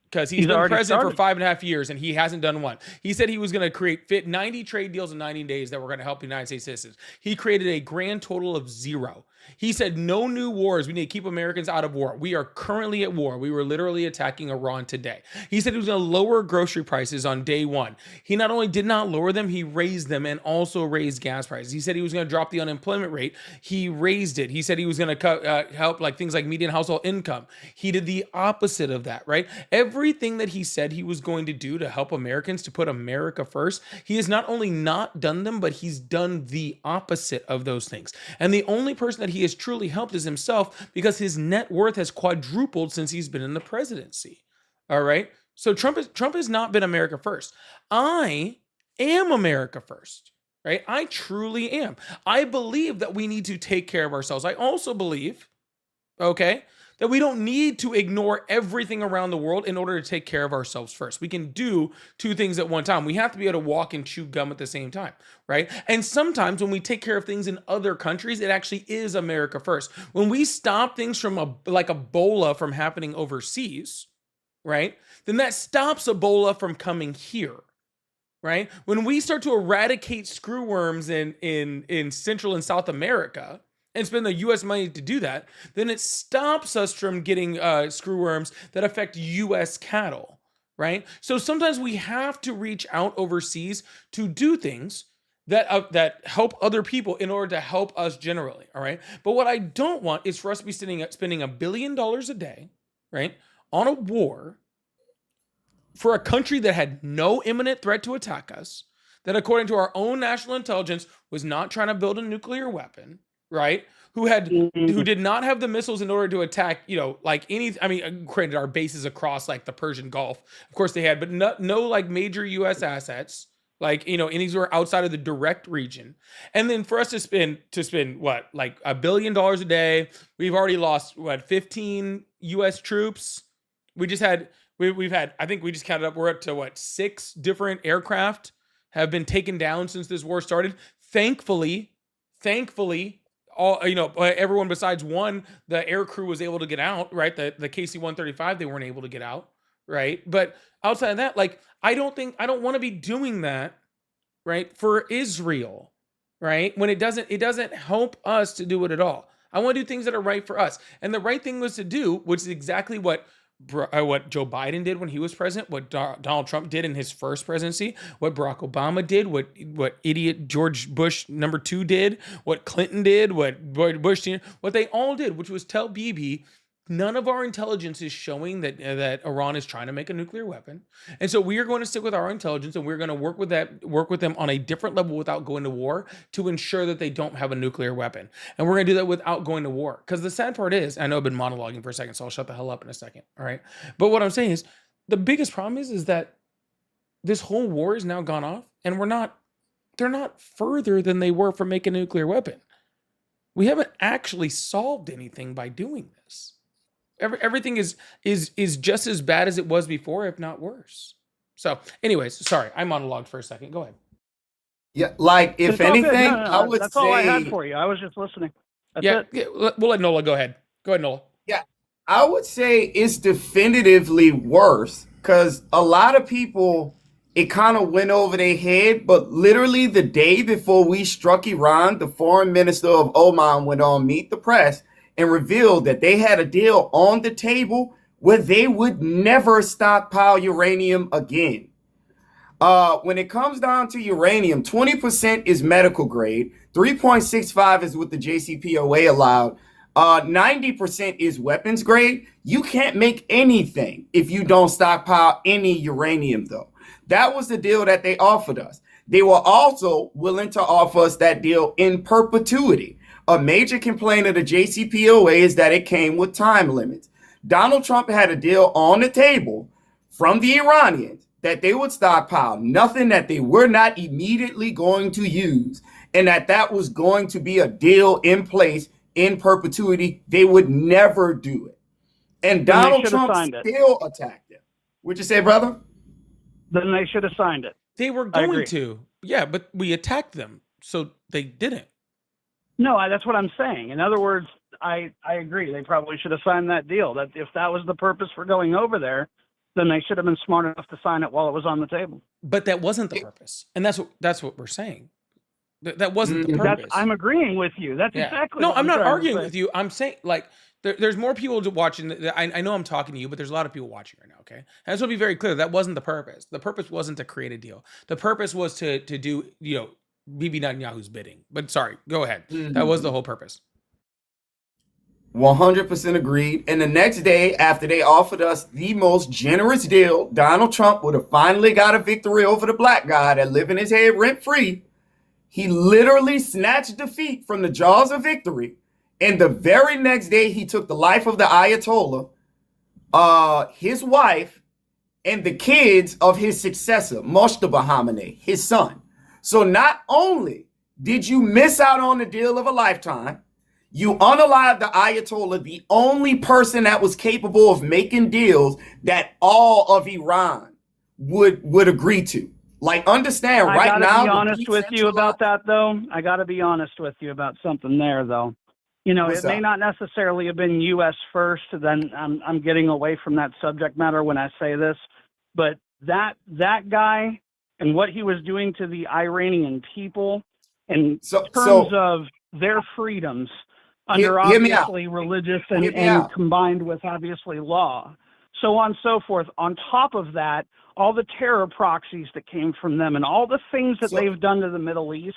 A: Because he's been president for 5.5 years and he hasn't done one. He said he was going to fit 90 trade deals in 90 days that were going to help the United States citizens. He created a grand total of 0. He said no new wars. We need to keep Americans out of war. We are currently at war. We were literally attacking Iran today. He said he was going to lower grocery prices on day one. He not only did not lower them, he raised them and also raised gas prices. He said he was going to drop the unemployment rate. He raised it. He said he was going to help like things like median household income. He did the opposite of that, right? Everything that he said he was going to do to help Americans, to put America first, he has not only not done them, but he's done the opposite of those things. And the only person that he has truly helped is himself because his net worth has quadrupled since he's been in the presidency. All right. So Trump has not been America first. I am America first, right? I truly am. I believe that we need to take care of ourselves. I also believe, okay, that we don't need to ignore everything around the world in order to take care of ourselves first. We can do two things at one time. We have to be able to walk and chew gum at the same time, right? And sometimes when we take care of things in other countries, it actually is America first. When we stop things from like Ebola from happening overseas, right? Then that stops Ebola from coming here. Right? When we start to eradicate screwworms in Central and South America, and spend the U.S. money to do that, then it stops us from getting screwworms that affect U.S. cattle, right? So sometimes we have to reach out overseas to do things that help other people in order to help us generally, all right? But what I don't want is for us to be spending $1 billion a day, right, on a war for a country that had no imminent threat to attack us, that according to our own national intelligence was not trying to build a nuclear weapon, right? Who did not have the missiles in order to attack, granted our bases across like the Persian Gulf. Of course they had, but no like major US assets, Like, and these were outside of the direct region. And then for us to spend what, like $1 billion a day, we've already lost what, 15 US troops. We've had, I think we just counted up, we're up to what, 6 different aircraft have been taken down since this war started. Thankfully, all everyone besides one, the air crew was able to get out, right? The KC-135, they weren't able to get out, right? But outside of that, like, I don't want to be doing that, right, for Israel, right? When it doesn't help us to do it at all. I want to do things that are right for us. And the right thing was to do, which is exactly what Joe Biden did when he was president, what Donald Trump did in his first presidency, what Barack Obama did, what idiot George Bush #2 did, what Clinton did, what Bush did, what they all did, which was tell Bibi, none of our intelligence is showing that Iran is trying to make a nuclear weapon. And so we are going to stick with our intelligence, and we're going to work with them on a different level without going to war to ensure that they don't have a nuclear weapon. And we're going to do that without going to war. Because the sad part is, I know I've been monologuing for a second, so I'll shut the hell up in a second. All right. But what I'm saying is, the biggest problem is that this whole war has now gone off, and they're not further than they were from making a nuclear weapon. We haven't actually solved anything by doing this. Everything is just as bad as it was before, if not worse. So, anyways, sorry, I monologued for a second. Go ahead.
B: Yeah, like if
F: It's all good.
B: anything,
F: No,
B: I would
F: that's
B: say
F: all I had for you. I was just listening. That's it.
A: We'll let Nola go ahead. Go ahead, Nola.
B: Yeah, I would say it's definitively worse because a lot of people, it kind of went over their head. But literally the day before we struck Iran, the foreign minister of Oman went on Meet the Press and revealed that they had a deal on the table where they would never stockpile uranium again. When it comes down to uranium, 20% is medical grade, 3.65 is what the JCPOA allowed, 90% is weapons grade. You can't make anything if you don't stockpile any uranium, though. That was the deal that they offered us. They were also willing to offer us that deal in perpetuity. A major complaint of the JCPOA is that it came with time limits. Donald Trump had a deal on the table from the Iranians that they would stockpile nothing that they were not immediately going to use, and that was going to be a deal in place in perpetuity. They would never do it. And Donald Trump still attacked them. What'd you say, brother?
F: Then they should have signed it.
A: They were going to. Yeah, but we attacked them, so they didn't.
F: No, that's what I'm saying. In other words, I agree. They probably should have signed that deal. That if that was the purpose for going over there, then they should have been smart enough to sign it while it was on the table.
A: But that wasn't the purpose, and that's what we're saying. That wasn't the purpose.
F: I'm agreeing with you. That's exactly.
A: No, I'm not arguing with you. I'm saying, like, there's more people watching. I know I'm talking to you, but there's a lot of people watching right now. Okay, and I just want to be very clear. That wasn't the purpose. The purpose wasn't to create a deal. The purpose was to do Bibi Netanyahu's bidding. But sorry, go ahead. That was the whole purpose.
B: 100% agreed. And the next day, after they offered us the most generous deal, Donald Trump would have finally got a victory over the black guy that lived in his head rent free. He literally snatched defeat from the jaws of victory. And the very next day, he took the life of the Ayatollah, his wife, and the kids of his successor, Moshtaba Khamenei, his son. So not only did you miss out on the deal of a lifetime, you unalived the Ayatollah, the only person that was capable of making deals that all of Iran would agree to. Like, understand right now.
F: I gotta be honest with you about that, though. I gotta be honest with you about something there, though. It may not necessarily have been U.S. first. Then I'm getting away from that subject matter when I say this, but that guy and what he was doing to the Iranian people in terms of their freedoms under obviously religious and combined with obviously law, so on and so forth. On top of that, all the terror proxies that came from them and all the things that they've done to the Middle East,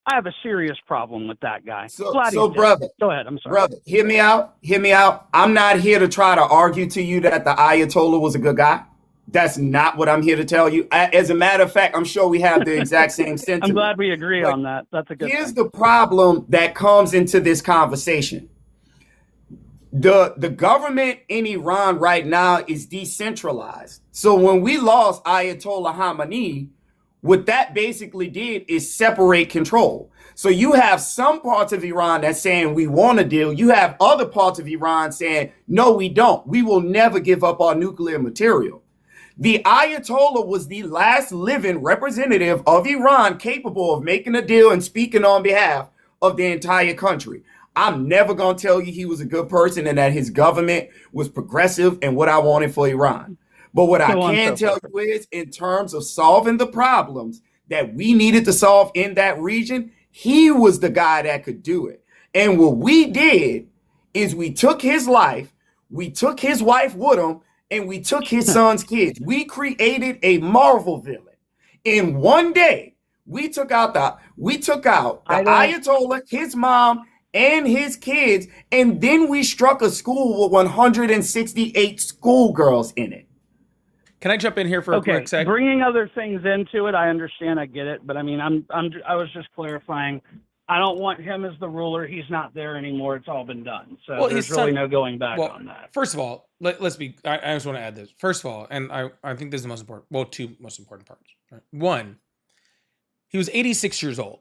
F: I have a serious problem with that guy.
B: So brother,
F: go ahead. I'm sorry.
B: Brother, hear me out. I'm not here to try to argue to you that the Ayatollah was a good guy. That's not what I'm here to tell you. As a matter of fact, I'm sure we have the exact same sentiment.
F: I'm glad we agree on that. That's a good
B: Here's the problem that comes into this conversation. The government in Iran right now is decentralized. So when we lost Ayatollah Khamenei, What that basically did is separate control. So you have some parts of Iran that's saying we want a deal. You have other parts of Iran saying, no, we don't. We will never give up our nuclear material. The Ayatollah was the last living representative of Iran capable of making a deal and speaking on behalf of the entire country. I'm never going to tell you he was a good person and that his government was progressive and what I wanted for Iran. But what I can tell you is, in terms of solving the problems that we needed to solve in that region, he was the guy that could do it. And what we did is we took his life, we took his wife with him, and we took his son's kids. We created a Marvel villain. In one day, we took out the Ayatollah, his mom, and his kids, and then we struck a school with 168 schoolgirls in it.
A: Can I jump in here for a quick second?
F: Bringing other things into it, I understand, I get it, but I mean, I was just clarifying. I don't want him as the ruler. He's not there anymore. It's all been done. So there's really no going back on that.
A: First of all, let's be. I just want to add this. First of all, and I think this is the most important. Well, two most important parts. Right? One, he was 86 years old.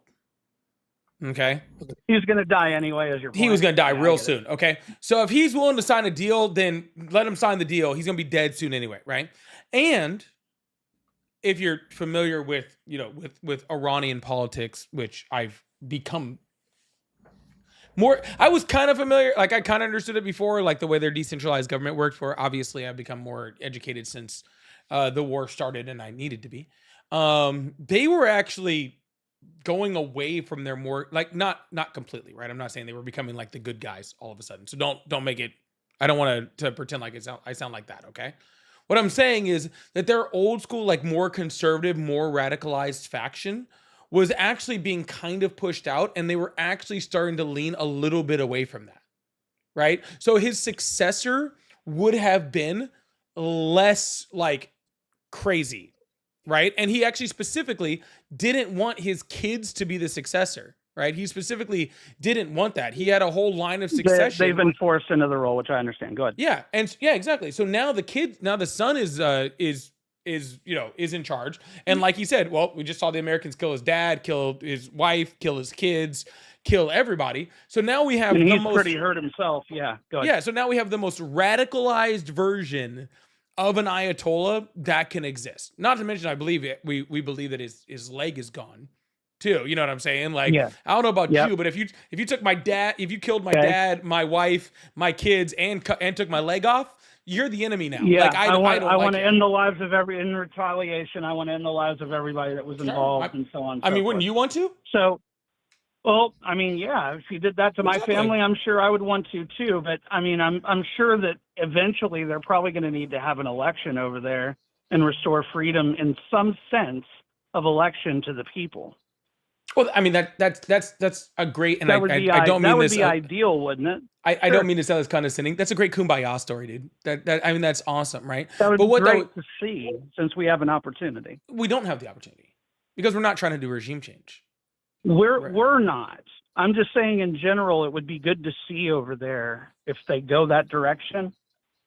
A: Okay.
F: He was going to die anyway, as your point.
A: He was going to die real soon. Okay. So if he's willing to sign a deal, then let him sign the deal. He's going to be dead soon anyway, right? And if you're familiar with, with Iranian politics, which I've become more, I was kind of familiar, like I kind of understood it before, like the way their decentralized government worked. For obviously I've become more educated since the war started, and I needed to be. They were actually going away from their more, like, not completely, right? I'm not saying they were becoming like the good guys all of a sudden. So don't make it, I don't want to pretend like I sound like that, okay? What I'm saying is that their old school, like more conservative, more radicalized faction was actually being kind of pushed out, and they were actually starting to lean a little bit away from that, right? So his successor would have been less like crazy, right? And he actually specifically didn't want his kids to be the successor, right? He specifically didn't want that. He had a whole line of succession.
F: They've been forced into the role, which I understand. Go ahead.
A: Yeah, and yeah, exactly. So now the son is in charge, and like he said, well, we just saw the Americans kill his dad, kill his wife, kill his kids, kill everybody. So now we have
F: he's pretty hurt himself. Yeah, go ahead.
A: Yeah, so now we have the most radicalized version of an Ayatollah that can exist. Not to mention, I believe it. We believe that his leg is gone too. You know what I'm saying? Like, yeah. I don't know about you, but if you took my dad, if you killed my dad, my wife, my kids, and took my leg off, you're the enemy now.
F: Yeah,
A: like, I
F: want to end the lives of in retaliation. I want to end the lives of everybody that was involved and so on.
A: I mean, wouldn't you want to?
F: So, well, I mean, yeah, if you did that to my family, I'm sure I would want to too. But I mean, I'm sure that eventually they're probably going to need to have an election over there and restore freedom in some sense of election to the people.
A: Well, I mean, that's a great, and I don't mean this.
F: That would be ideal, wouldn't it?
A: I don't mean to sound as condescending. That's a great kumbaya story, dude. I mean, that's awesome, right?
F: That would be great to see, since we have an opportunity.
A: We don't have the opportunity because we're not trying to do regime change.
F: We're not. I'm just saying, in general, it would be good to see over there if they go that direction.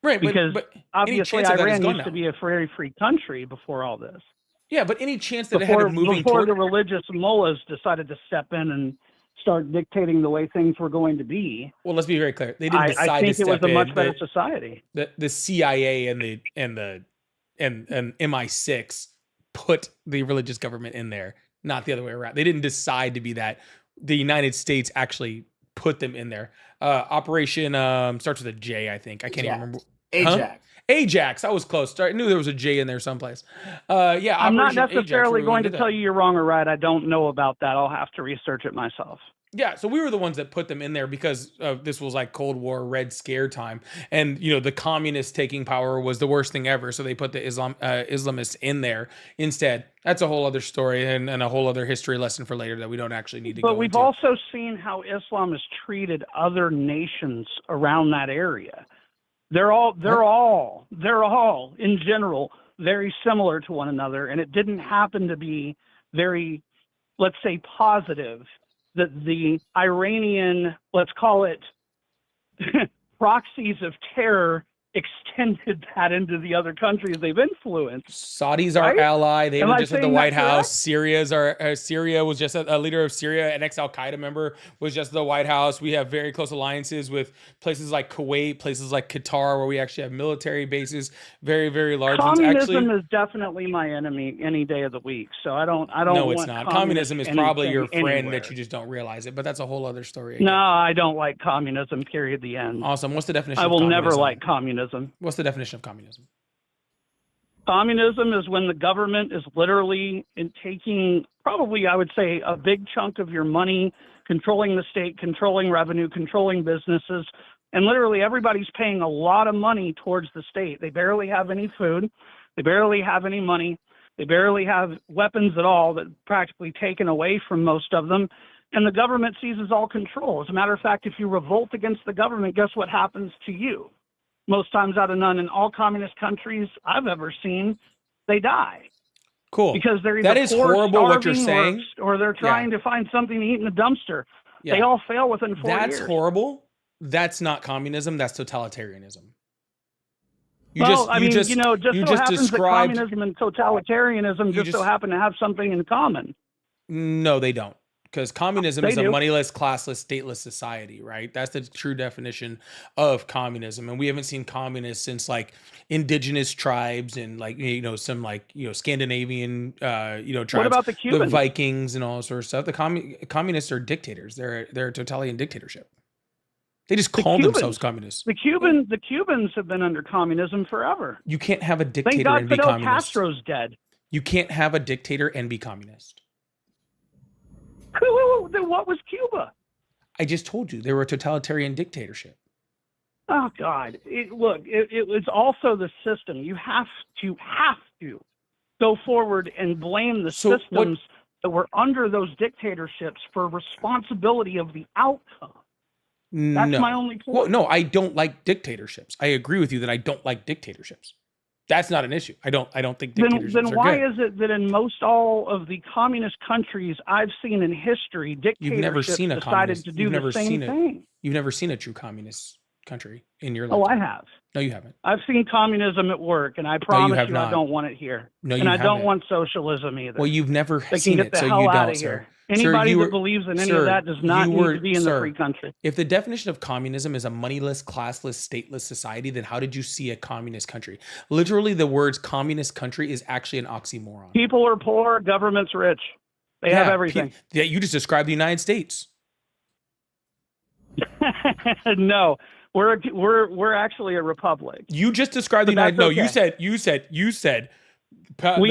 A: Right,
F: because obviously Iran used to be a very free country before all this.
A: Yeah, but any chance that it had moving
F: before the religious mullahs decided to step in and start dictating the way things were going to be.
A: Well, let's be very clear. They didn't decide
F: I think
A: to step in.
F: It was a much better society.
A: The CIA and MI6 put the religious government in there, not the other way around. They didn't decide to be that. The United States actually put them in there. Operation starts with a J, I think. I can't even remember.
B: Ajax.
A: Huh? Ajax. I was close. I knew there was a J in there someplace. Yeah,
F: I'm not necessarily going to tell you you're wrong or right. I don't know about that. I'll have to research it myself.
A: Yeah, so we were the ones that put them in there because this was like Cold War Red Scare time, and the communists taking power was the worst thing ever. So they put the Islamists in there instead. That's a whole other story and a whole other history lesson for later that we don't actually need to go into.
F: But we've also seen how Islam has treated other nations around that area. They're all in general very similar to one another, and it didn't happen to be very, let's say, positive that the Iranian, let's call it, proxies of terror extended that into the other countries they've influenced.
A: Saudis are
F: Right?
A: ally. They
F: Am
A: were
F: I
A: just at the
F: saying that
A: White House.
F: correct?
A: Syria was just a leader of Syria, an ex-Al Qaeda member was just at the White House. We have very close alliances with places like Kuwait, places like Qatar, where we actually have military bases, very, very large ones.
F: Communism
A: Actually,
F: is definitely my enemy any day of the week. So I don't
A: no, it's
F: want
A: not.
F: communist
A: Communism is probably your
F: anything
A: friend
F: anywhere.
A: that you just don't realize it, but that's a whole other story.
F: No,
A: Again.
F: I don't like communism, period, the end.
A: Awesome. What's the definition
F: I
A: of
F: will
A: communism?
F: never like communism.
A: What's the definition of communism?
F: Communism is when the government is literally taking, probably I would say, a big chunk of your money, controlling the state, controlling revenue, controlling businesses, and literally everybody's paying a lot of money towards the state. They barely have any food. They barely have any money. They barely have weapons at all, that practically taken away from most of them. And the government seizes all control. As a matter of fact, if you revolt against the government, guess what happens to you? Most times out of none, in all communist countries I've ever seen, they die.
A: Cool.
F: Because they're either
A: that is
F: poor,
A: horrible what you're
F: starving,
A: saying.
F: or they're trying to find something to eat in the dumpster.
A: Yeah.
F: They all fail within 4 years.
A: That's horrible. That's not communism. That's totalitarianism.
F: Just so happens
A: described,
F: that communism and totalitarianism just so happen to have something in common.
A: No, they don't. Because communism
F: They
A: is
F: do.
A: a moneyless, classless, stateless society, right? That's the true definition of communism. And we haven't seen communists since like indigenous tribes and like, some like, Scandinavian, tribes.
F: What about the Cubans?
A: The Vikings and all that sort of stuff. The communists are dictators. They're a totalitarian dictatorship. They just call themselves communists.
F: The Cubans have been under communism forever.
A: You can't have a
F: Thank
A: dictator
F: God
A: and be
F: Fidel
A: communist.
F: Castro's dead.
A: You can't have a dictator and be communist.
F: Then what was Cuba?
A: I just told you they were a totalitarian dictatorship.
F: Oh God! It was also the system. You have to go forward and blame the systems that were under those dictatorships for responsibility of the outcome. That's my only point.
A: Well, no, I don't like dictatorships. I agree with you that I don't like dictatorships. That's not an issue. I don't think dictatorships
F: then
A: are
F: why
A: good.
F: is it that in most all of the communist countries I've seen in history, dictatorships decided to do the same thing?
A: You've never seen a true communist country in your life.
F: Oh, I have.
A: No, you haven't.
F: I've seen communism at work, and I promise you
A: not.
F: I don't want it here.
A: No, you
F: and I
A: haven't.
F: don't want socialism either.
A: Well, you've never
F: They
A: seen
F: can get
A: it,
F: the
A: so
F: hell
A: you
F: out
A: don't,
F: of here.
A: sir.
F: Anybody
A: Sir,
F: that believes in any of that does not need to be in the free country.
A: If the definition of communism is a moneyless, classless, stateless society, then how did you see a communist country? Literally, the words communist country is actually an oxymoron.
F: People are poor, government's rich. They have everything.
A: Yeah, you just described the United States.
F: No, we're actually a republic.
A: You just described the United. No, you said.
F: We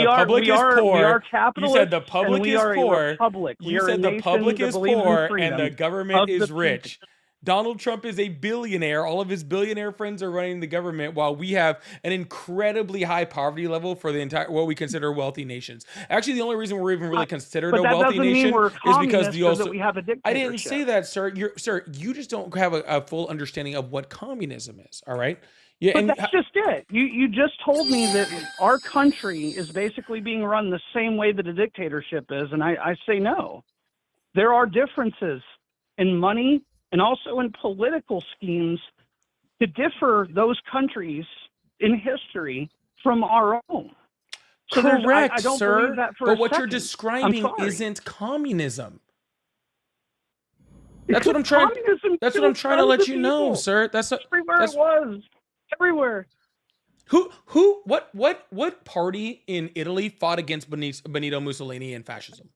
F: are
A: You
F: capitalist.
A: said the public is poor.
F: You said the
A: public is poor and the government is rich. Donald Trump is a billionaire. All of his billionaire friends are running the government, while we have an incredibly high poverty level for the entire what we consider wealthy nations. Actually, the only reason we're even really considered a wealthy nation is because
F: we have a dictatorship.
A: I didn't say that, sir. You just don't have a full understanding of what communism is. All right. Yeah,
F: but that's just it. You just told me that our country is basically being run the same way that a dictatorship is, and I say no. There are differences in money and also in political schemes to differ those countries in history from our own. So
A: correct,
F: I don't
A: sir.
F: believe that for
A: but
F: a
A: what
F: second.
A: you're describing isn't communism. That's what I'm
F: Because
A: trying.
F: communism
A: That's what I'm
F: kills
A: trying to let
F: tons
A: you
F: of
A: know,
F: people.
A: sir. That's not,
F: everywhere
A: that's,
F: it was. Everywhere.
A: What party in Italy fought against Benito Mussolini and fascism?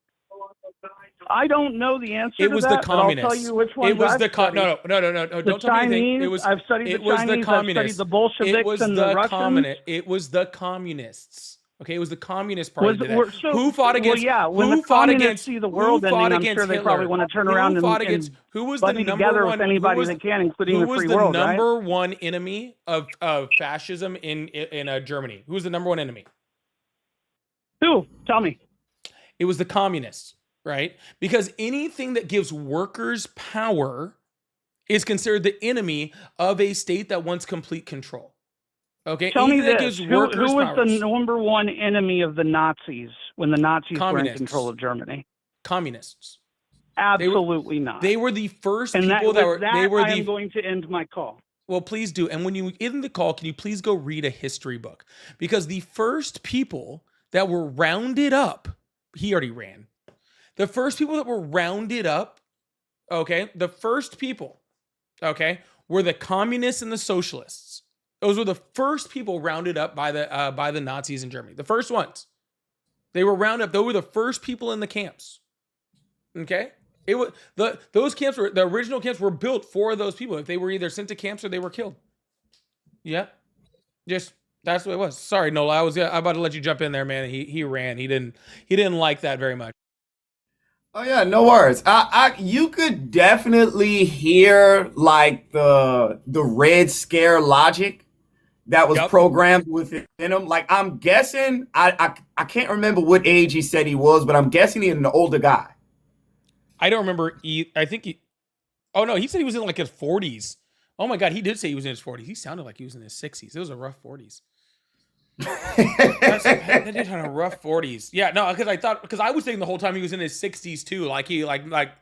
F: I don't know the answer
A: It was
F: to
A: the
F: that, but I'll
A: communists.
F: tell you which ones
A: It was
F: I've
A: the
F: studied.
A: no.
F: The
A: Don't tell me anything.
F: Chinese, I've studied the
A: was
F: Chinese,
A: the
F: I've
A: communists.
F: studied the Bolsheviks
A: It was
F: and
A: the
F: the Russians.
A: It was the communists. Okay, it was the Communist Party.
F: Who
A: fought against?
F: Well, yeah, when
A: who
F: the
A: fought
F: communists
A: against?
F: see the world ending, I'm sure they probably want to turn around and
A: who was the
F: buddy
A: number
F: together
A: one?
F: with anybody they can, including the free world,
A: Who was the
F: right?
A: number one enemy of fascism in Germany? Who was the number one enemy?
F: Who? Tell me.
A: It was the communists, right? Because anything that gives workers power is considered the enemy of a state that wants complete control. Okay,
F: tell me
A: that
F: this:
A: gives
F: who
A: workers
F: was
A: powers.
F: the number one enemy of the Nazis when the Nazis were in
A: Communists.
F: control of Germany?
A: Communists.
F: Absolutely not.
A: They were the first
F: and
A: people
F: that,
A: that were. They were
F: I
A: the.
F: am going to end my call.
A: Well, please do. And when you end the call, can you please go read a history book? Because the first people that were rounded up, he already ran. The first people that were rounded up, okay, the first people, okay, were the communists and the socialists. Those were the first people rounded up by the Nazis in Germany. The first ones. They were rounded up. They were the first people in the camps. Okay? It was those camps were the original camps were built for those people. If they were either sent to camps or they were killed. Yeah. Just that's what it was. Sorry, Nola. I was about to let you jump in there, man. He ran. He didn't like that very much.
B: Oh yeah, no worries. You could definitely hear like the Red Scare logic that was programmed within him. Like I'm guessing, I can't remember what age he said he was, but I'm guessing he's an older guy.
A: I don't remember. I think he. Oh no, he said he was in like his 40s. Oh my god, he did say he was in his 40s. He sounded like he was in his 60s. It was a rough 40s. That dude had a rough 40s. Yeah, no, because I was thinking the whole time he was in his 60s too. Like he like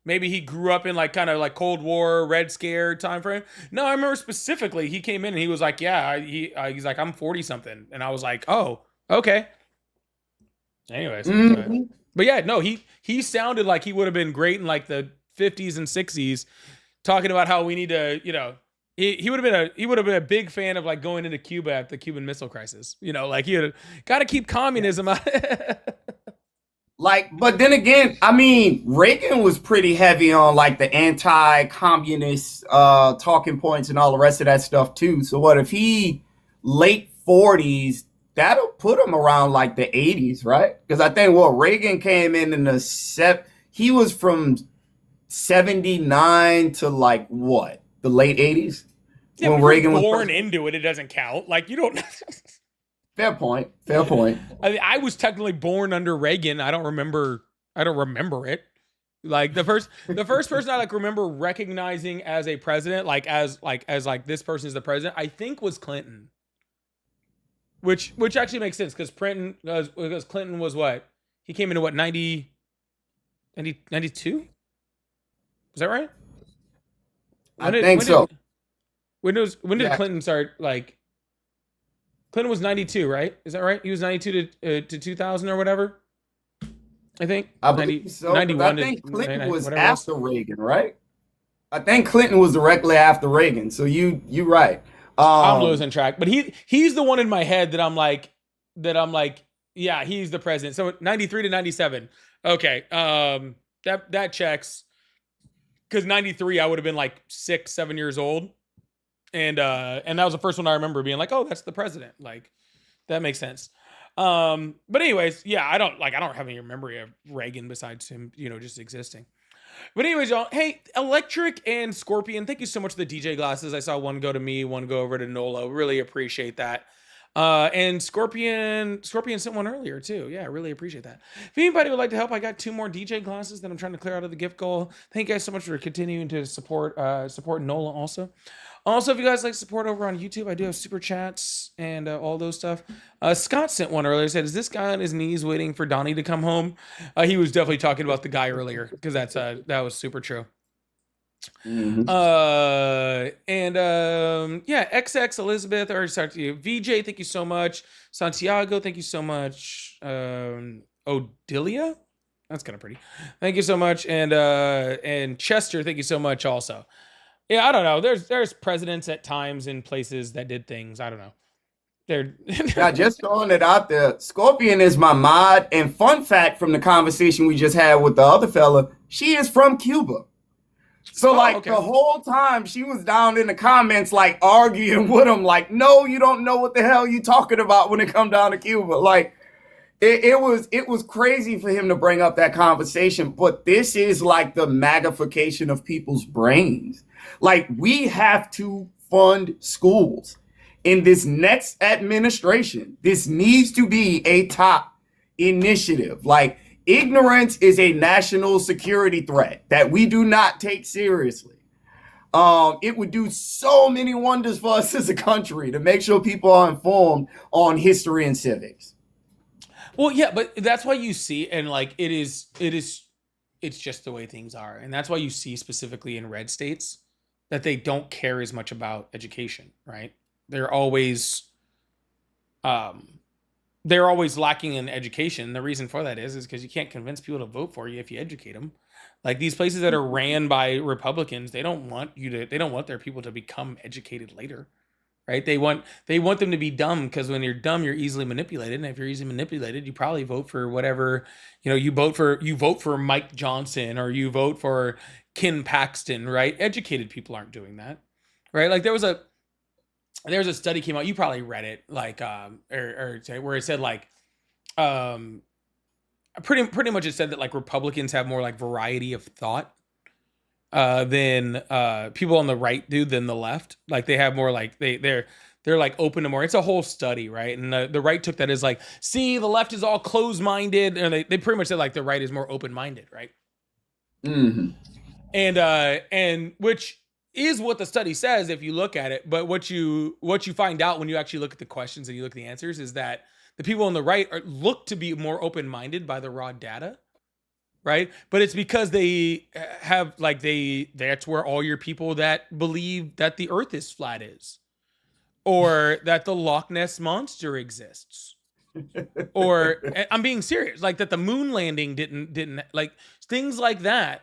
A: maybe he grew up in like kind of like Cold War, Red Scare time frame. No, I remember specifically he came in and he was like, yeah, he's like I'm 40 something, and I was like, oh, okay. Anyways, but yeah, no, he sounded like he would have been great in like the 50s and 60s, talking about how we need to, he would have been a big fan of like going into Cuba at the Cuban Missile Crisis. Like he would got to keep communism out.
B: Like, but then again, I mean, Reagan was pretty heavy on like the anti-communist talking points and all the rest of that stuff too. So what if he late 40s? That'll put him around like the 80s, right? Because I think Reagan came in the he was from 79 to like what, the late 80s.
A: Yeah, when Reagan was born into it, it doesn't count. Like you don't.
B: Fair point.
A: I was technically born under Reagan. I don't remember it. Like the first person I like remember recognizing as a president, as this person is the president, I think was Clinton. Which actually makes sense because Clinton was what? He came into what, 92? Is that right?
B: I think so.
A: When did Clinton start? Like, Clinton was 92, right? Is that right? He was 92 to 2000 or whatever. I think.
B: I believe so. 91. I think Clinton was after Reagan, right? I think Clinton was directly after Reagan. So you're right.
A: I'm losing track, but he's the one in my head that I'm like, yeah, he's the president. So 93 to 97. Okay. That checks. Cause 93, I would have been like 6-7 years old. And that was the first one I remember being like, oh, that's the president. Like that makes sense. But anyways, yeah, I don't have any memory of Reagan besides him, just existing. But anyways, y'all, hey, Electric and Scorpion, thank you so much for the DJ glasses. I saw one go to me, one go over to Nolo. Really appreciate that. And Scorpion sent one earlier too. Yeah, I really appreciate that. If anybody would like to help, I got 2 more DJ glasses that I'm trying to clear out of the gift goal. Thank you guys so much for continuing to support Nola also. Also, if you guys like support over on YouTube, I do have super chats and all those stuff. Scott sent one earlier. Said, "Is this guy on his knees waiting for Donnie to come home?" He was definitely talking about the guy earlier because that was super true.
B: Mm-hmm.
A: Yeah, XX Elizabeth, I already talked to you. VJ, thank you so much. Santiago, thank you so much. Odilia, that's kind of pretty. Thank you so much, and Chester, thank you so much also. Yeah, I don't know. There's presidents at times in places that did things. I don't know.
B: Yeah, just throwing it out there. Scorpion is my mod, and fun fact from the conversation we just had with the other fella, she is from Cuba. So the whole time she was down in the comments, like arguing with him, like, no, you don't know what the hell you talking about when it come down to Cuba. Like it was crazy for him to bring up that conversation. But this is like the magnification of people's brains. Like we have to fund schools in this next administration. This needs to be a top initiative. Like ignorance is a national security threat that we do not take seriously. It would do so many wonders for us as a country to make sure people are informed on history and civics.
A: Well, yeah, but that's why you see, and like it's just the way things are, and that's why you see specifically in red states that they don't care as much about education, right? They're always lacking in education. The reason for that is because you can't convince people to vote for you if you educate them. Like these places that are ran by Republicans, they don't want their people to become educated later, right? They want them to be dumb, because when you're dumb, you're easily manipulated, and if you're easily manipulated, you probably vote for whatever, you vote for Mike Johnson, or you vote for Ken Paxton, right? Educated people aren't doing that, right? Like there's a study came out, you probably read it, like or where it said like pretty much it said that like Republicans have more like variety of thought than people on the right do than the left. Like they have more like they're like open to more. It's a whole study, right? And the right took that as like, see, the left is all closed-minded, and they pretty much said like the right is more open-minded, right?
B: Mm-hmm.
A: And which is what the study says if you look at it. But what you find out when you actually look at the questions and you look at the answers is that the people on the right look to be more open-minded by the raw data, right? But it's because they have like that's where all your people that believe that the earth is flat is, or that the Loch Ness monster exists, or I'm being serious, like that the moon landing didn't like things like that.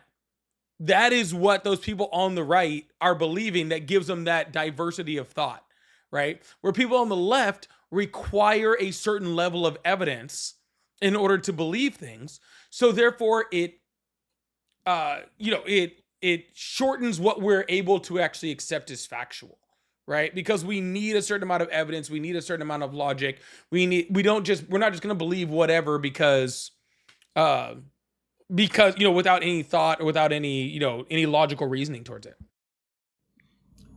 A: That is what those people on the right are believing, that gives them that diversity of thought, right? Where people on the left require a certain level of evidence in order to believe things. So therefore it shortens what we're able to actually accept as factual, right? Because we need a certain amount of evidence, we need a certain amount of logic. We're not just going to believe whatever because without any thought or without any any logical reasoning towards it.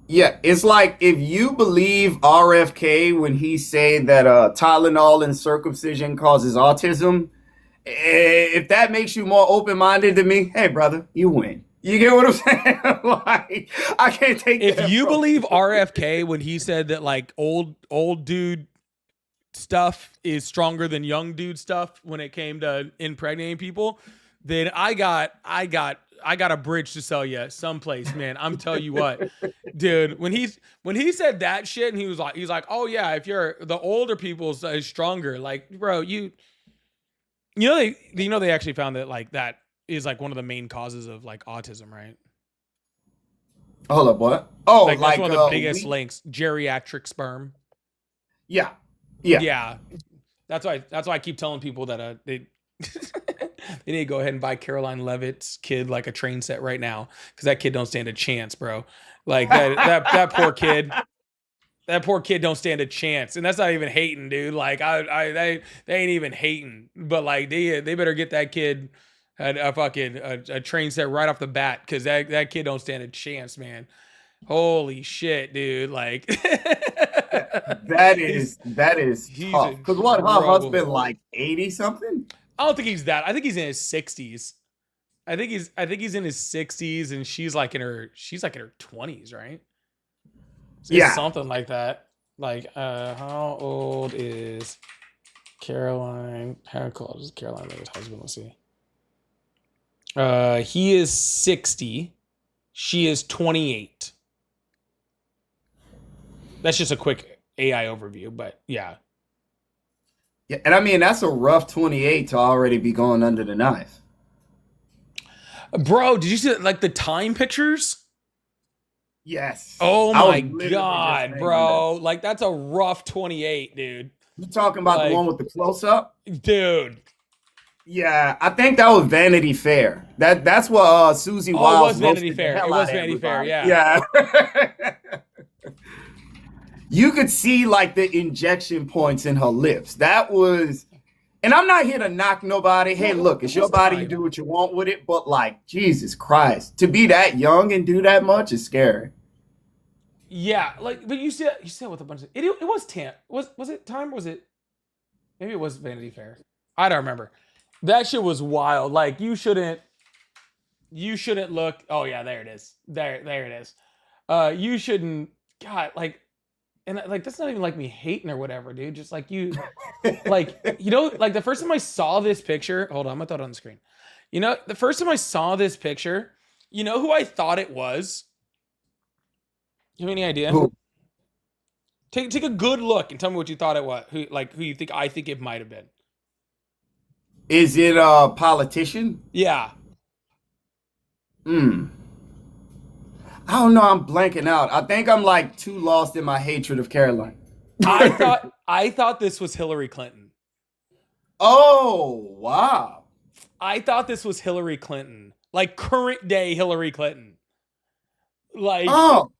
B: Yeah, it's like if you believe RFK when he said that Tylenol and circumcision causes autism, if that makes you more open-minded to me, hey, brother, you win. You get what I'm saying? Like, I can't take
A: if
B: that.
A: If you believe RFK when he said that like old dude stuff is stronger than young dude stuff when it came to impregnating people, then I got a bridge to sell you someplace, man. I'm telling you what, dude. When he said that shit, and he was like, oh yeah, if you're the older people is stronger, like bro, they actually found that like that is like one of the main causes of like autism, right?
B: Hold up, what? Oh,
A: like that's one of the biggest links, geriatric sperm.
B: Yeah.
A: That's why I keep telling people that they need to go ahead and buy Caroline Levitt's kid like a train set right now, because that kid don't stand a chance, bro. Like that poor kid. That poor kid don't stand a chance, and that's not even hating, dude. Like they ain't even hating, but like they better get that kid a train set right off the bat, because that kid don't stand a chance, man. Holy shit, dude! Like
B: that is tough. Because what, her husband like 80 something?
A: I don't think he's that. I think he's in his 60s. I think he's in his 60s, and she's like in her 20s, right? So yeah, something like that. Like, how old is Caroline? How old is Caroline Levitt's husband? Let's see. He is 60. She is 28. That's just a quick AI overview, but yeah.
B: Yeah, and I mean that's a rough 28 to already be going under the knife.
A: Bro, did you see like the time pictures?
B: Yes.
A: Oh my god, bro! Like that's a rough 28, dude.
B: You talking about like, the one with the close up,
A: dude?
B: Yeah, I think that was Vanity Fair. That's what Susie Wiles.
A: It was Vanity Fair. It was Vanity Fair. Yeah.
B: Yeah. You could see like the injection points in her lips. That was, and I'm not here to knock nobody. Hey, look, it's your body. You do what you want with it. But like, Jesus Christ, to be that young and do that much is scary.
A: Yeah, like, but you said with a bunch of it was Time. Was it Time? Was it? Maybe it was Vanity Fair. I don't remember. That shit was wild. Like, you shouldn't look. Oh yeah, there it is. There it is. You shouldn't. God, like. And like that's not even like me hating or whatever, dude. Just like you, like like the first time I saw this picture. Hold on, I'm gonna throw it on the screen. The first time I saw this picture, who I thought it was? you have any idea?
B: Who
A: Take a good look and tell me what you thought it was. Who you think I think it might have been?
B: is it? A politician?
A: Yeah.
B: Hmm. I don't know. I'm blanking out. I think I'm like too lost in my hatred of Caroline.
A: I thought this was Hillary Clinton.
B: Oh wow.
A: I thought this was Hillary Clinton. Like current day Hillary Clinton. Like
B: Oh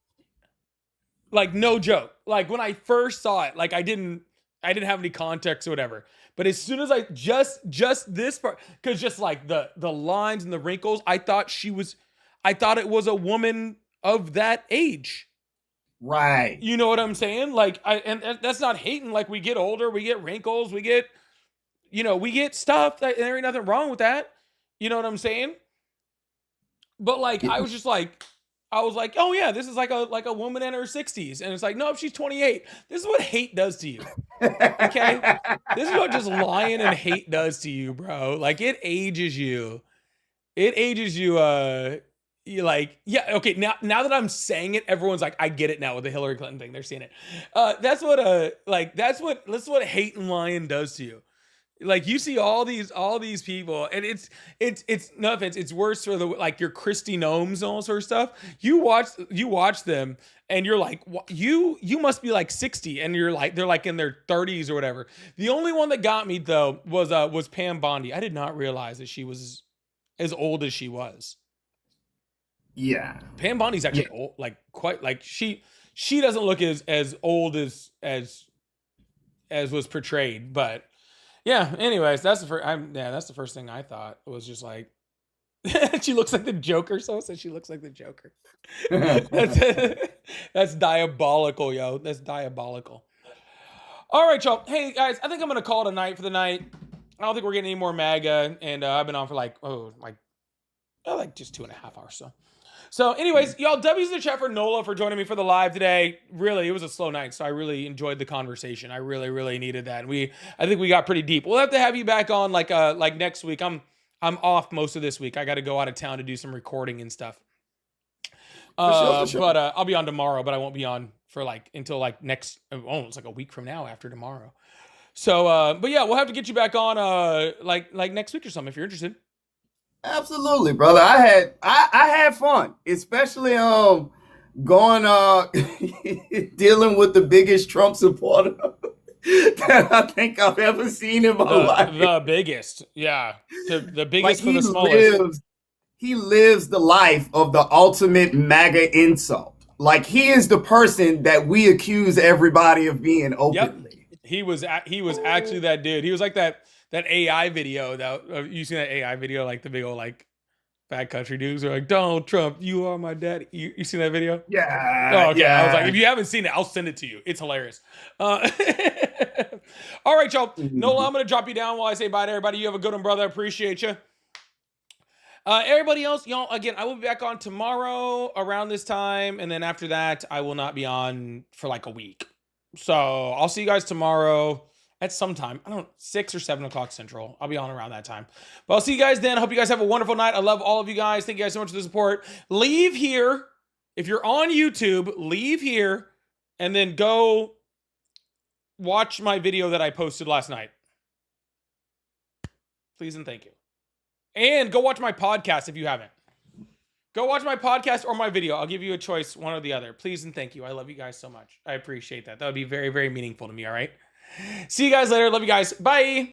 A: like no joke. Like when I first saw it, like I didn't have any context or whatever. But as soon as I just this part, because just like the lines and the wrinkles, I thought it was a woman of that age.
B: right.
A: You know what I'm saying? Like and that's not hating. Like we get older, we get wrinkles, we get stuff. There ain't nothing wrong with that. You know what I'm saying? But like I was like, oh yeah, this is like a woman in her 60s, and it's like, no, she's 28. This is what hate does to you. Okay, this is what just lying and hate does to you, bro. Like it ages you. It ages you. You like, yeah, okay. Now that I'm saying it, everyone's like, I get it now with the Hillary Clinton thing. They're seeing it. That's what hate and lying does to you. Like you see all these people, and it's no offense, it's worse for the like your Christy Gnomes and all sort of stuff. You watch them, and you're like, you must be like 60, and you're like they're like in their 30s or whatever. The only one that got me though was Pam Bondi. I did not realize that she was as old as she was.
B: Yeah.
A: Pam Bondi's actually old, like quite like she doesn't look as old as was portrayed, but. Yeah. Anyways, that's the first. That's the first thing I thought was just like, she looks like the Joker. So said she looks like the Joker. That's diabolical, yo. That's diabolical. All right, y'all. Hey guys, I think I'm gonna call it a night for the night. I don't think we're getting any more MAGA, and I've been on for like just 2.5 hours. So anyways, y'all, W's in the chat for Nola for joining me for the live today. Really, it was a slow night, so I really enjoyed the conversation. I really, really needed that. And I think we got pretty deep. We'll have to have you back on like next week. I'm off most of this week. I got to go out of town to do some recording and stuff. For sure. But I'll be on tomorrow, but I won't be on for like until like next, it's like a week from now after tomorrow. So, but yeah, we'll have to get you back on like next week or something if you're interested.
B: Absolutely, brother. I had fun, especially going dealing with the biggest Trump supporter that I think I've ever seen in my life.
A: The biggest, yeah, the biggest like for the smallest.
B: He lives the life of the ultimate MAGA insult. Like he is the person that we accuse everybody of being openly.
A: Yep. He was actually that dude. He was like that AI video that you seen that AI video, like the big old like bad country dudes are like, Donald Trump, you are my daddy. You seen that video?
B: Yeah.
A: Oh, okay.
B: Yeah.
A: I was like, if you haven't seen it, I'll send it to you. It's hilarious. All right, y'all. Nola, I'm gonna drop you down while I say bye to everybody. You have a good one, brother. I appreciate you. Everybody else, y'all, again, I will be back on tomorrow around this time, and then after that, I will not be on for like a week. So I'll see you guys tomorrow. At some time, 6 or 7 o'clock Central. I'll be on around that time. But I'll see you guys then. I hope you guys have a wonderful night. I love all of you guys. Thank you guys so much for the support. Leave here. If you're on YouTube, leave here and then go watch my video that I posted last night. Please and thank you. And go watch my podcast if you haven't. Go watch my podcast or my video. I'll give you a choice, one or the other. Please and thank you. I love you guys so much. I appreciate that. That would be very, very meaningful to me, all right? See you guys later. Love you guys. Bye.